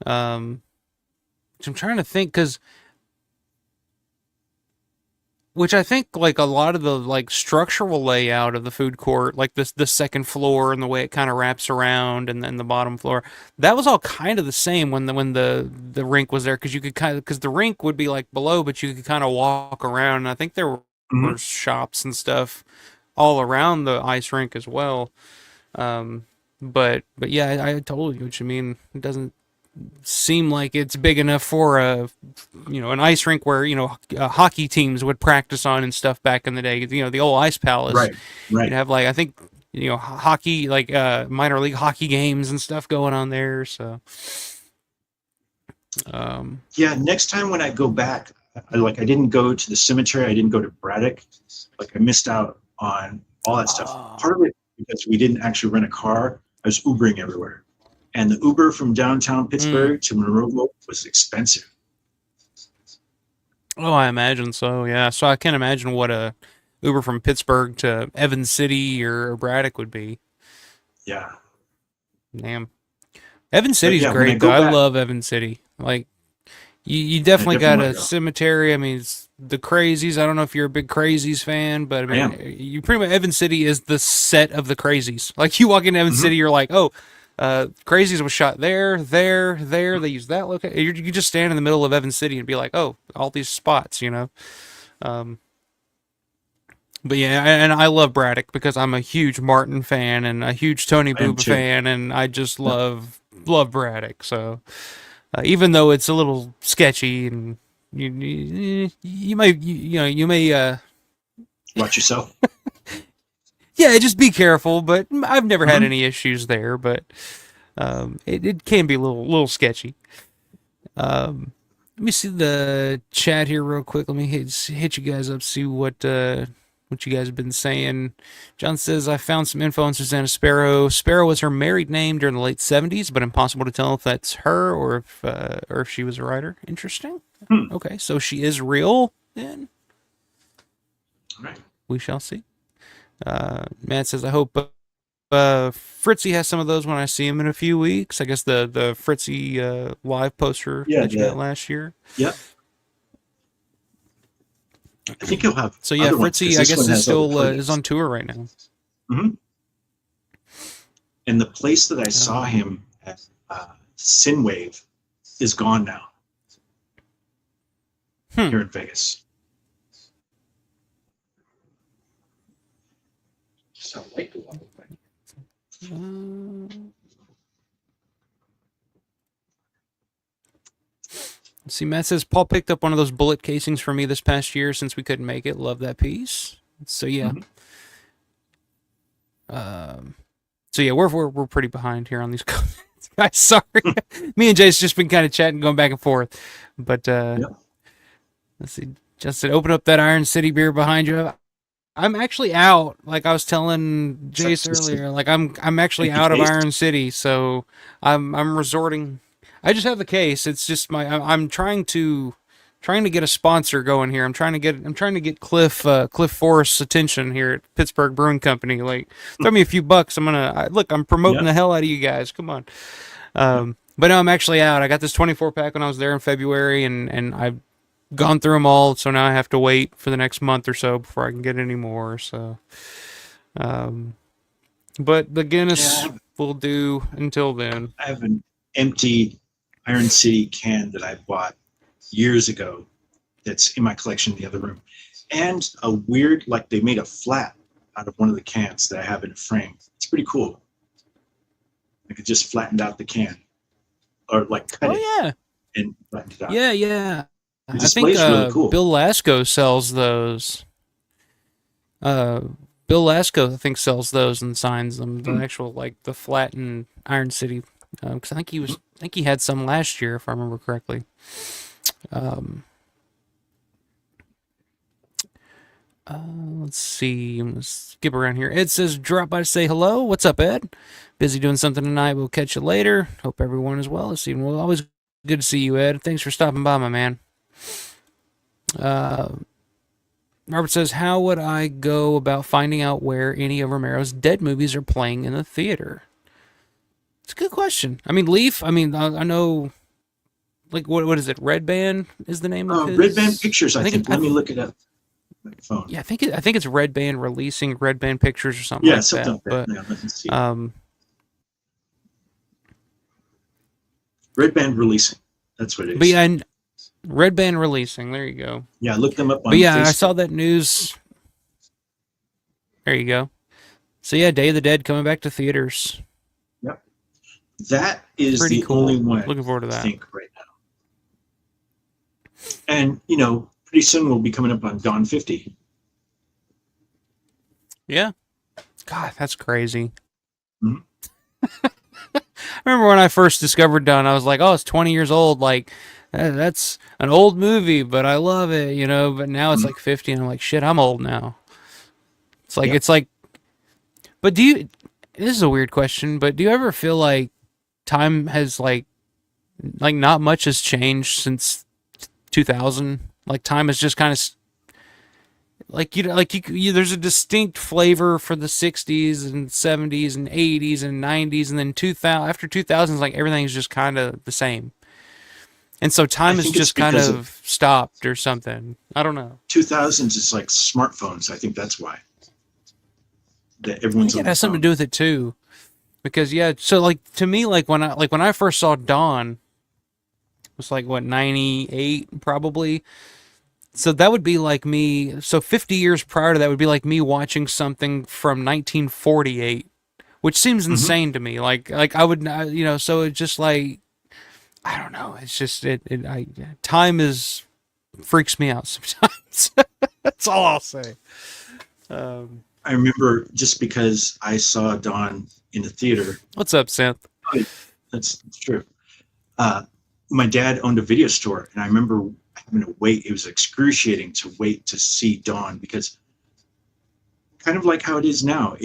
I'm trying to think, because which I think, like, a lot of the, like, structural layout of the food court, like the second floor and the way it kind of wraps around, and then the bottom floor, that was all kind of the same when the rink was there, because you could because the rink would be like below, but you could kind of walk around. And I think there were shops and stuff all around the ice rink as well. But yeah, I totally get what you mean. It doesn't seem like it's big enough for an ice rink where hockey teams would practice on and stuff back in the day. The old ice palace. Right. You'd have, like, I think hockey, like minor league hockey games and stuff going on there. So next time when I go back, I didn't go to the cemetery. I didn't go to Braddock. Like, I missed out on all that stuff. Part of it because we didn't actually rent a car. I was Ubering everywhere. And the Uber from downtown Pittsburgh to Monroeville was expensive. Oh, I imagine so, yeah. So I can't imagine what a Uber from Pittsburgh to Evans City or Braddock would be. Yeah. Damn. Evans City's great, though. I love Evans City. Like, you definitely got a cemetery. I mean, it's the Crazies. I don't know if you're a big Crazies fan, but I mean, you pretty much, Evans City is the set of the Crazies. Like, you walk into Evans City, you're like, oh, Crazies was shot there. They use that location. You just stand in the middle of Evans City and be like, oh, all these spots, But yeah, and I love Braddock because I'm a huge Martin fan and a huge Tony Booba fan, and I just love Braddock. So even though it's a little sketchy, and you may watch yourself. Yeah, just be careful. But I've never had any issues there. But it can be a little sketchy. Let me see the chat here real quick. Let me hit you guys up, see what you guys have been saying. John says, I found some info on Susanna Sparrow. Sparrow was her married name during the late 70s, but impossible to tell if that's her or if she was a writer. Interesting. Okay, so she is real then. All right. We shall see. Matt says, I hope Fritzy has some of those when I see him in a few weeks. I guess the Fritzy live poster that you got last year. Yep. I think he'll have. So yeah, Fritzy, I guess, is still is on tour right now. Mm-hmm. And the place that I saw him at, Synwave, is gone now. Here in Vegas. See, Matt says Paul picked up one of those bullet casings for me this past year since we couldn't make it. Love that piece. So yeah. So yeah, we're pretty behind here on these comments, guys. Sorry, me and Jace just been kind of chatting, going back and forth. But let's see, Justin, open up that Iron City beer behind you. I'm actually out. Like I was telling Jace earlier, like I'm actually out of Iron City, so I'm resorting. I just have the case. It's just I'm trying to get a sponsor going here. I'm trying to get Cliff Forrest's attention here at Pittsburgh Brewing Company. Like, throw me a few bucks. I'm promoting the hell out of you guys. Come on. But no, I'm actually out. I got this 24 pack when I was there in February, and I've gone through them all. So now I have to wait for the next month or so before I can get any more. So, but the Guinness will do until then. I have an empty Iron City can that I bought years ago that's in my collection in the other room, and a weird, like they made a flat out of one of the cans that I have in a frame. It's pretty cool. Like it just flattened out the can, or like cut it and flattened it out. Yeah. The display's really cool. Bill Lasco sells those. Bill Lasco, I think, sells those and signs them. The actual, like, the flattened Iron City. Because I think he had some last year, if I remember correctly. Let's see. I'm gonna skip around here. Ed says, drop by to say hello. What's up, Ed? Busy doing something tonight. We'll catch you later. Hope everyone is well this evening. Well, always good to see you, Ed. Thanks for stopping by, my man. Robert says, how would I go about finding out where any of Romero's Dead movies are playing in the theater? It's a good question. I mean, Leaf, I know, like, what is it? Red Band is the name of his? Red Band Pictures, I think. Let me look it up. My phone. Yeah, I think it's Red Band releasing Red Band Pictures or something like something that. Like that. But, let me see. Red Band releasing. That's what it is. But yeah, Red Band releasing. There you go. Yeah, look them up on But yeah, Facebook. I saw that news. There you go. So yeah, Day of the Dead coming back to theaters. Yep. That is pretty the cool. only one Looking forward to that. I think right now. And, pretty soon we'll be coming up on Dawn 50. Yeah. God, that's crazy. Mm-hmm. I remember when I first discovered Dawn, I was like, oh, it's 20 years old. Like, that's an old movie, but I love it, But now it's like 50, and I'm like, shit, I'm old now. It's like, but this is a weird question, but do you ever feel like time has, like not much has changed since 2000? Like, time is just kind of, there's a distinct flavor for the 60s and 70s and 80s and 90s, and then after 2000s, like, everything's just kind of the same. And so time has just kind of stopped or something. I don't know. 2000s is like smartphones. I think that's why. That everyone's it has something to do with it too. Because so like to me, like when I first saw Dawn, it was like what, 98 probably. So that would be like me. So 50 years prior to that would be like me watching something from 1948, which seems insane to me. Like I would, so it's just like, I don't know. It's just time freaks me out sometimes. That's all I'll say. I remember just because I saw Dawn in the theater. What's up, Synth? That's true. My dad owned a video store, and I remember having to wait. It was excruciating to wait to see Dawn because, kind of like how it is now,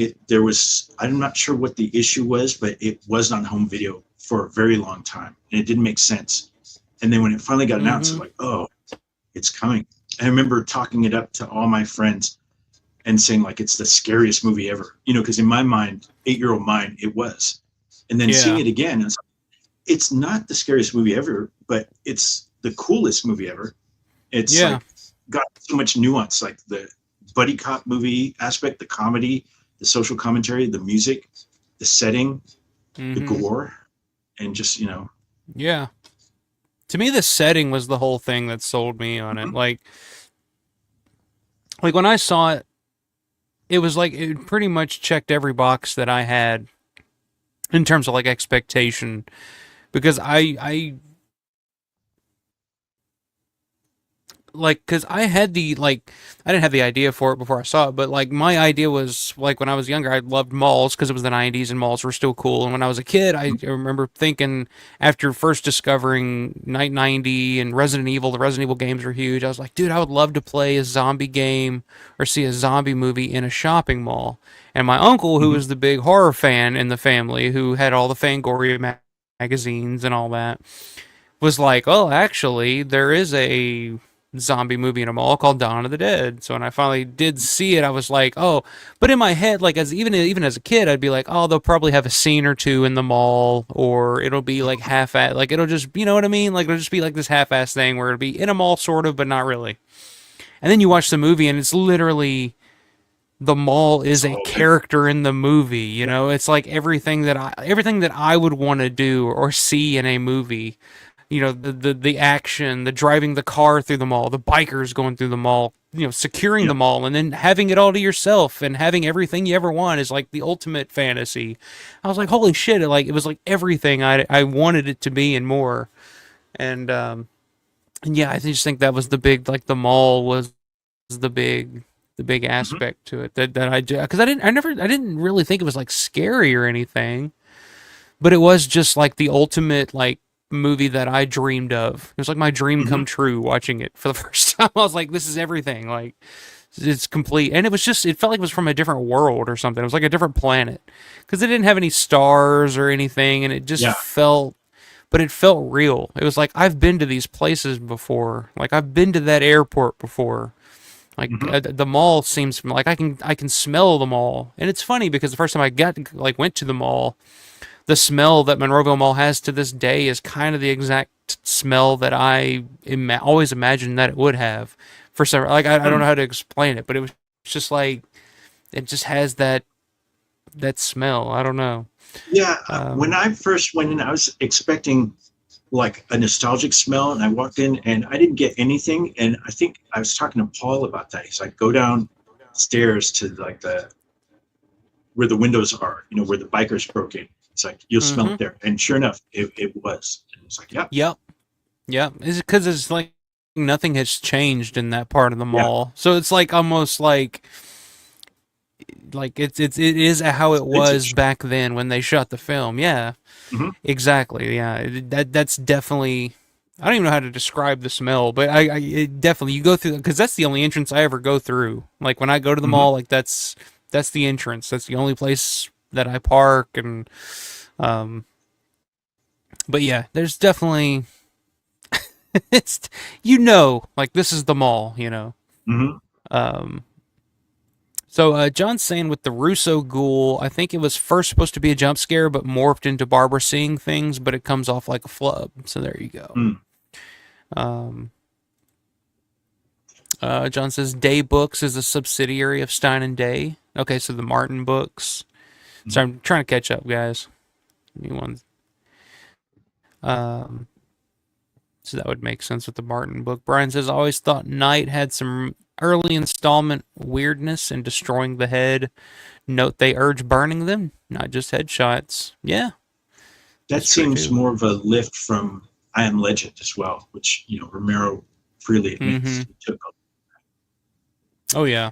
I'm not sure what the issue was, but it was on home video for a very long time, and it didn't make sense. And then when it finally got announced, I'm like, oh, it's coming. And I remember talking it up to all my friends and saying, like, it's the scariest movie ever, because in my mind, 8-year-old mind, it was. And then seeing it again, it's not the scariest movie ever, but it's the coolest movie ever. It's like got so much nuance, like the buddy cop movie aspect, the comedy, the social commentary, the music, the setting, the gore, and just, Yeah. To me, the setting was the whole thing that sold me on it. Like when I saw it, it was like it pretty much checked every box that I had in terms of like expectation, because I like, because I had the, like, I didn't have the idea for it before I saw it, but like my idea was like when I was younger, I loved malls because it was the 90s and malls were still cool. And when I was a kid, I remember thinking, after first discovering Night 90 and Resident Evil, the Resident Evil games were huge. I was like, dude, I would love to play a zombie game or see a zombie movie in a shopping mall. And my uncle, who was the big horror fan in the family, who had all the Fangoria magazines and all that, was like, oh, actually, there is a zombie movie in a mall called Dawn of the Dead. So when I finally did see it, I was like, oh. But in my head, like, as even as a kid, I'd be like, oh, they'll probably have a scene or two in the mall, or it'll be like half-ass, like it'll just, you know what I mean? Like it'll just be like this half-ass thing where it'll be in a mall sort of, but not really. And then you watch the movie, and it's literally, the mall is a character in the movie. You know, it's like everything that I would want to do or see in a movie. You know, the action, the driving the car through the mall, the bikers going through the mall, you know, securing the mall, and then having it all to yourself and having everything you ever want is like the ultimate fantasy. I was like, holy shit! It was like everything I wanted it to be and more. And yeah, I just think that was the big, like, the mall was the big aspect to it that I do, because I didn't really think it was like scary or anything, but it was just like the ultimate, like, movie that I dreamed of. It was like my dream come true watching it for the first time. I was like, this is everything. Like, it's complete. And it felt like it was from a different world or something. It was like a different planet, because it didn't have any stars or anything, and it just felt, but it felt real. It was like, I've been to these places before. Like, I've been to that airport before. Like, the mall seems like I can smell the mall. And it's funny because the first time I went to the mall, the smell that Monroeville Mall has to this day is kind of the exact smell that I always imagined that it would have. For some, like, I don't know how to explain it, but it was just like, it just has that smell. I don't know. Yeah, when I first went in, I was expecting like a nostalgic smell, and I walked in and I didn't get anything. And I think I was talking to Paul about that. He's like, go downstairs to like where the windows are, you know, where the bikers broke in. It's like, you'll smell it there. And sure enough, it was. And it's like, Yep. Is it because it's like nothing has changed in that part of the mall? So it's like almost like it is how it was back then when they shot the film. Yeah. Exactly. Yeah. That's definitely, I don't even know how to describe the smell, but it definitely, you go through, because that's the only entrance I ever go through. Like when I go to the mall, like that's the entrance. That's the only place that I park. And but yeah, there's definitely it's, you know, like, this is the mall, you know. So John's saying with the Russo ghoul, I think it was first supposed to be a jump scare, but morphed into Barbara seeing things, but it comes off like a flub. So there you go. John says Day Books is a subsidiary of Stein and Day. Okay, so the Martin books. So I'm trying to catch up, guys. Give me one. So that would make sense with the Martin book. Brian says, I always thought Night had some early installment weirdness in destroying the head. Note they urge burning them, not just headshots. Yeah. That seems more of a lift from I Am Legend as well, which, you know, Romero freely admits he took. Oh, yeah.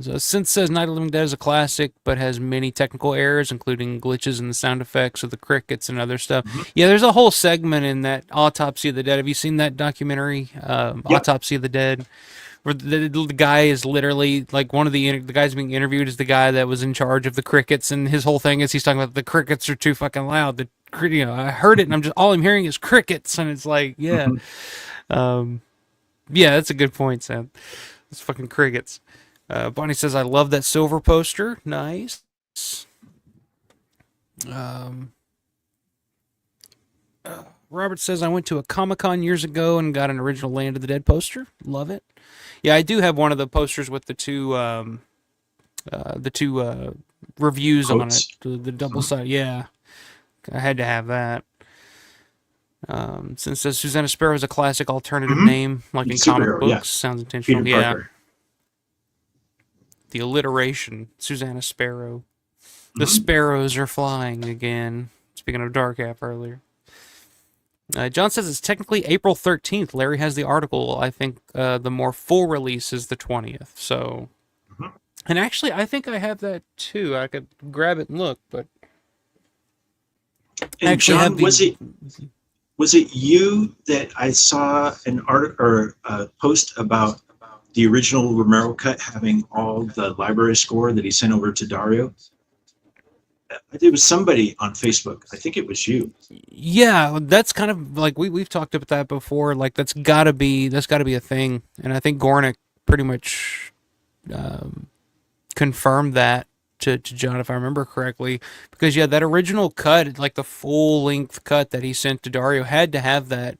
So Synth says Night of the Living Dead is a classic, but has many technical errors, including glitches in the sound effects of the crickets and other stuff. Yeah, there's a whole segment in that Autopsy of the Dead. Have you seen that documentary, Autopsy of the Dead? Where the guy is literally, like, one of the guys being interviewed is the guy that was in charge of the crickets, and his whole thing is he's talking about the crickets are too fucking loud. You know, I heard it, and all I'm hearing is crickets, and it's like, yeah. Yeah, that's a good point, Sam. It's fucking crickets. Bonnie says, I love that silver poster. Nice. Robert says, I went to a Comic-Con years ago and got an original Land of the Dead poster. Love it. Yeah, I do have one of the posters with the two reviews on it. The double side. Yeah. I had to have that. Since Susanna Sparrow is a classic alternative name, like in comic books, sounds intentional. Yeah. the alliteration, Susanna Sparrow. The sparrows are flying again. Speaking of Dark App earlier. John says it's technically April 13th. Larry has the article. I think the more full release is the 20th. So, and actually, I think I have that too. I could grab it and look, but and actually, John, was it you that I saw an art or a post about the original Romero cut having all the library score that he sent over to Dario? It was somebody on Facebook. I think it was you. Yeah, that's kind of like we've talked about that before. Like that's gotta be a thing, and I think Gornick pretty much confirmed that to John, if I remember correctly, because yeah, that original cut, like the full length cut that he sent to Dario, had to have that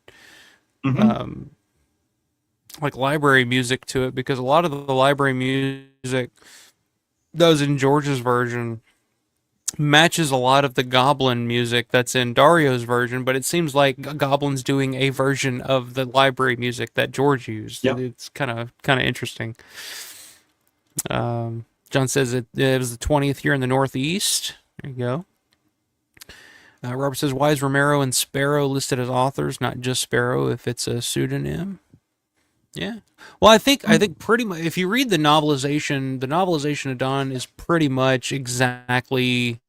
like library music to it, because a lot of the library music that was in George's version matches a lot of the Goblin music that's in Dario's version, but it seems like Goblin's doing a version of the library music that George used. Yep. It's kind of interesting. John says it was the 20th year in the Northeast. There you go. Robert says, why is Romero and Sparrow listed as authors, not just Sparrow if it's a pseudonym? Yeah. Well, I think pretty much if you read the novelization of Dawn is pretty much exactly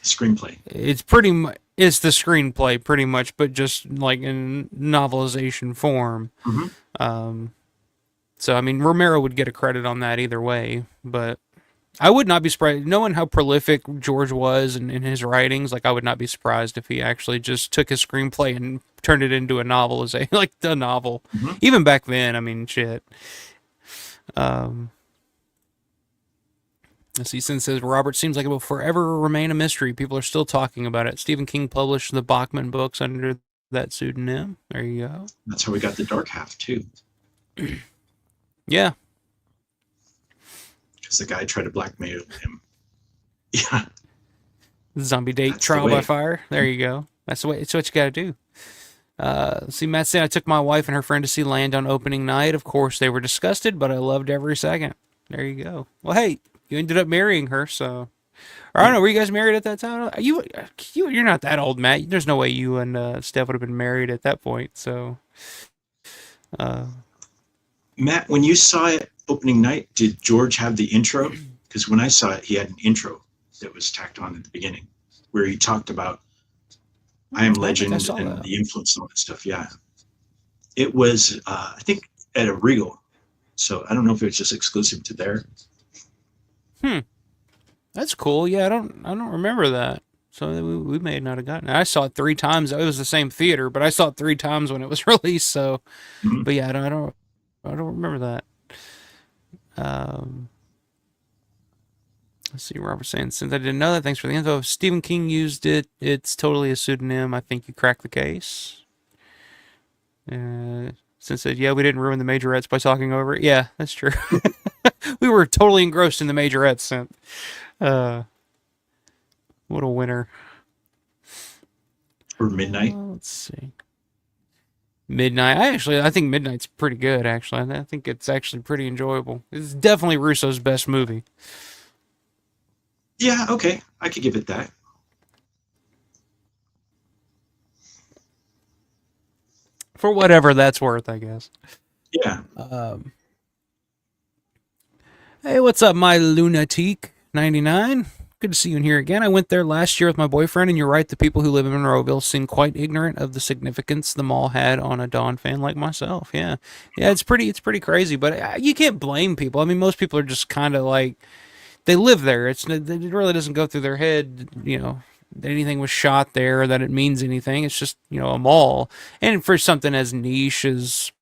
screenplay. It's the screenplay pretty much, but just like in novelization form. So I mean, Romero would get a credit on that either way, but I would not be surprised, knowing how prolific George was in his writings. Like, I would not be surprised if he actually just took his screenplay and turned it into a novelization, like the novel. Even back then, I mean, shit. Season says, Robert, seems like it will forever remain a mystery. People are still talking about it. Stephen King published the Bachman books under that pseudonym. There you go. That's how we got the Dark Half, too. Yeah. Because the guy tried to blackmail him. Yeah. Zombie date trial by fire. There you go. That's what you got to do. See, Matt said, I took my wife and her friend to see Land on opening night. Of course, they were disgusted, but I loved every second. There you go. Well, hey, you ended up marrying her, so. Or I don't know, were you guys married at that time? You're not that old, Matt. There's no way you and Steph would have been married at that point, so. Matt, when you saw it opening night, did George have the intro? Because when I saw it, he had an intro that was tacked on at the beginning where he talked about I Am Legend and the influence and all that stuff. Yeah. It was, I think, at a Regal. So I don't know if it was just exclusive to there. That's cool. Yeah, I don't remember that. So we may not have gotten it. I saw it 3 times. It was the same theater, but I saw it 3 times when it was released. So, but yeah, I don't remember that. Let's see, Robert saying, since I didn't know that, thanks for the info. If Stephen King used it, it's totally a pseudonym. I think you cracked the case. Since it, yeah, we didn't ruin the majorettes by talking over it. Yeah, that's true. We were totally engrossed in the majorettes. What a winner. Or Midnight. Let's see. Midnight. I think Midnight's pretty good, actually. I think it's actually pretty enjoyable. It's definitely Russo's best movie. Yeah, okay. I could give it that. For whatever that's worth, I guess. Yeah. Hey, what's up, my lunatic 99? Good to see you in here again. I went there last year with my boyfriend, and you're right, the people who live in Monroeville seem quite ignorant of the significance the mall had on a Dawn fan like myself. Yeah, it's pretty crazy, but you can't blame people. I mean, most people are just kind of like, they live there. It really doesn't go through their head, that anything was shot there, or that it means anything. It's just, a mall. And for something as niche as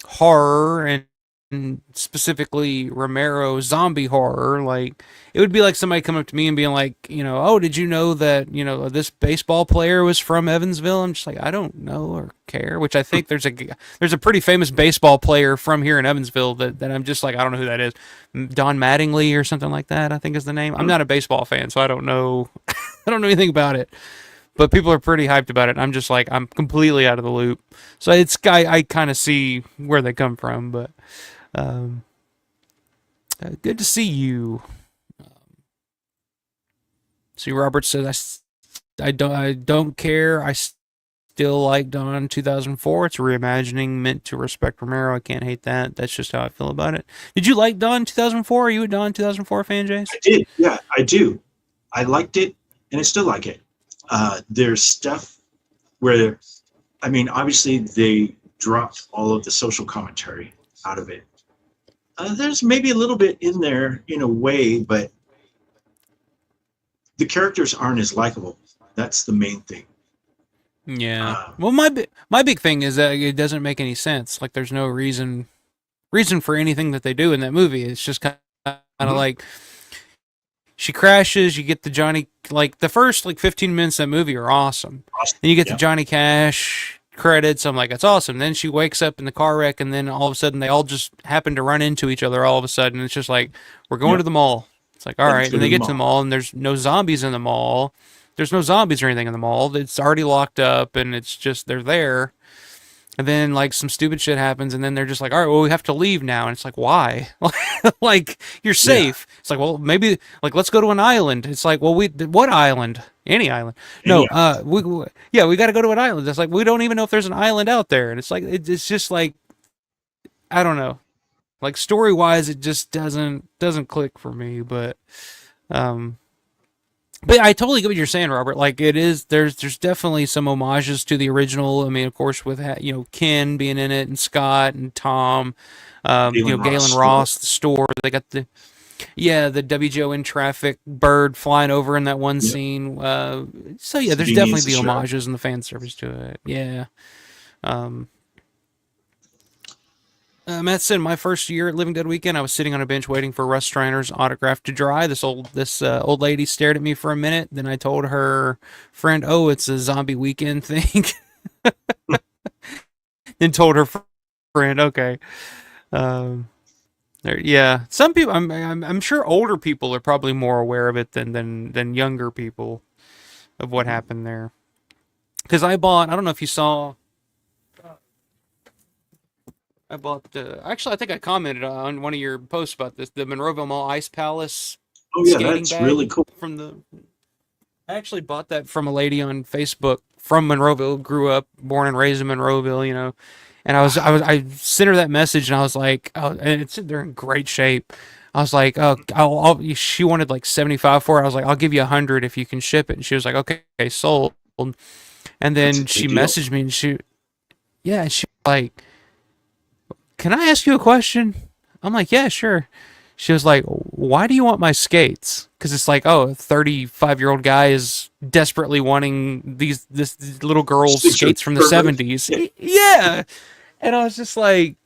horror and specifically Romero zombie horror, like, it would be like somebody coming up to me and being like, oh, did you know that, this baseball player was from Evansville? I'm just like, I don't know or care, which I think there's a pretty famous baseball player from here in Evansville that I'm just like, I don't know who that is. Don Mattingly or something like that, I think is the name. I'm not a baseball fan, so I don't know. I don't know anything about it. But people are pretty hyped about it. I'm just like, I'm completely out of the loop. So I kind of see where they come from, but Good to see you. See, Robert says I don't care. I still like Dawn 2004. It's a reimagining meant to respect Romero. I can't hate that. That's just how I feel about it. Did you like Dawn 2004? Are you a Dawn 2004 fan, Jace? I did. Yeah, I do. I liked it, and I still like it. There's stuff where, I mean, obviously they dropped all of the social commentary out of it. There's maybe a little bit in there in a way, but the characters aren't as likable. That's the main thing. Yeah. Well, my big thing is that it doesn't make any sense. Like, there's no reason for anything that they do in that movie. It's just kind of like she crashes. You get the Johnny, like the first 15 minutes of that movie are awesome. Then you get the Johnny Cash credits. I'm like, that's awesome. Then she wakes up in the car wreck, and then all of a sudden they all just happen to run into each other. All of a sudden, it's just like, we're going to the mall. It's like, all right, and they get to the mall, and there's no zombies in the mall. There's no zombies or anything in the mall. It's already locked up, and it's just they're there. And then some stupid shit happens, and then they're just like, all right, well, we have to leave now. And it's like, why? Like, you're safe. Yeah. It's like, well, maybe let's go to an island. It's like, well, what island? Any island? No, we got to go to an island. It's like, we don't even know if there's an island out there. And it's like, it's just like, I don't know. Like, story wise, it just doesn't click for me. But I totally get what you're saying, Robert. Like, it is, there's definitely some homages to the original. I mean, of course, with Ken being in it, and Scott and Tom, Galen Ross, the store. They got the WJO in traffic bird flying over in that one scene. So yeah, there's definitely the homages and the fan service to it. Yeah. Matt said, my first year at Living Dead Weekend, I was sitting on a bench waiting for Russ Striner's autograph to dry. This old lady stared at me for a minute. Then I told her friend, "Oh, it's a zombie weekend thing." Then told her friend, "Okay." Yeah, some people. I'm sure older people are probably more aware of it than younger people of what happened there. Because I don't know if you saw. I bought actually, I think I commented on one of your posts about this, the Monroeville Mall Ice Palace. Oh yeah, that's really cool. I actually bought that from a lady on Facebook from Monroeville, grew up, born and raised in Monroeville, and I sent her that message, and I was like, oh, and they're in great shape. I was like, oh, she wanted like 75 for it. I was like, I'll give you 100 if you can ship it. And she was like, okay, sold. And then she messaged me, and she was like, can I ask you a question? I'm like, yeah, sure. She was like, why do you want my skates? Because it's like, oh, a 35-year-old guy is desperately wanting this little girl's skates from the 70s. Yeah. And I was just like,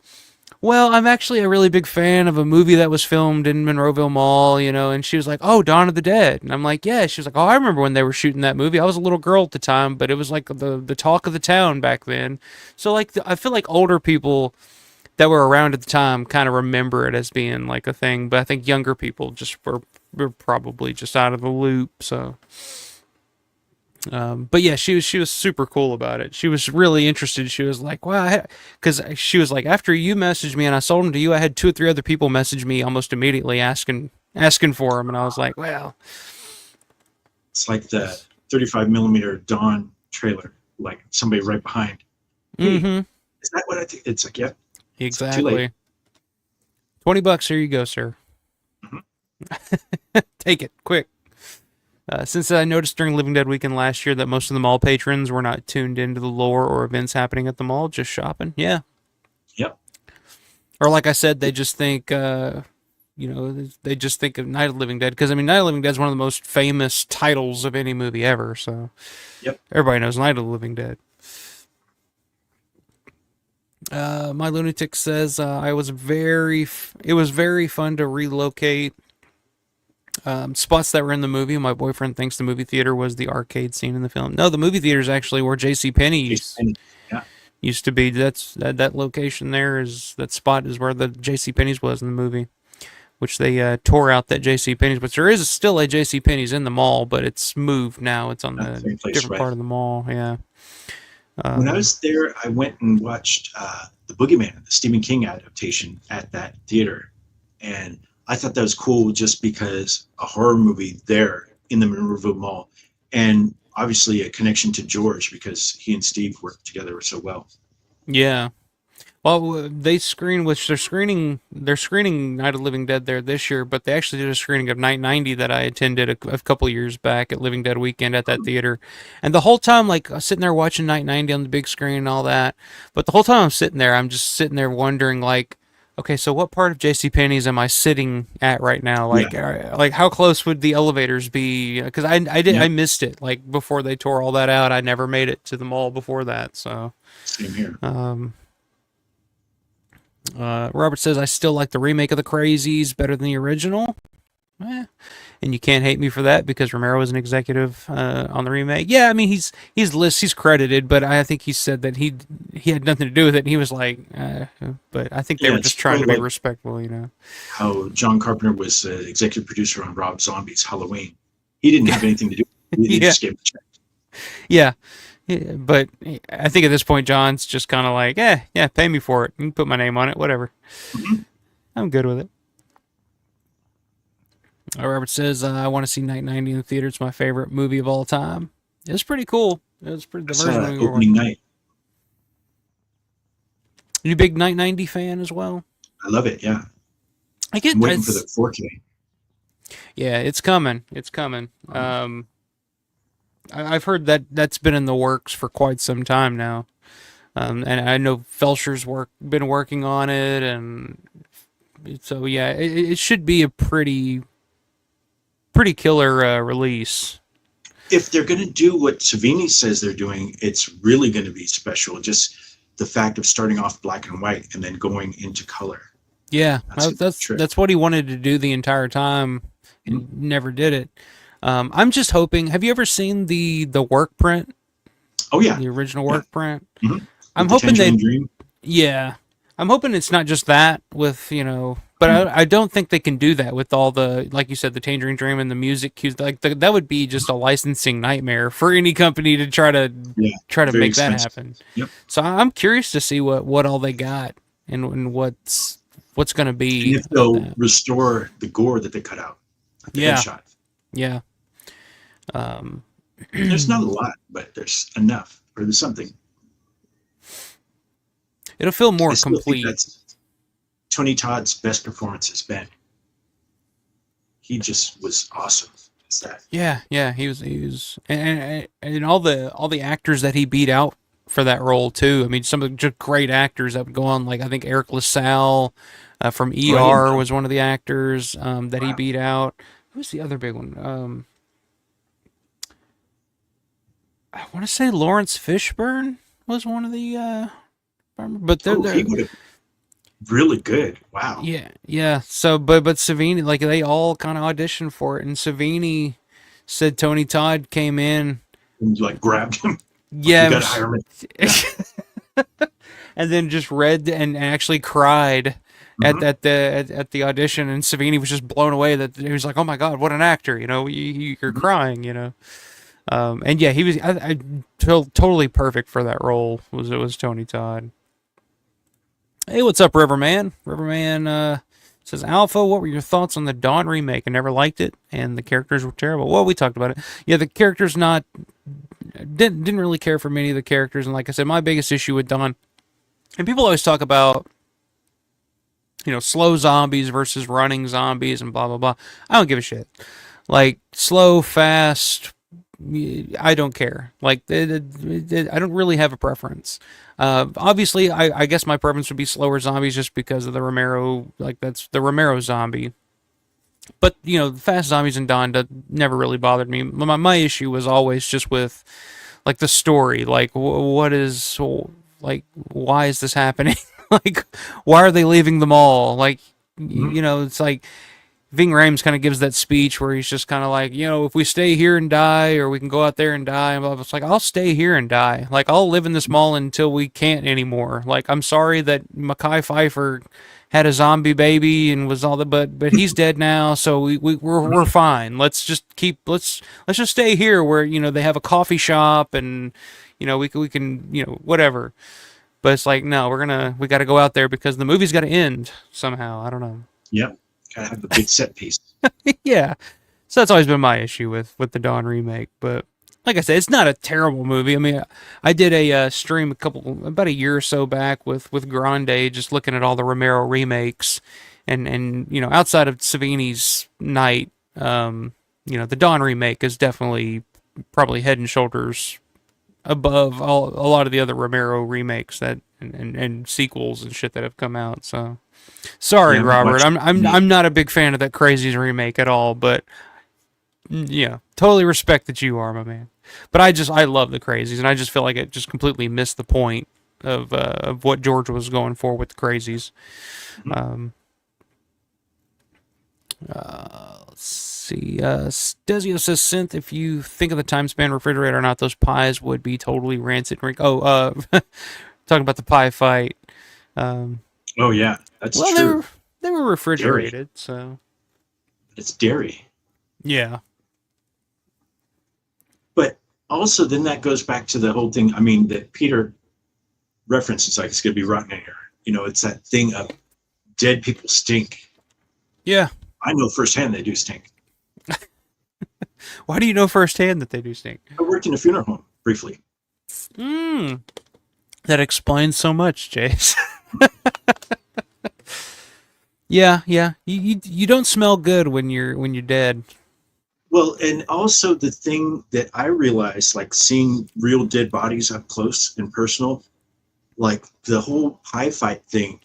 well, I'm actually a really big fan of a movie that was filmed in Monroeville Mall, and she was like, oh, Dawn of the Dead. And I'm like, yeah. She was like, oh, I remember when they were shooting that movie. I was a little girl at the time, but it was like the talk of the town back then. So I feel like older people that were around at the time kind of remember it as being like a thing, but I think younger people just were probably just out of the loop. So, but yeah, she was super cool about it. She was really interested. She was like, "Wow," because she was like, after you messaged me and I sold them to you, I had 2 or 3 other people message me almost immediately asking for them, and I was like, well, it's like the 35mm Dawn trailer, like somebody right behind. Hey, is that what I think? It's like, yeah. Exactly. $20. Here you go, sir. Take it quick. Since I noticed during Living Dead Weekend last year that most of the mall patrons were not tuned into the lore or events happening at the mall, just shopping. Yeah. Yep. Or like I said, they just think, they just think of Night of the Living Dead, because I mean, Night of the Living Dead is one of the most famous titles of any movie ever. So, yep. Everybody knows Night of the Living Dead. My lunatic says it was very fun to relocate spots that were in the movie. My boyfriend thinks the movie theater was the arcade scene in the film. No, the movie theater is actually where JCPenney used to be. That location there that spot is where the JCPenney's was in the movie, which they tore out that JCPenney's. But there is still a JCPenney's in the mall, but it's moved now. It's on the different part of the mall. Yeah. When I was there, I went and watched The Boogeyman, the Stephen King adaptation, at that theater. And I thought that was cool just because a horror movie there in the Monroeville Mall, and obviously a connection to George because he and Steve worked together so well. Yeah. Well, they screen, which they're screening Night of the Living Dead there this year, but they actually did a screening of Night 90 that I attended a couple of years back at Living Dead Weekend at that theater. And the whole time, like, I was sitting there watching Night 90 on the big screen and all that, but the whole time I'm sitting there, I'm just sitting there wondering, like, okay, so what part of JCPenney's am I sitting at right now? Like, like how close would the elevators be? Because I missed it, like, before they tore all that out. I never made it to the mall before that, so. Same here. Robert says, I still like the remake of The Crazies better than the original. And you can't hate me for that because Romero was an executive on the remake. Yeah, I mean, he's credited, but I think he said that he had nothing to do with it. And he was like, but I think they were just trying to be respectful, you know. How John Carpenter was executive producer on Rob Zombie's Halloween. He didn't have anything to do with it. He just gave him a check. Yeah. Yeah, but I think at this point, John's just kind of like, yeah, pay me for it. You can put my name on it, whatever. I'm good with it. Robert says, I want to see Night 90 in the theater. It's my favorite movie of all time. It was pretty cool. It was pretty diverse. Opening night. You a big Night 90 fan as well? I love it, yeah. I'm waiting for the 4K. Yeah, it's coming. It's coming. I've heard that that's been in the works for quite some time now, and I know Felcher's been working on it, and so yeah, it should be a pretty killer release. If they're going to do what Savini says they're doing, it's really going to be special. Just the fact of starting off black and white and then going into color. Yeah, that's what he wanted to do the entire time, and never did it. I'm just hoping. Have you ever seen the work print? Oh yeah, the original work print. Mm-hmm. I'm hoping I'm hoping it's not just that with but I don't think they can do that with all the, like you said, the Tangerine Dream and the music cues. Like that would be just a licensing nightmare for any company to try to make expensive. That happen. Yep. So I'm curious to see what all they got and what's going to be. And if they'll restore the gore that they cut out. Like the headshot. Yeah. There's not a lot, but there's enough, or there's something. It'll feel more complete. That's Tony Todd's best performance has been. He just was awesome. Is that? Yeah, he was, and all the actors that he beat out for that role too. I mean, some of the just great actors that would go on. Like I think Eric LaSalle from ER was one of the actors that he beat out. Who's the other big one? I want to say Lawrence Fishburne was one of the, but they're he would have really good. Wow. Yeah. So, but Savini, like they all kind of auditioned for it, and Savini said Tony Todd came in and like grabbed him. Yeah. You gotta hire me. And then just read and actually cried at the audition, and Savini was just blown away that he was like, "Oh my God, what an actor!" You're crying, And yeah, he was totally perfect for that role. Was Tony Todd. Hey, what's up, Riverman? Riverman says, Alpha, what were your thoughts on the Dawn remake? I never liked it, and the characters were terrible. Well, we talked about it. Yeah, the characters didn't really care for many of the characters, and like I said, my biggest issue with Dawn, and people always talk about, slow zombies versus running zombies and blah, blah, blah. I don't give a shit. Like, slow, fast, I don't care. Like, I don't really have a preference. Obviously, I guess my preference would be slower zombies just because of the Romero, like, that's the Romero zombie. But, fast zombies in Dawn never really bothered me. My issue was always just with, like, the story. Like, why is this happening? Like, why are they leaving the mall? Like, it's like, Ving Rhames kind of gives that speech where he's just kind of like, if we stay here and die, or we can go out there and die. And it's like, I'll stay here and die. Like, I'll live in this mall until we can't anymore. Like, I'm sorry that Mekhi Phifer had a zombie baby and was all that, but he's dead now, so we're fine. Let's just stay here where they have a coffee shop and we can whatever. But it's like, no, we got to go out there because the movie's got to end somehow. I don't know. Yep. Gotta have the big set piece. Yeah. So that's always been my issue with the Dawn remake. But like I said, it's not a terrible movie. I mean, I did a stream about a year or so back with Grande, just looking at all the Romero remakes, and you know, outside of Savini's Night, you know, the Dawn remake is definitely probably head and shoulders above a lot of the other Romero remakes that and sequels and shit that have come out. So sorry, Yeah, Robert, I'm not a big fan of that Crazies remake at all, but yeah, totally respect that you are, my man. But I love the Crazies, and I just feel like it just completely missed the point of what George was going for with the Crazies. Let's see. Desio says, Synth, if you think of the time span refrigerator or not, those pies would be totally rancid. Oh, talking about the pie fight. Oh yeah, that's well, true. They were refrigerated, Dairy. so It's dairy. yeah. But also, then that goes back to the whole thing. I mean, that Peter references, like it's gonna be rotten in here. You know, it's that thing of dead people stink. Yeah. I know firsthand they do stink. Why do you know firsthand that they do stink? I worked in a funeral home briefly. That explains so much, Jace. Yeah. You don't smell good when you're dead. Well, and also the thing that I realized, like seeing real dead bodies up close and personal, like the whole pie fight thing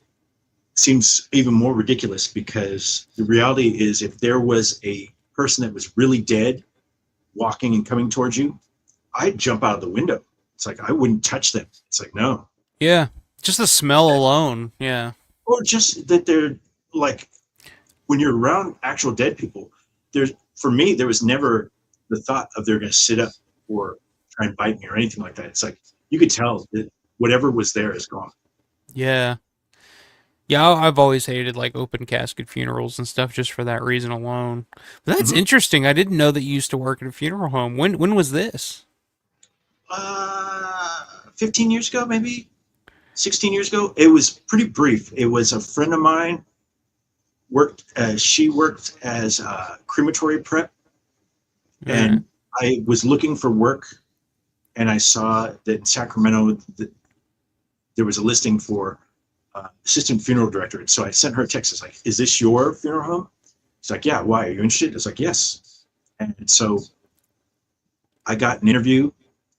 seems even more ridiculous, because the reality is if there was a person that was really dead walking and coming towards you, I'd jump out of the window. It's like I wouldn't touch them. It's like, no. Yeah. Just the smell alone. Yeah. Or just that they're like, when you're around actual dead people, for me, there was never the thought of they're going to sit up or try and bite me or anything like that. It's like, you could tell that whatever was there is gone. Yeah. Yeah, I've always hated like open casket funerals and stuff just for that reason alone. But that's interesting. I didn't know that you used to work at a funeral home. When was this? 15 years ago, maybe 16 years ago. It was pretty brief. It was a friend of mine she worked as a crematory prep, and I was looking for work, and I saw that in Sacramento that there was a listing for assistant funeral director. And so I sent her a text. It's like, is this your funeral home? It's like, yeah, why? Are you interested? It's like, yes. And so I got an interview,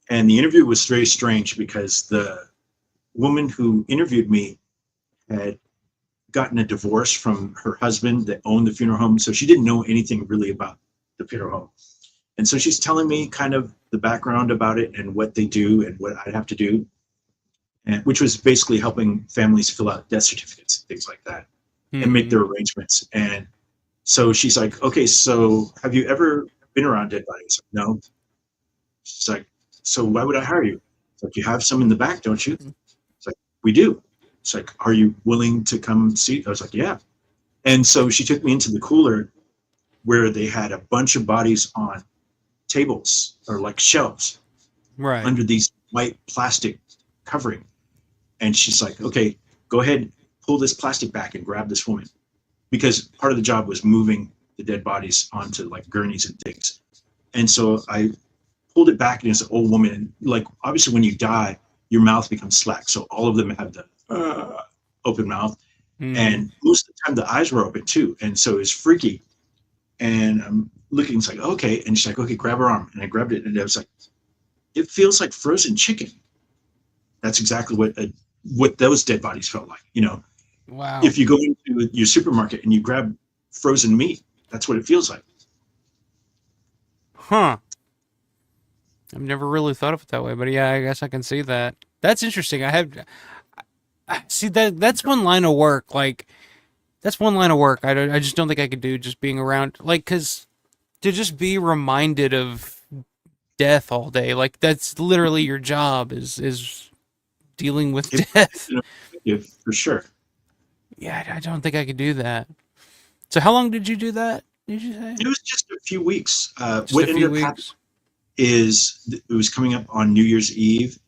and the interview was very strange because the woman who interviewed me had gotten a divorce from her husband that owned the funeral home. So she didn't know anything really about the funeral home. And so she's telling me kind of the background about it and what they do and what I'd have to do. And which was basically helping families fill out death certificates and things like that, and make their arrangements. And so she's like, okay, so have you ever been around dead bodies? No. She's like, so why would I hire you? It's like, you have some in the back, don't you? It's like, we do. It's like, are you willing to come see? I was like, yeah. And so she took me into the cooler where they had a bunch of bodies on tables or like shelves under these white plastic covering. And she's like, okay, go ahead, pull this plastic back and grab this woman. Because part of the job was moving the dead bodies onto like gurneys and things. And so I pulled it back, and it's an old woman. And like, obviously when you die, your mouth becomes slack. So all of them have the open mouth. And most of the time the eyes were open too. And so it's freaky. And I'm looking, it's like, okay. And she's like, okay, grab her arm. And I grabbed it, and it was like, it feels like frozen chicken. That's exactly what those dead bodies felt like, you know. Wow. If you go into your supermarket and you grab frozen meat, that's what it feels like. Huh. I've never really thought of it that way, but yeah, I guess I can see that. That's interesting. See that's one line of work. Like, that's one line of work. I just don't think I could do just being around, like, because to just be reminded of death all day, like that's literally your job is dealing with death. Yeah, for sure. Yeah, I don't think I could do that. So how long did you do that? Did you say? It was just a few weeks. Just What a ended few up weeks? happening is it was coming up on New Year's Eve,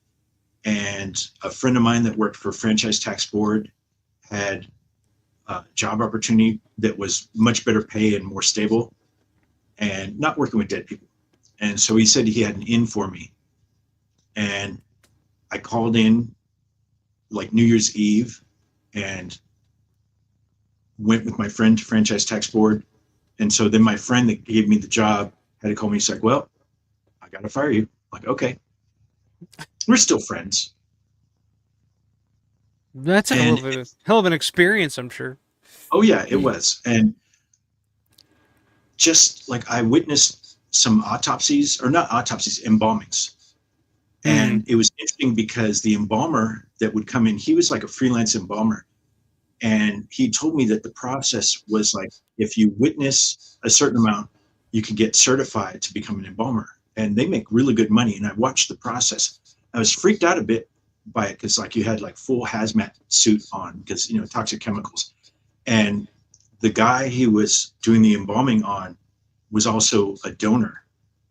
and a friend of mine that worked for Franchise Tax Board had job opportunity that was much better pay and more stable, and not working with dead people. And so he said he had an in for me, and I called in like New Year's Eve and went with my friend to Franchise Tax Board. And so then my friend that gave me the job had to call me. He's like, well, I got to fire you. I'm like, okay. We're still friends. That's a hell of an experience, I'm sure. Oh, yeah, it was. And just like I witnessed some autopsies, or not autopsies, embalmings. And it was interesting because the embalmer that would come in, he was like a freelance embalmer. And he told me that the process was like, if you witness a certain amount, you can get certified to become an embalmer. And they make really good money. And I watched the process. I was freaked out a bit by it because like you had like full hazmat suit on because, you know, toxic chemicals. And the guy he was doing the embalming on was also a donor.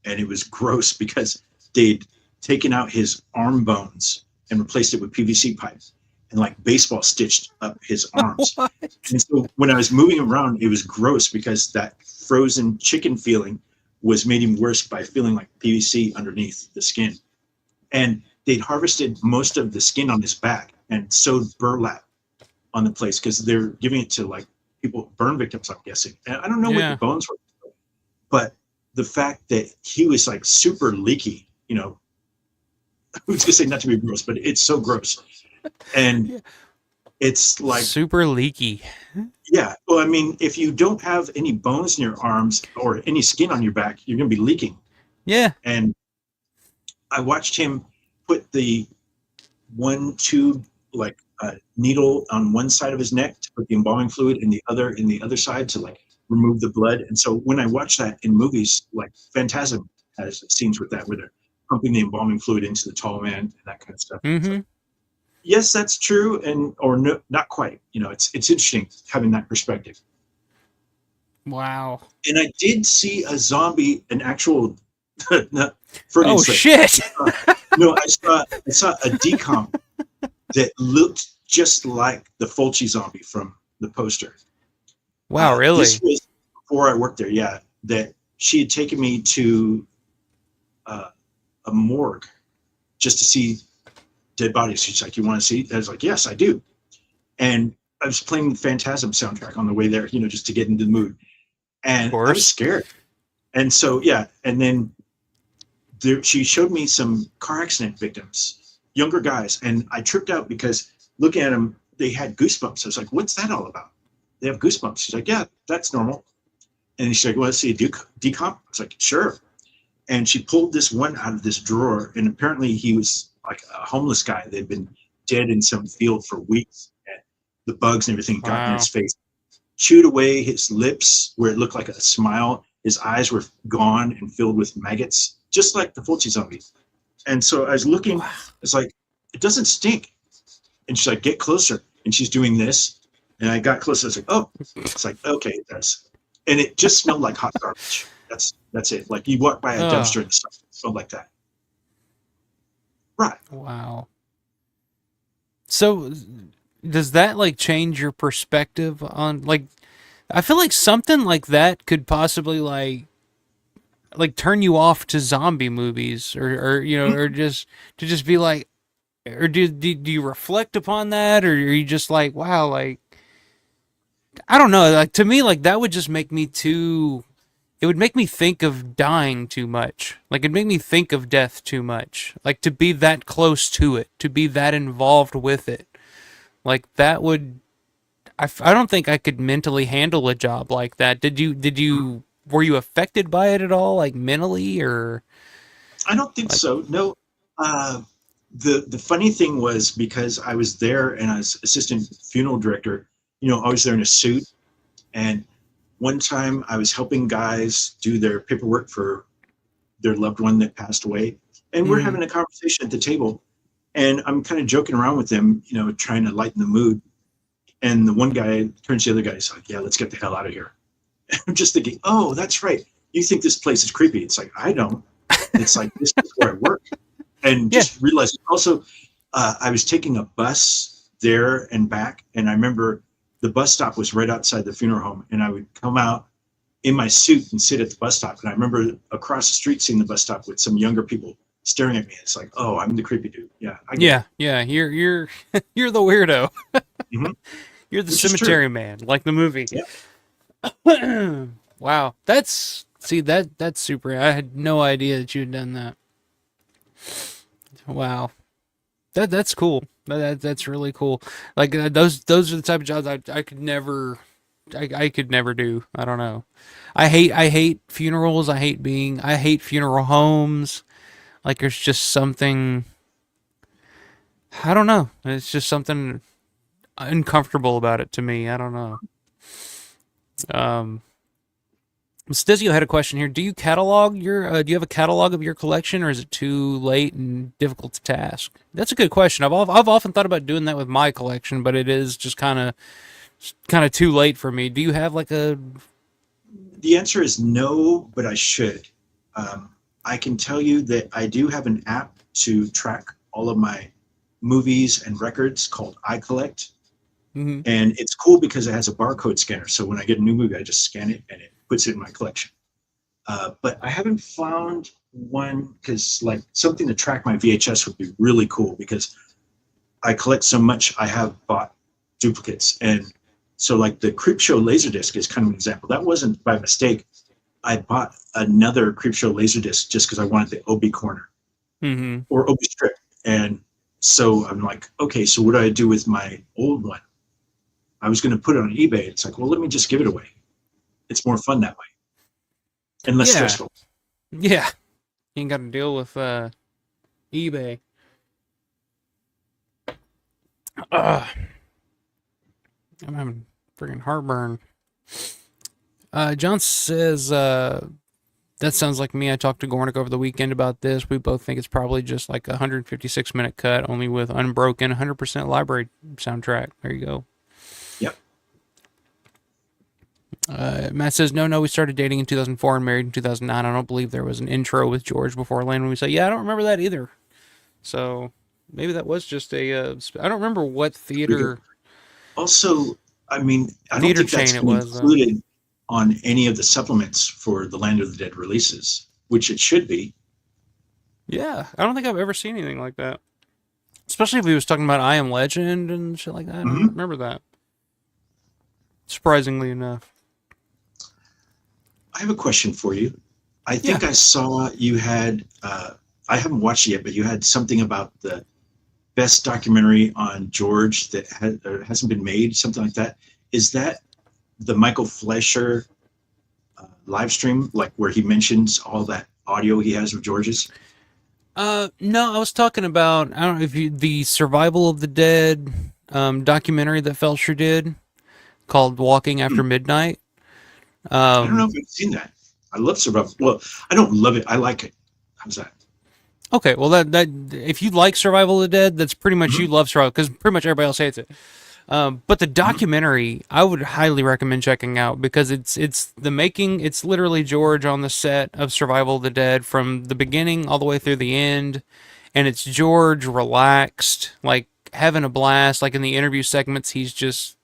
And it was gross because they'd taken out his arm bones and replaced it with PVC pipes and like baseball stitched up his arms. And so when I was moving around, it was gross because that frozen chicken feeling was made him worse by feeling like PVC underneath the skin. And they'd harvested most of the skin on his back and sewed burlap on the place because they're giving it to like people, burn victims, I'm guessing. And I don't know what the bones were, but the fact that he was like super leaky, you know, I was gonna say not to be gross, but it's so gross. And it's like super leaky. Yeah. Well, I mean, if you don't have any bones in your arms or any skin on your back, you're gonna be leaking. Yeah. And I watched him put the one tube, like a needle on one side of his neck to put the embalming fluid in the other side to like remove the blood. And so when I watch that in movies, like Phantasm has scenes with that where they're pumping the embalming fluid into the tall man and that kind of stuff. Like, yes, that's true, and or no, not quite. You know, it's interesting having that perspective. Wow. And I did see a zombie, an actual. Oh shit! No, I saw a decomp that looked just like the Fulci zombie from the poster. Wow, really? This was before I worked there. Yeah, that she had taken me to a morgue just to see dead bodies. She's like, "You want to see?" I was like, "Yes, I do." And I was playing the Phantasm soundtrack on the way there, you know, just to get into the mood. And I was scared. And so, yeah, and then she showed me some car accident victims, younger guys, and I tripped out because looking at them, they had goosebumps. I was like, "What's that all about?" They have goosebumps. She's like, "Yeah, that's normal." And she's like, "Well, let's see a decomp." I was like, "Sure." And she pulled this one out of this drawer, and apparently he was like a homeless guy. They'd been dead in some field for weeks, and the bugs and everything got in his face. Chewed away his lips where it looked like a smile. His eyes were gone and filled with maggots, just like the Fulci zombie. And so I was looking, it's like, "It doesn't stink." And she's like, "Get closer." And she's doing this. And I got closer. I was like, "Oh," it's like, "Okay, it does." And it just smelled like hot garbage. That's it. Like you walk by a dumpster and stuff, it smelled like that. Right. Wow. So does that like change your perspective on like, I feel like something like that could possibly like turn you off to zombie movies or you know, or just to just be like, or do you reflect upon that, or are you just like, wow, like, I don't know, like to me, like that would just make me it would make me think of dying too much. Like it'd make me think of death too much. Like to be that close to it, to be that involved with it. Like that would, I don't think I could mentally handle a job like that. Were you affected by it at all? Like mentally or? I don't think so. No. The funny thing was because I was there and I was assistant funeral director, you know, I was there in a suit. And one time I was helping guys do their paperwork for their loved one that passed away. And we're having a conversation at the table and I'm kind of joking around with them, you know, trying to lighten the mood. And the one guy turns to the other guy, he's like, "Yeah, let's get the hell out of here." And I'm just thinking, "Oh, that's right. You think this place is creepy." It's like, I don't. It's like, this is where I work. And just realized also, I was taking a bus there and back. And I remember the bus stop was right outside the funeral home, and I would come out in my suit and sit at the bus stop. And I remember across the street seeing the bus stop with some younger people staring at me. It's like, oh, I'm the creepy dude. Yeah, I get Yeah. You're you're the weirdo. Mhm. You're the Which is cemetery true. man, like the movie. Yeah. Wow, that's super. I had no idea that you had done that. Wow, that's cool. That's really cool. Like those are the type of jobs I could never. I could never do. I don't know. I hate funerals. I hate funeral homes. Like there's just something. I don't know. It's just something uncomfortable about it to me. I don't know. Stizio had a question here. Do you catalog your? Do you have a catalog of your collection, or is it too late and difficult to task? That's a good question. I've often thought about doing that with my collection, but it is just kind of too late for me. Do you have like a? The answer is no, but I should. I can tell you that I do have an app to track all of my movies and records called iCollect. Mm-hmm. And it's cool because it has a barcode scanner. So when I get a new movie, I just scan it and it puts it in my collection. But I haven't found one because like something to track my VHS would be really cool because I collect so much. I have bought duplicates. And so like the Creepshow Laserdisc is kind of an example. That wasn't by mistake. I bought another Creepshow Laserdisc just because I wanted the OB corner or OB strip. And so I'm like, okay, so what do I do with my old one? I was going to put it on eBay. It's like, well, let me just give it away. It's more fun that way and less stressful. Yeah. You ain't got to deal with eBay. I'm having freaking heartburn. John says, that sounds like me. I talked to Gornick over the weekend about this. We both think it's probably just like a 156-minute cut, only with unbroken 100% library soundtrack. There you go. Yep. Matt says, no, we started dating in 2004 and married in 2009. I don't believe there was an intro with George before landing. We say, yeah, I don't remember that either. So maybe that was just a, I don't remember what theater. Also, I mean, I don't think that's been included on any of the supplements for the Land of the Dead releases, which it should be. Yeah, I don't think I've ever seen anything like that. Especially if he was talking about I Am Legend and shit like that. I don't remember that. Surprisingly enough. I have a question for you. I think I saw you had, I haven't watched it yet, but you had something about the best documentary on George that hasn't been made, something like that. Is that the Michael Fleischer live stream, like where he mentions all that audio he has of George's? No, I was talking about, I don't know if the Survival of the Dead documentary that Fleischer did called Walking After Midnight. I don't know if I've seen that. I love Survival. Well, I don't love it. I like it. How's that? Okay, well, that if you like Survival of the Dead, that's pretty much you love Survival, because pretty much everybody else hates it. But the documentary, I would highly recommend checking out because it's the making. It's literally George on the set of Survival of the Dead from the beginning all the way through the end, and it's George relaxed, like having a blast. Like in the interview segments, he's just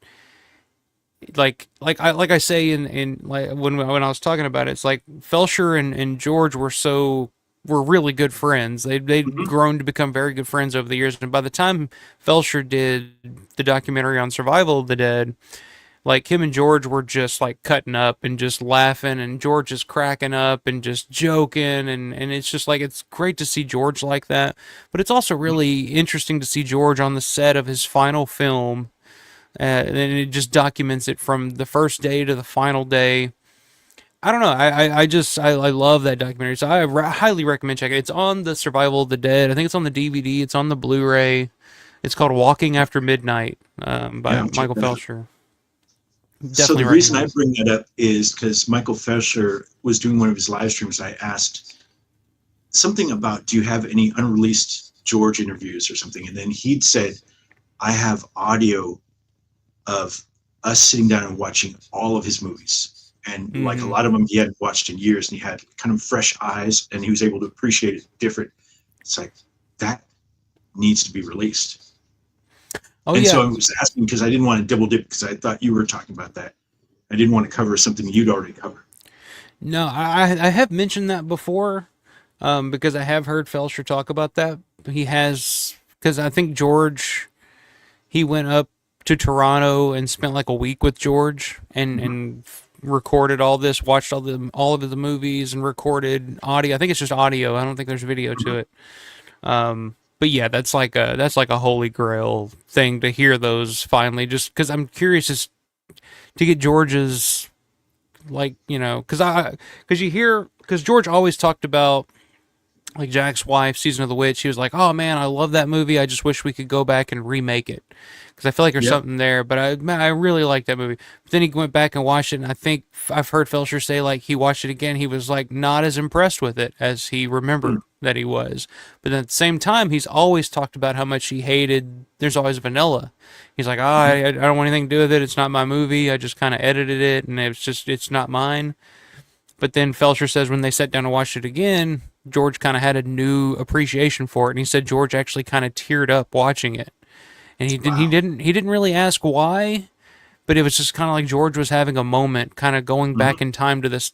like I say in like when I was talking about it, it's like Fleischer and George were really good friends. They'd grown to become very good friends over the years. And by the time Fleischer did the documentary on Survival of the Dead, like him and George were just like cutting up and just laughing, and George is cracking up and just joking. And it's just like, it's great to see George like that. But it's also really interesting to see George on the set of his final film. And it just documents it from the first day to the final day. I don't know. I love that documentary. So I highly recommend checking it. It's on the Survival of the Dead. I think it's on the DVD. It's on the Blu-ray. It's called Walking After Midnight by Michael Fleischer. So the reason I bring that up is because Michael Fleischer was doing one of his live streams. I asked something about, do you have any unreleased George interviews or something? And then he'd said, I have audio of us sitting down and watching all of his movies. And like a lot of them he hadn't watched in years, and he had kind of fresh eyes, and he was able to appreciate it different. It's like, that needs to be released. Oh, and yeah. so I was asking because I didn't want to double dip because I thought you were talking about that. I didn't want to cover something you'd already covered. No, I have mentioned that before, because I have heard Felsher talk about that. He has, because I think George, he went up to Toronto and spent like a week with George and recorded all this, watched all of the movies and recorded audio. I think it's just audio. I don't think there's video to it. But yeah, that's like a holy grail thing to hear those finally. Just because I'm curious as to get George's, like, because George always talked about like Jack's Wife, Season of the Witch. He was like, "Oh man, I love that movie. I just wish we could go back and remake it because I feel like there's something there." But I really like that movie. But then he went back and watched it, and I think I've heard Felsher say like he watched it again. He was like not as impressed with it as he remembered that he was. But then at the same time, he's always talked about how much he hated There's Always Vanilla. He's like, I don't want anything to do with it. It's not my movie. I just kind of edited it, and it's not mine. But then Felsher says when they sat down and watched it again, George kind of had a new appreciation for it, and he said George actually kind of teared up watching it, and he didn't really ask why, but it was just kind of like George was having a moment, kind of going back in time to this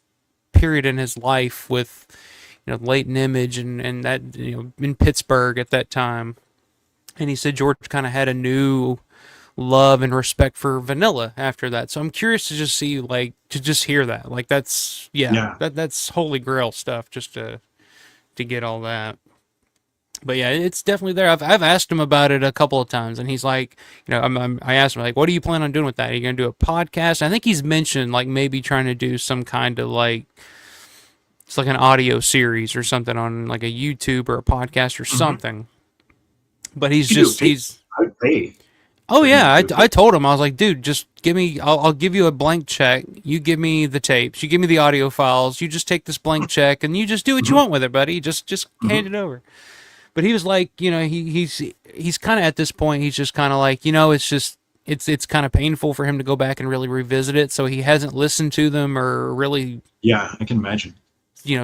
period in his life with, latent image and that, in Pittsburgh at that time, and he said George kind of had a new love and respect for Vanilla after that. So I'm curious to just see, like, to just hear that, like, that's that's holy grail stuff, just to get all that. But yeah, it's definitely there. I've asked him about it a couple of times, and he's like, I asked him like, what do you plan on doing with that? Are you gonna do a podcast? I think he's mentioned like maybe trying to do some kind of like, it's like an audio series or something on like a YouTube or a podcast or something. But he's I'd pay. Oh yeah, I told him, I was like, dude, just give me, I'll give you a blank check. You give me the tapes. You give me the audio files. You just take this blank check and you just do what you want with it, buddy. Just hand it over. But he was like, he's kind of at this point. He's just kind of like, it's kind of painful for him to go back and really revisit it. So he hasn't listened to them or really. Yeah, I can imagine.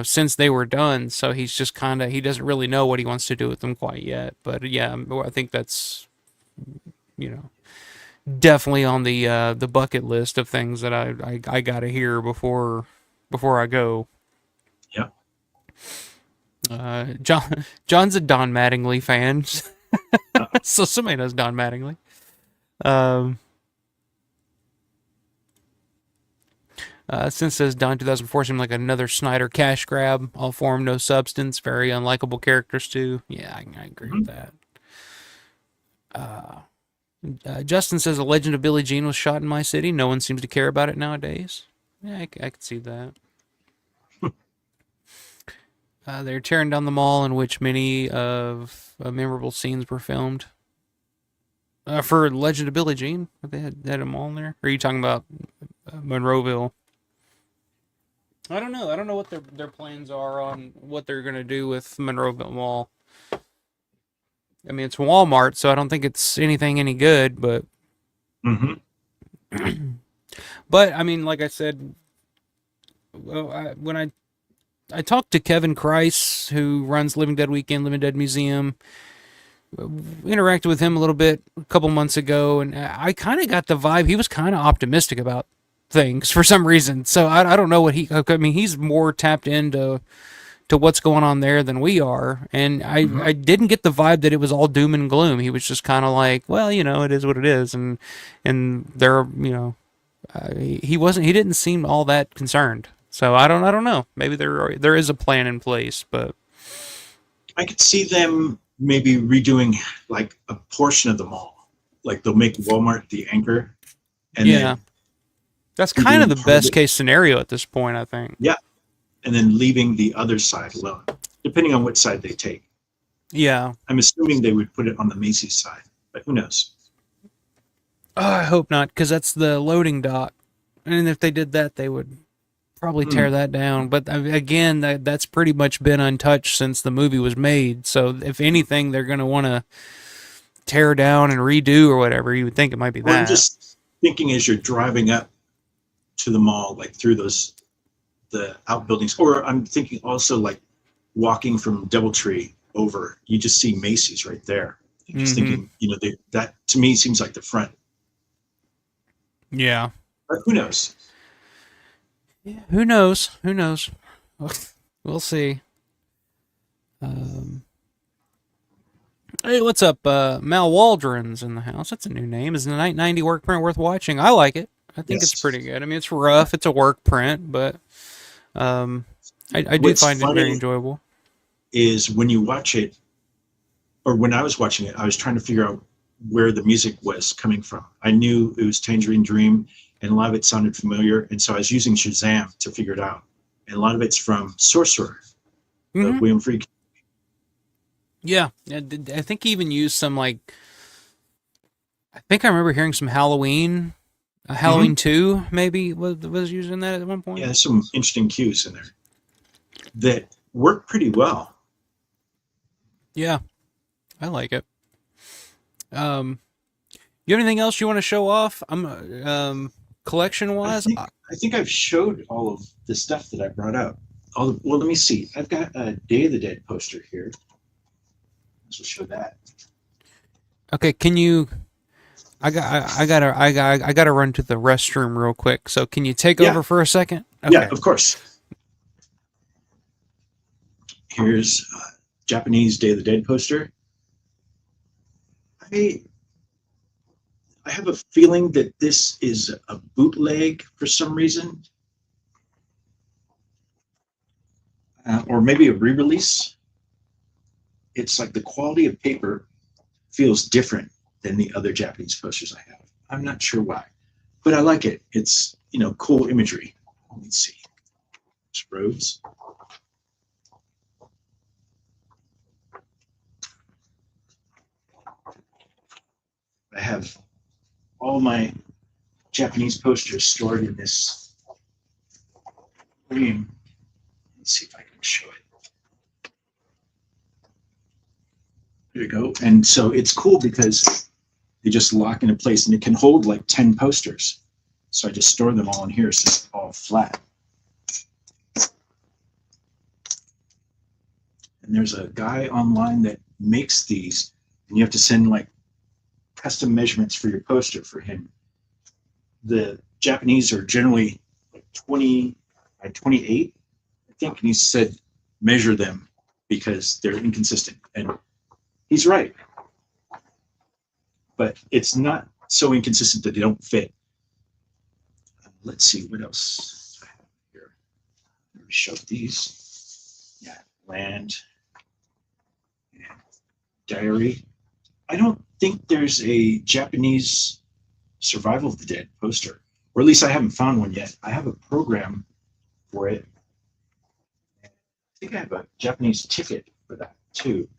Since they were done. So he's just he doesn't really know what he wants to do with them quite yet. But yeah, I think that's, definitely on the bucket list of things that I gotta hear before I go. Yeah. John's a Don Mattingly fan, so somebody knows Don Mattingly. Since says Don 2004 seemed like another Snyder cash grab, all form, no substance, very unlikable characters too. Yeah, I agree with that. Justin says, "The Legend of Billie Jean was shot in my city. No one seems to care about it nowadays." Yeah, I could see that. They're tearing down the mall in which many of memorable scenes were filmed. For Legend of Billie Jean, they had a mall in there. Or are you talking about Monroeville? I don't know. I don't know what their plans are on what they're going to do with Monroeville Mall. I mean, it's Walmart, so I don't think it's anything any good, but... But, I mean, like I said, when I talked to Kevin Kreis, who runs Living Dead Weekend, Living Dead Museum, interacted with him a little bit a couple months ago, and I kind of got the vibe he was kind of optimistic about things for some reason. So I don't know what he's more tapped into what's going on there than we are, and I didn't get the vibe that it was all doom and gloom. He was just kind of like, well, it is what it is, and there, he didn't seem all that concerned. So I don't know. Maybe there is a plan in place, but I could see them maybe redoing like a portion of the mall. Like they'll make Walmart the anchor, and then that's kind of the best case scenario at this point, I think. Yeah. And then leaving the other side alone, depending on which side they take. Yeah. I'm assuming they would put it on the Macy's side, but who knows? Oh, I hope not, because that's the loading dock. And if they did that, they would probably tear that down. But again, that's pretty much been untouched since the movie was made. So if anything, they're going to want to tear down and redo or whatever. You would think it might be that. I'm just thinking as you're driving up to the mall, like through the outbuildings, or I'm thinking also like walking from Doubletree over, you just see Macy's right there. Just thinking, that to me seems like the front. Yeah. But who knows? Yeah, who knows? Who knows? We'll see. Hey, what's up? Mal Waldron's in the house. That's a new name. Is the Night 90 work print worth watching? I like it. I think it's pretty good. I mean, it's rough. It's a work print, but I do find it very enjoyable. Is when you watch it, or when I was watching it, I was trying to figure out where the music was coming from. I knew it was Tangerine Dream, and a lot of it sounded familiar, and so I was using Shazam to figure it out. And a lot of it's from Sorcerer, William Friedkin. Yeah, I think he even used some, like, I think I remember hearing some Halloween, Halloween 2 maybe was using that at one point. Yeah, there's some interesting cues in there that work pretty well. Yeah, I like it. You have anything else you want to show off? Collection wise, I think I've showed all of the stuff that I brought up. Well, let me see. I've got a Day of the Dead poster here. Let's show that. Okay, can you? I gotta run to the restroom real quick. So can you take over for a second? Okay. Yeah, of course. Here's Japanese Day of the Dead poster. I have a feeling that this is a bootleg for some reason, or maybe a re-release. It's like the quality of paper feels different than the other Japanese posters I have. I'm not sure why, but I like it. It's, cool imagery. Let me see. It's roads. I have all my Japanese posters stored in this frame. Let's see if I can show it. There you go. And so it's cool because they just lock into place, and it can hold like 10 posters. So I just store them all in here, so it's all flat. And there's a guy online that makes these, and you have to send like custom measurements for your poster for him. The Japanese are generally like 20 by 28, I think, and he said measure them because they're inconsistent. And he's right. But it's not so inconsistent that they don't fit. Let's see what else I have here. Let me show these. Yeah, land and diary. I don't think there's a Japanese Survival of the Dead poster, or at least I haven't found one yet. I have a program for it. I think I have a Japanese ticket for that too.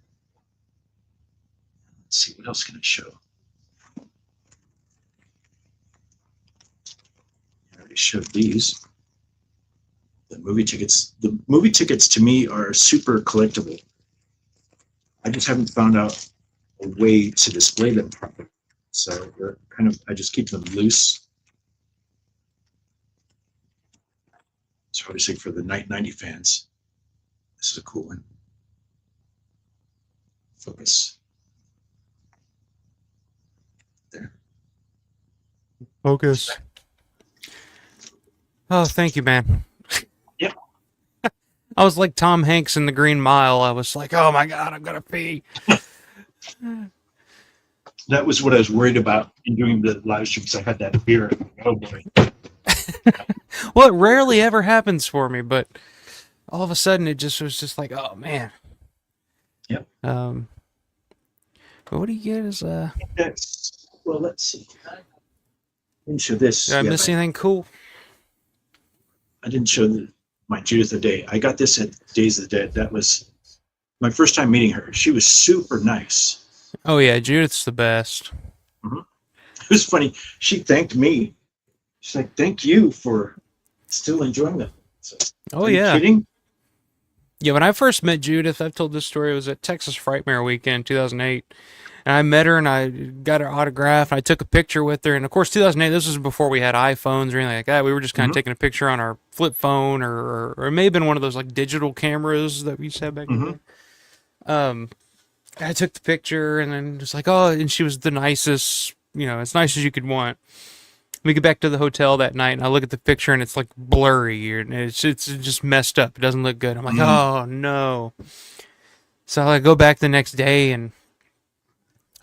Let's see, what else can I show? I already showed these. The movie tickets. The movie tickets to me are super collectible. I just haven't found out a way to display them properly. So they're I just keep them loose. So obviously for the Night 90 fans, this is a cool one. Focus. There. Focus. Oh, thank you, man. Yep. I was like Tom Hanks in The Green Mile. I was like, oh my God, I'm gonna pee. That was what I was worried about in doing the live stream, because I had that fear. Oh boy. Well, it rarely ever happens for me, but all of a sudden it just was just like, oh man. Yep. But what do you get as well, let's see. I didn't show this. Did I miss anything cool? I didn't show my Judith a Day. I got this at Days of the Dead. That was my first time meeting her. She was super nice. Oh yeah, Judith's the best. Mm-hmm. It was funny. She thanked me. She's like, "Thank you for still enjoying them." So, oh are yeah. You kidding? Yeah, when I first met Judith, I've told this story. It was at Texas Frightmare Weekend, 2008. And I met her and I got her autograph. And I took a picture with her. And of course, 2008, this was before we had iPhones or anything like that. We were just kind of taking a picture on our flip phone, or it may have been one of those like digital cameras that we used to have back then. I took the picture and then just like, oh, and she was the nicest, as nice as you could want. We get back to the hotel that night and I look at the picture and it's like blurry and it's just messed up. It doesn't look good. I'm like, oh no. So I go back the next day and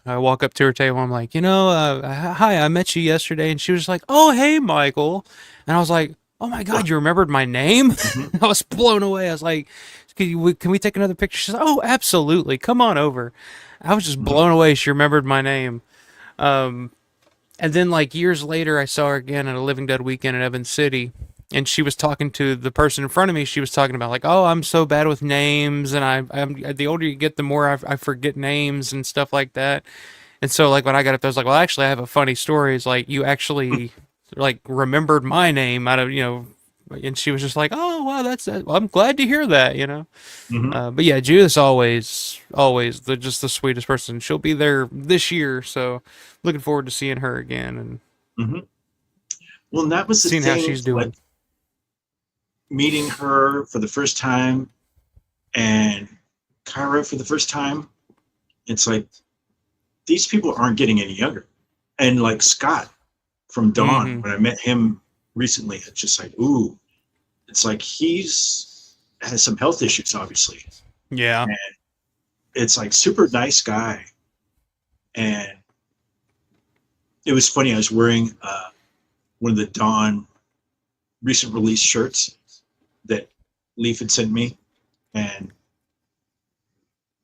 I walk up to her table. I'm like, hi, I met you yesterday. And she was like, oh, hey, Michael. And I was like, oh my God, you remembered my name? I was blown away. I was like, can we take another picture? She said, oh, absolutely. Come on over. I was just blown away. She remembered my name. And then like years later, I saw her again at a Living Dead weekend in Evans City. And she was talking to the person in front of me. She was talking about like, oh, I'm so bad with names. And I'm the older you get, the more I forget names and stuff like that. And so like when I got up there, I was like, well, actually, I have a funny story. It's like, you actually like remembered my name out of, and she was just like, oh, wow, well, I'm glad to hear that, But yeah, Judith's always just the sweetest person. She'll be there this year. So looking forward to seeing her again. And well, and that was the seeing thing, how she's doing. like, meeting her for the first time and Kyra for the first time. It's like, these people aren't getting any younger. And like Scott from Dawn, when I met him recently, it's just like, ooh, it's like has some health issues, obviously. Yeah. And it's like super nice guy. And it was funny, I was wearing one of the Dawn recent release shirts that Leaf had sent me. And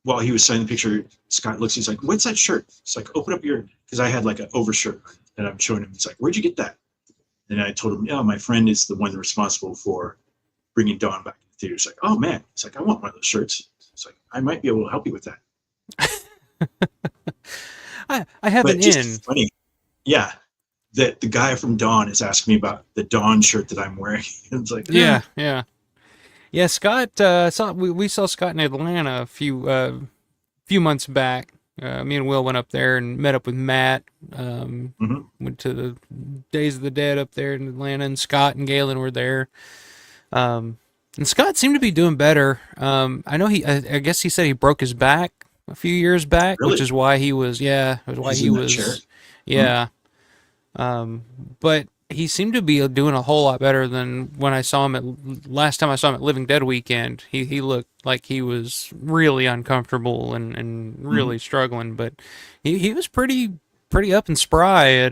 while he was signing the picture, Scott looks, he's like, what's that shirt? It's like, open up because I had like an overshirt that I'm showing him. It's like, where'd you get that? And I told him, yeah, my friend is the one responsible for bringing Dawn back to the theater. It's like, oh man. It's like, I want one of those shirts. It's like, I might be able to help you with that. I have an in. Funny. Yeah. That the guy from Dawn is asking me about the Dawn shirt that I'm wearing. It's like, yeah. Scott, we saw Scott in Atlanta a few months back. Me and Will went up there and met up with Matt. Went to the Days of the Dead up there in Atlanta, and Scott and Galen were there. And Scott seemed to be doing better. I know I guess he said he broke his back a few years back, really? Which is why he was, but he seemed to be doing a whole lot better than when I saw him last time I saw him at Living Dead weekend. He looked like he was really uncomfortable and really struggling, but he was pretty up and spry at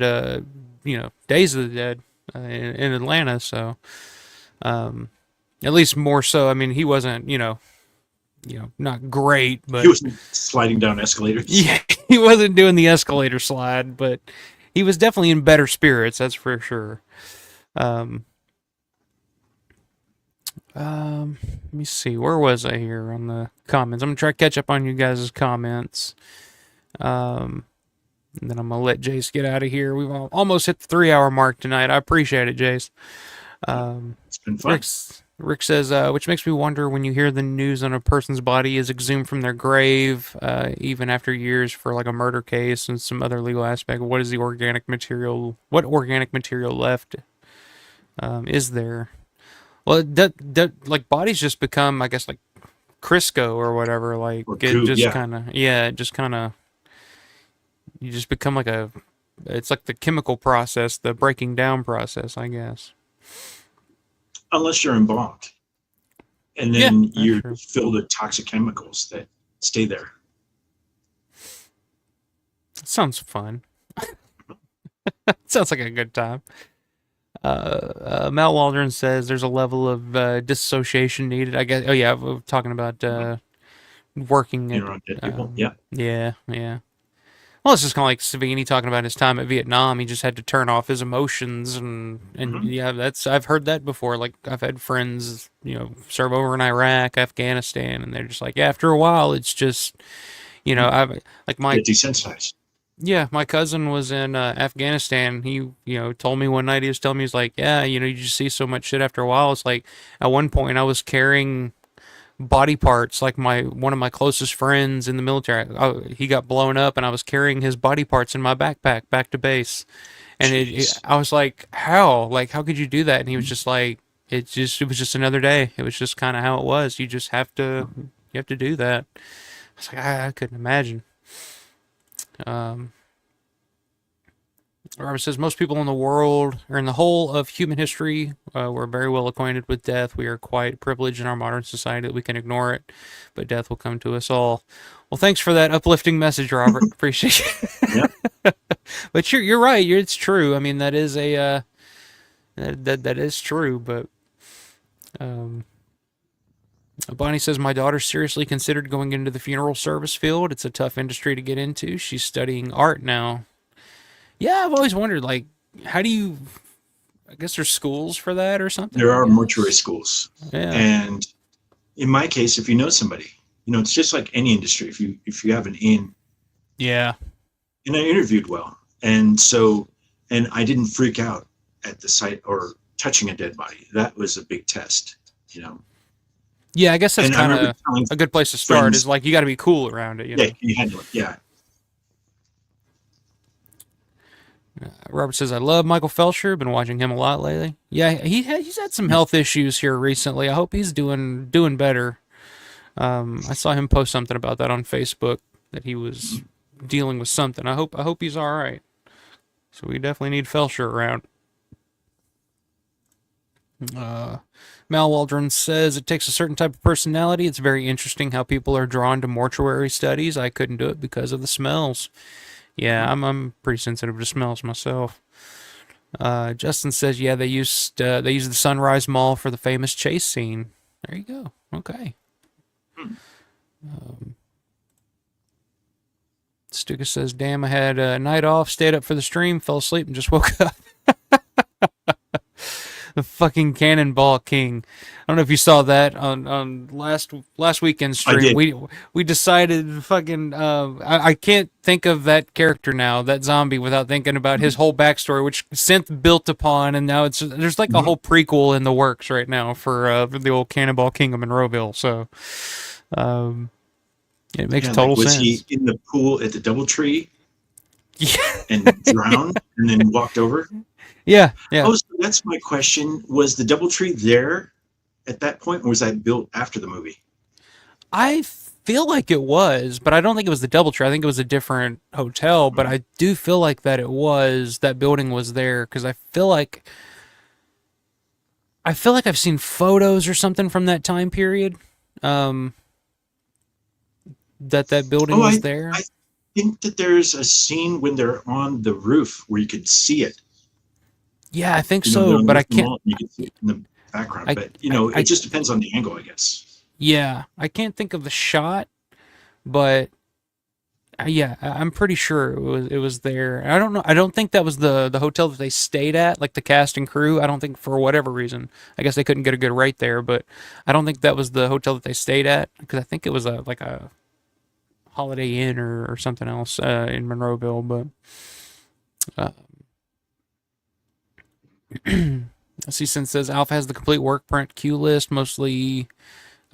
Days of the Dead in Atlanta. So at least more so. I mean, he wasn't not great, but he wasn't sliding down escalators. Yeah, he wasn't doing the escalator slide, but he was definitely in better spirits, that's for sure. Let me see, where was I here on the comments? I'm gonna try to catch up on you guys' comments. And then I'm gonna let Jace get out of here. We've almost hit the 3-hour mark tonight. I appreciate it, Jace. It's been fun. Rick says, which makes me wonder when you hear the news on a person's body is exhumed from their grave, even after years for like a murder case and some other legal aspect. What is the organic material? What organic material left is there? Well, that like bodies just become, I guess, like Crisco or whatever. Like or it goo, just yeah. kind of, it just kind of, you just become like it's like the chemical process, the breaking down process, I guess. Unless you're embalmed. And then you're true. filled with toxic chemicals that stay there. Sounds fun. Sounds like a good time. Mal Waldron says there's a level of dissociation needed. I guess. Oh yeah, we're talking about working Around dead people. Yeah. Yeah. Well, it's just kind of like Savini talking about his time at Vietnam. He just had to turn off his emotions, and yeah, I've heard that before. Like I've had friends, serve over in Iraq, Afghanistan, and they're just like, after a while, it's just, I've like my Get desensitized. Yeah, my cousin was in Afghanistan. He, told me one night, he was telling me, he's like, yeah, you just see so much shit after a while. It's like, at one point, I was carrying body parts, like one of my closest friends in the military. He got blown up, and I was carrying his body parts in my backpack back to base. And I was like, how? Like, how could you do that? And he was just like, it was just another day. It was just kind of how it was. You just have to do that. was like, I couldn't imagine. Robert says, most people in the world, or in the whole of human history, were very well acquainted with death. We are quite privileged in our modern society that we can ignore it, but death will come to us all. Well, thanks for that uplifting message, Robert. Appreciate it. Yeah. But you're right. It's true. I mean, that is a that is true. But Bonnie says, my daughter seriously considered going into the funeral service field. It's a tough industry to get into. She's studying art now. Yeah, I've always wondered, like, how do you? I guess there's schools for that or something. There are mortuary schools, Yeah. And in my case, if you know somebody, it's just like any industry. If you have an in, yeah. And I interviewed well, and I didn't freak out at the sight or touching a dead body. That was a big test, Yeah, I guess that's kind of a good place to start. friends, is like you got to be cool around it. You know? Yeah, you handle it. Yeah. Robert says, I love Michael Felcher. Been watching him a lot lately. Yeah, he's had some health issues here recently. I hope he's doing better. I saw him post something about that on Facebook, that he was dealing with something. I hope he's all right. So we definitely need Felcher around. Mal Waldron says, it takes a certain type of personality. It's very interesting how people are drawn to mortuary studies. I couldn't do it because of the smells. Yeah, I'm pretty sensitive to smells myself. Justin says, yeah, they used the Sunrise Mall for the famous chase scene. There you go. Okay. Stuka says, damn, I had a night off, stayed up for the stream, fell asleep, and just woke up. The fucking Cannonball King. I don't know if you saw that on last weekend's stream. We decided fucking I can't think of that character now, that zombie, without thinking about his whole backstory, which Synth built upon, and now there's like a whole prequel in the works right now for the old Cannonball King of Monroeville. So it makes total sense. Was he in the pool at the DoubleTree? Yeah. And drowned and then walked over? Yeah, yeah. Oh, so that's my question. Was the DoubleTree there at that point, or was that built after the movie? I feel like it was, but I don't think it was the DoubleTree. I think it was a different hotel, but I do feel like that building was there, because I feel like I've seen photos or something from that time period. That building was there. I think that there's a scene when they're on the roof where you could see it. Yeah, I think so, but I can't. You can see it in the background, but it just depends on the angle, I guess. Yeah, I can't think of the shot, but yeah, I'm pretty sure it was there. I don't know. I don't think that was the hotel that they stayed at, like the cast and crew. I don't think, for whatever reason. I guess they couldn't get a good rate there, but I don't think that was the hotel that they stayed at, because I think it was like a Holiday Inn or something else in Monroeville, but. Season says, Alpha has the complete work print cue list, mostly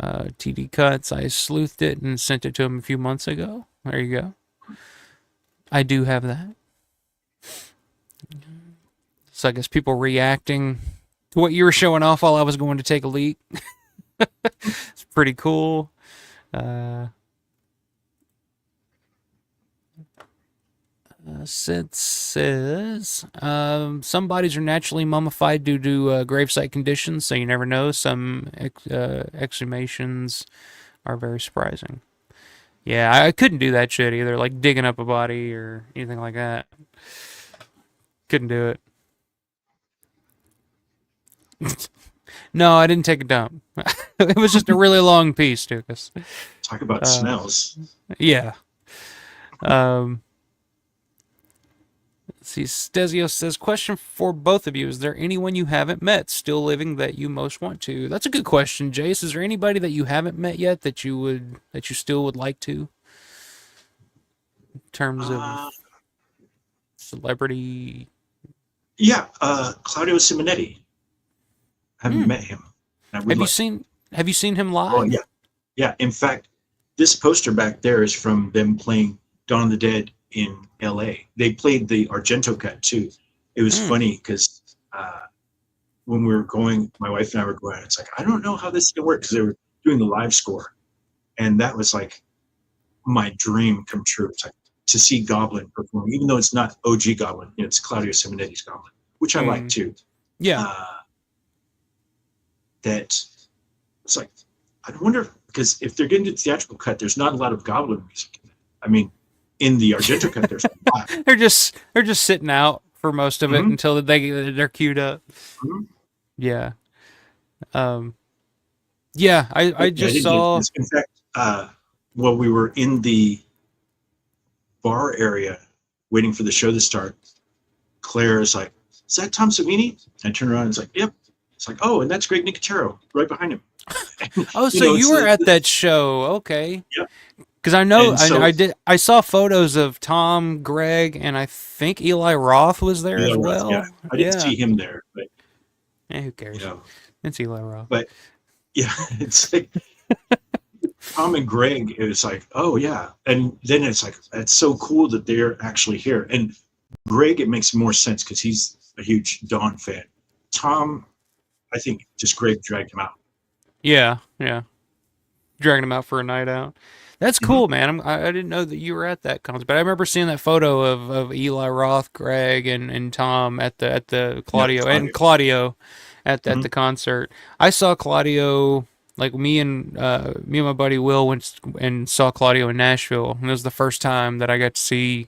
TD cuts. I sleuthed it and sent it to him a few months ago. There you go. I do have that. So I guess people reacting to what you were showing off while I was going to take a leak. It's pretty cool. Sid says, some bodies are naturally mummified due to gravesite conditions, so you never know. Some exhumations are very surprising. Yeah, I couldn't do that shit either, like digging up a body or anything like that. Couldn't do it. No, I didn't take a dump. It was just a really long piece, Tukas. Talk about smells. Yeah. See, Stesio says, question for both of you. Is there anyone you haven't met still living that you most want to? That's a good question, Jace. Is there anybody that you haven't met yet that you still would like to? In terms of celebrity. Yeah, Claudio Simonetti. I haven't met him. Have you seen him live? Oh, yeah. Yeah. In fact, this poster back there is from them playing Dawn of the Dead in LA. They played the Argento cut too. It was funny because when we were going, my wife and I were going, it's like, I don't know how this is gonna work, because they were doing the live score, and that was like, my dream come true. It's like to see Goblin perform, even though it's not OG Goblin, it's Claudio Simonetti's Goblin, which I like too. Yeah. That it's like, I wonder, because if they're getting the theatrical cut, there's not a lot of Goblin music. I mean, in the Argento cut, there's a lot. They're just sitting out for most of it until they're queued up. Yeah. Yeah, I just saw. In fact, while we were in the bar area waiting for the show to start, Claire is like, "Is that Tom Savini?" I turn around and it's like, "Yep." It's like, "Oh, and that's Greg Nicotero right behind him." Oh, so you were at that show? Okay. Yeah. Because I know I saw photos of Tom, Greg, and I think Eli Roth was there as well. Yeah, I didn't see him there, but who cares? It's Eli Roth. But yeah, it's like Tom and Greg. It was like, oh yeah, and then it's like, it's so cool that they're actually here. And Greg, it makes more sense because he's a huge Dawn fan. Tom, I think just Greg dragged him out. Yeah, dragging him out for a night out. That's cool, man. I didn't know that you were at that concert, but I remember seeing that photo of Eli Roth, Greg, and Tom at the Claudio, and Claudio at the concert. I saw Claudio, like me and my buddy Will went and saw Claudio in Nashville, and it was the first time that I got to see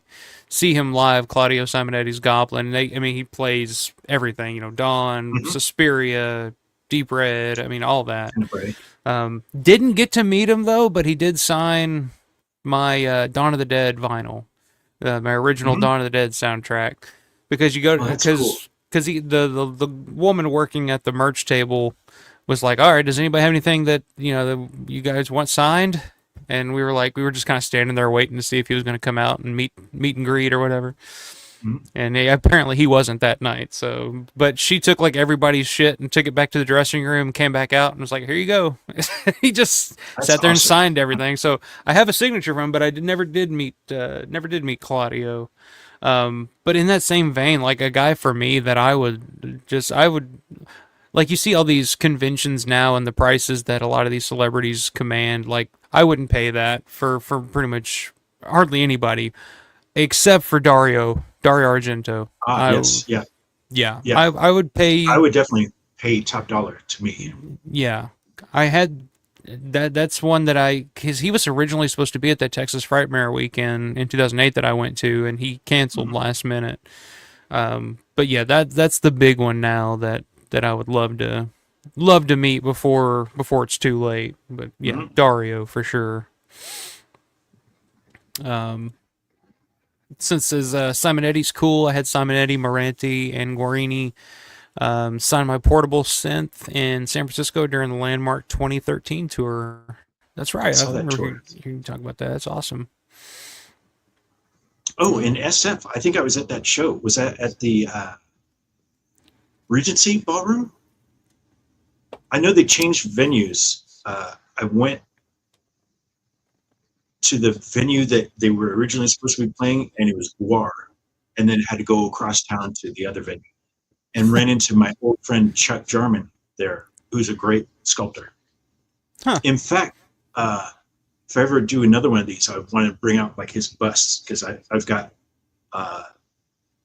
him live. Claudio Simonetti's Goblin. He plays everything, Dawn, Suspiria, Deep Red, all that. Didn't get to meet him though, but he did sign my Dawn of the Dead vinyl, my original Dawn of the Dead soundtrack. Because you go because the woman working at the merch table was like, "All right, does anybody have anything that that you guys want signed?" And we were just kind of standing there waiting to see if he was going to come out and meet and greet or whatever. And apparently he wasn't that night. So, but she took like everybody's shit and took it back to the dressing room, came back out and was like, "Here you go." He just sat there and signed everything. So I have a signature from him, but I never did meet Claudio. But in that same vein, like a guy for me that I would like, you see all these conventions now and the prices that a lot of these celebrities command. Like, I wouldn't pay that for pretty much hardly anybody, except for Dario Argento. Yes, yeah. I would pay. I would definitely pay top dollar to meet him. Yeah, I had that. That's one that because he was originally supposed to be at that Texas Frightmare weekend in 2008 that I went to, and he canceled last minute. But yeah, that's the big one now that I would love to meet before it's too late. But yeah, Dario for sure. Since his Simonetti's cool, I had Simonetti, Moranti, and Guarini sign my portable synth in San Francisco during the Landmark 2013 tour. That's right. I remember you talk about that. That's awesome. Oh, in SF, I think I was at that show. Was that at the Regency Ballroom? I know they changed venues. I went to the venue that they were originally supposed to be playing, and it was Guar, and then had to go across town to the other venue, and ran into my old friend Chuck Jarman there, who's a great sculptor. In fact, if I ever do another one of these, I want to bring out like his busts, because I've got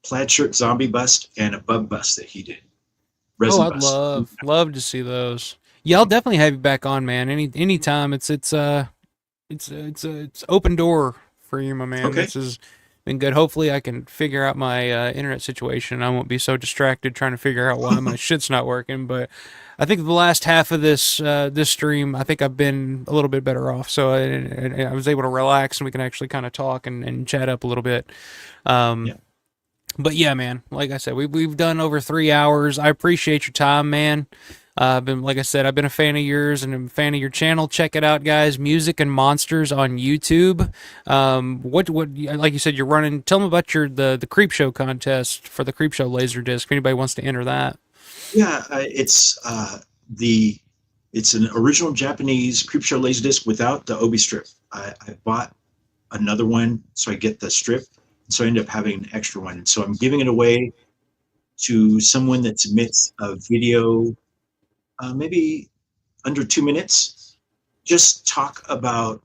plaid shirt zombie bust and a bug bust that he did. Resin I'd love to see those. Yeah, I'll definitely have you back on, man. Anytime. It's open door for you, my man. Okay. This has been good. Hopefully I can figure out my internet situation. I won't be so distracted trying to figure out why my shit's not working. But I think the last half of this stream, I think I've been a little bit better off. So I was able to relax, and we can actually kind of talk and chat up a little bit. But yeah, man, like I said, we've done over 3 hours. I appreciate your time, man. I've been a fan of yours and a fan of your channel. Check it out, guys. Music and Monsters on YouTube. What like you said, you're running. Tell them about the Creep Show contest for the Creep Show Laserdisc. If anybody wants to enter that. Yeah, it's an original Japanese Creep Show Laserdisc without the Obi strip. I bought another one so I get the strip, so I end up having an extra one. And so I'm giving it away to someone that submits a video. Maybe under 2 minutes, just talk about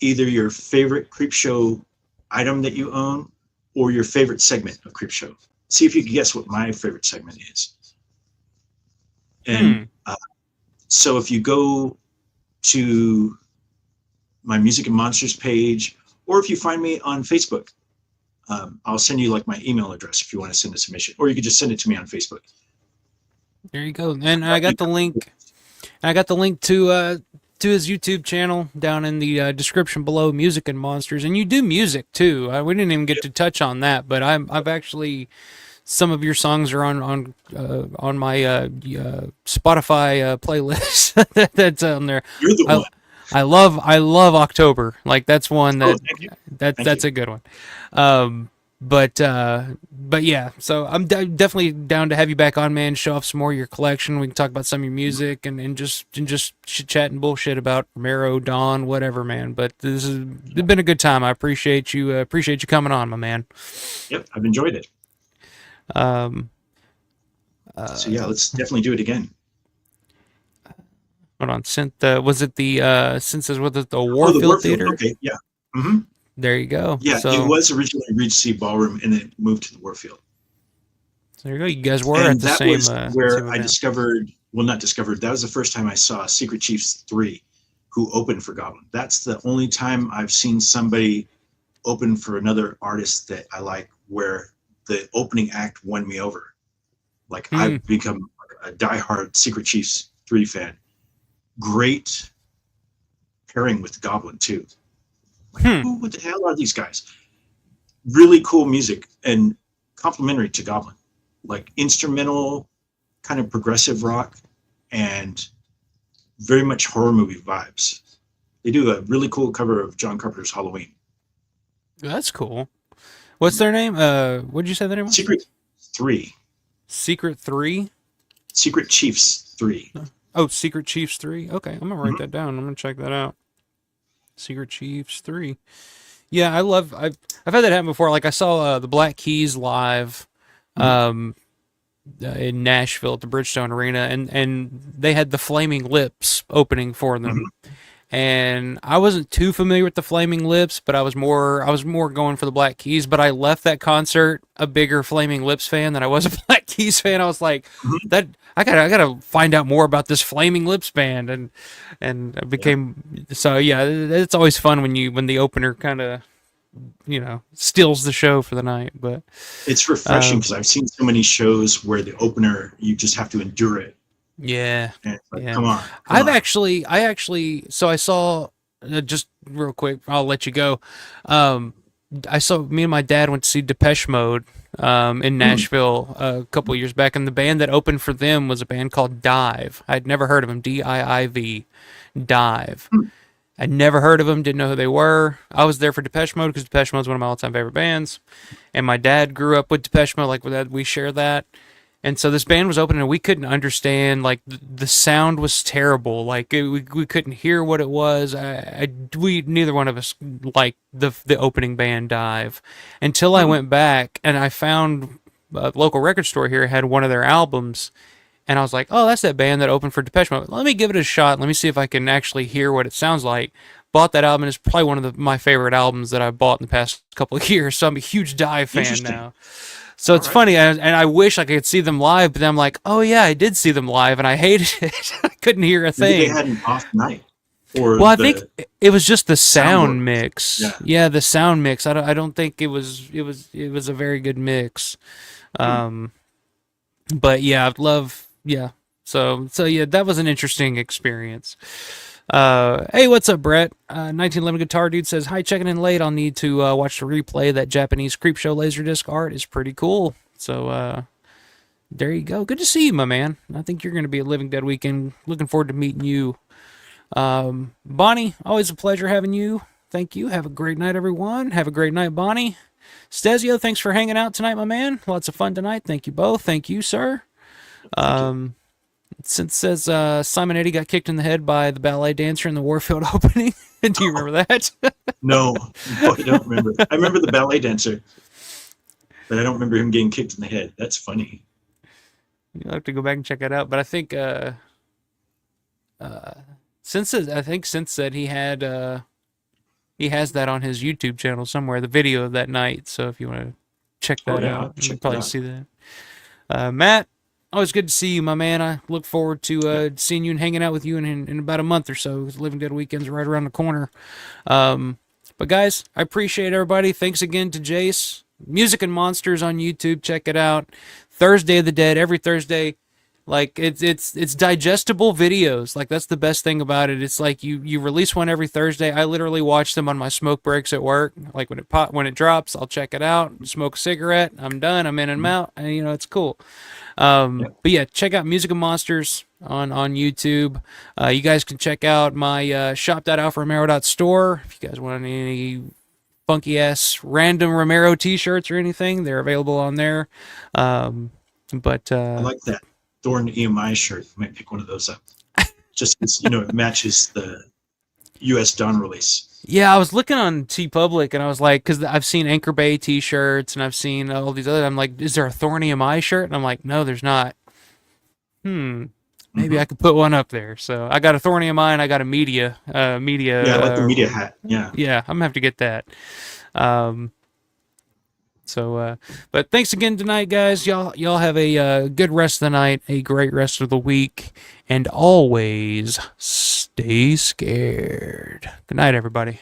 either your favorite Creepshow item that you own or your favorite segment of Creepshow. See if you can guess what my favorite segment is. And so if you go to my Music and Monsters page, or if you find me on Facebook, I'll send you like my email address if you want to send a submission, or you could just send it to me on Facebook. There you go. And I got the link. I got the link to his YouTube channel down in the description below, Music and Monsters. And you do music too. We didn't even get to touch on that, but I've actually, some of your songs are on my Spotify playlist that's on there. You're the one. I love October. Like that's one that that's you. a good one. But yeah, so I'm definitely down to have you back on, man. Show off some more of your collection. We can talk about some of your music and just chat and bullshit about Romero, Dawn, whatever, man. But this has been a good time. I appreciate you coming on, my man. Yep, I've enjoyed it. So yeah, let's definitely do it again. Hold on, was it the Warfield Theater? Okay, yeah. Mm-hmm. There you go. Yeah, so, it was originally Regency Ballroom, and then it moved to the Warfield. There you go. You guys were and at the that same. Was where same I discovered. Well, not discovered. That was the first time I saw Secret Chiefs 3, who opened for Goblin. That's the only time I've seen somebody open for another artist that I like, where the opening act won me over. Like I've become a diehard Secret Chiefs 3 fan. Great pairing with Goblin too. Like, what the hell are these guys? Really cool music and complementary to Goblin, like instrumental, kind of progressive rock, and very much horror movie vibes. They do a really cool cover of John Carpenter's Halloween. That's cool. What's their name? What did you say their name was? Secret 3. Secret 3? Secret Chiefs 3. Oh, Secret Chiefs 3? Okay, I'm going to write that down. I'm going to check that out. Secret Chiefs 3. Yeah, I've had that happen before. Like I saw the Black Keys live in Nashville at the Bridgestone Arena, and they had the Flaming Lips opening for them. And I wasn't too familiar with the Flaming Lips, but I was more going for the Black Keys. But I left that concert a bigger Flaming Lips fan than I was a Black Keys fan. I was like, that I gotta find out more about this Flaming Lips band, and I became so yeah. It's always fun when the opener kind of steals the show for the night. But it's refreshing because I've seen so many shows where the opener you just have to endure it. Yeah. Like, come on. I actually, so I saw, just real quick, I'll let you go. I saw, me and my dad went to see Depeche Mode in Nashville a couple of years back, and the band that opened for them was a band called Dive. I'd never heard of them, Diiv, Dive. I'd never heard of them, didn't know who they were. I was there for Depeche Mode because Depeche Mode is one of my all-time favorite bands, and my dad grew up with Depeche Mode, like we share that. And so this band was opening, and we couldn't understand. Like the sound was terrible. Like we couldn't hear what it was. Neither one of us liked the opening band Dive, until I went back and I found a local record store here had one of their albums, and I was like, oh, that's that band that opened for Depeche Mode. Let me give it a shot. Let me see if I can actually hear what it sounds like. Bought that album, and it's probably one of my favorite albums that I've bought in the past couple of years. So I'm a huge Dive fan now. So it's funny, and I wish I could see them live, but then I'm like, oh yeah, I did see them live, and I hated it. I couldn't hear a thing. Maybe they had an off night. Or I think it was just the sound mix. Yeah. Yeah, the sound mix. I don't think it was a very good mix. But yeah, I'd love So yeah, that was an interesting experience. Hey, what's up, Brett? 1911 Guitar Dude says, hi, checking in late. I'll need to watch the replay. That Japanese Creepshow Laserdisc art is pretty cool. So there you go. Good to see you, my man. I think you're going to be at Living Dead Weekend. Looking forward to meeting you. Bonnie, always a pleasure having you. Thank you. Have a great night, everyone. Have a great night, Bonnie. Stezio, thanks for hanging out tonight, my man. Lots of fun tonight. Thank you both. Thank you, sir. Since says Simon Eddy got kicked in the head by the ballet dancer in the Warfield opening. Do you remember that? No, I don't remember. I remember the ballet dancer, but I don't remember him getting kicked in the head. That's funny. You'll have to go back and check that out. But I think since said he had He has that on his YouTube channel somewhere, the video of that night. So if you want to check that out, you can probably see that. Matt, always good to see you, my man. I look forward to seeing you and hanging out with you in about a month or so. Living Dead Weekend's right around the corner. But guys, I appreciate everybody. Thanks again to Jace. Music and Monsters on YouTube. Check it out. Thursday of the Dead, every Thursday. Like it's digestible videos. Like that's the best thing about it. It's like you release one every Thursday. I literally watch them on my smoke breaks at work. Like when it drops, I'll check it out, smoke a cigarette. I'm done. I'm in and I'm out, and it's cool. But yeah, check out Music and Monsters on YouTube. You guys can check out my shop.alpharomero.store if you guys want any funky ass random Romero t-shirts or anything. They're available on there. But I like that Thorn EMI shirt. I might pick one of those up. Just because, it matches the US Dawn release. Yeah, I was looking on TeePublic and I was like, because I've seen Anchor Bay t-shirts and I've seen all these other. I'm like, is there a Thorn EMI shirt? And I'm like, no, there's not. Maybe I could put one up there. So I got a Thorn EMI and I got a media. Yeah, I like the media hat. Yeah. Yeah, I'm gonna have to get that. But thanks again tonight, guys. Y'all have a good rest of the night, a great rest of the week, and always stay scared. Good night, everybody.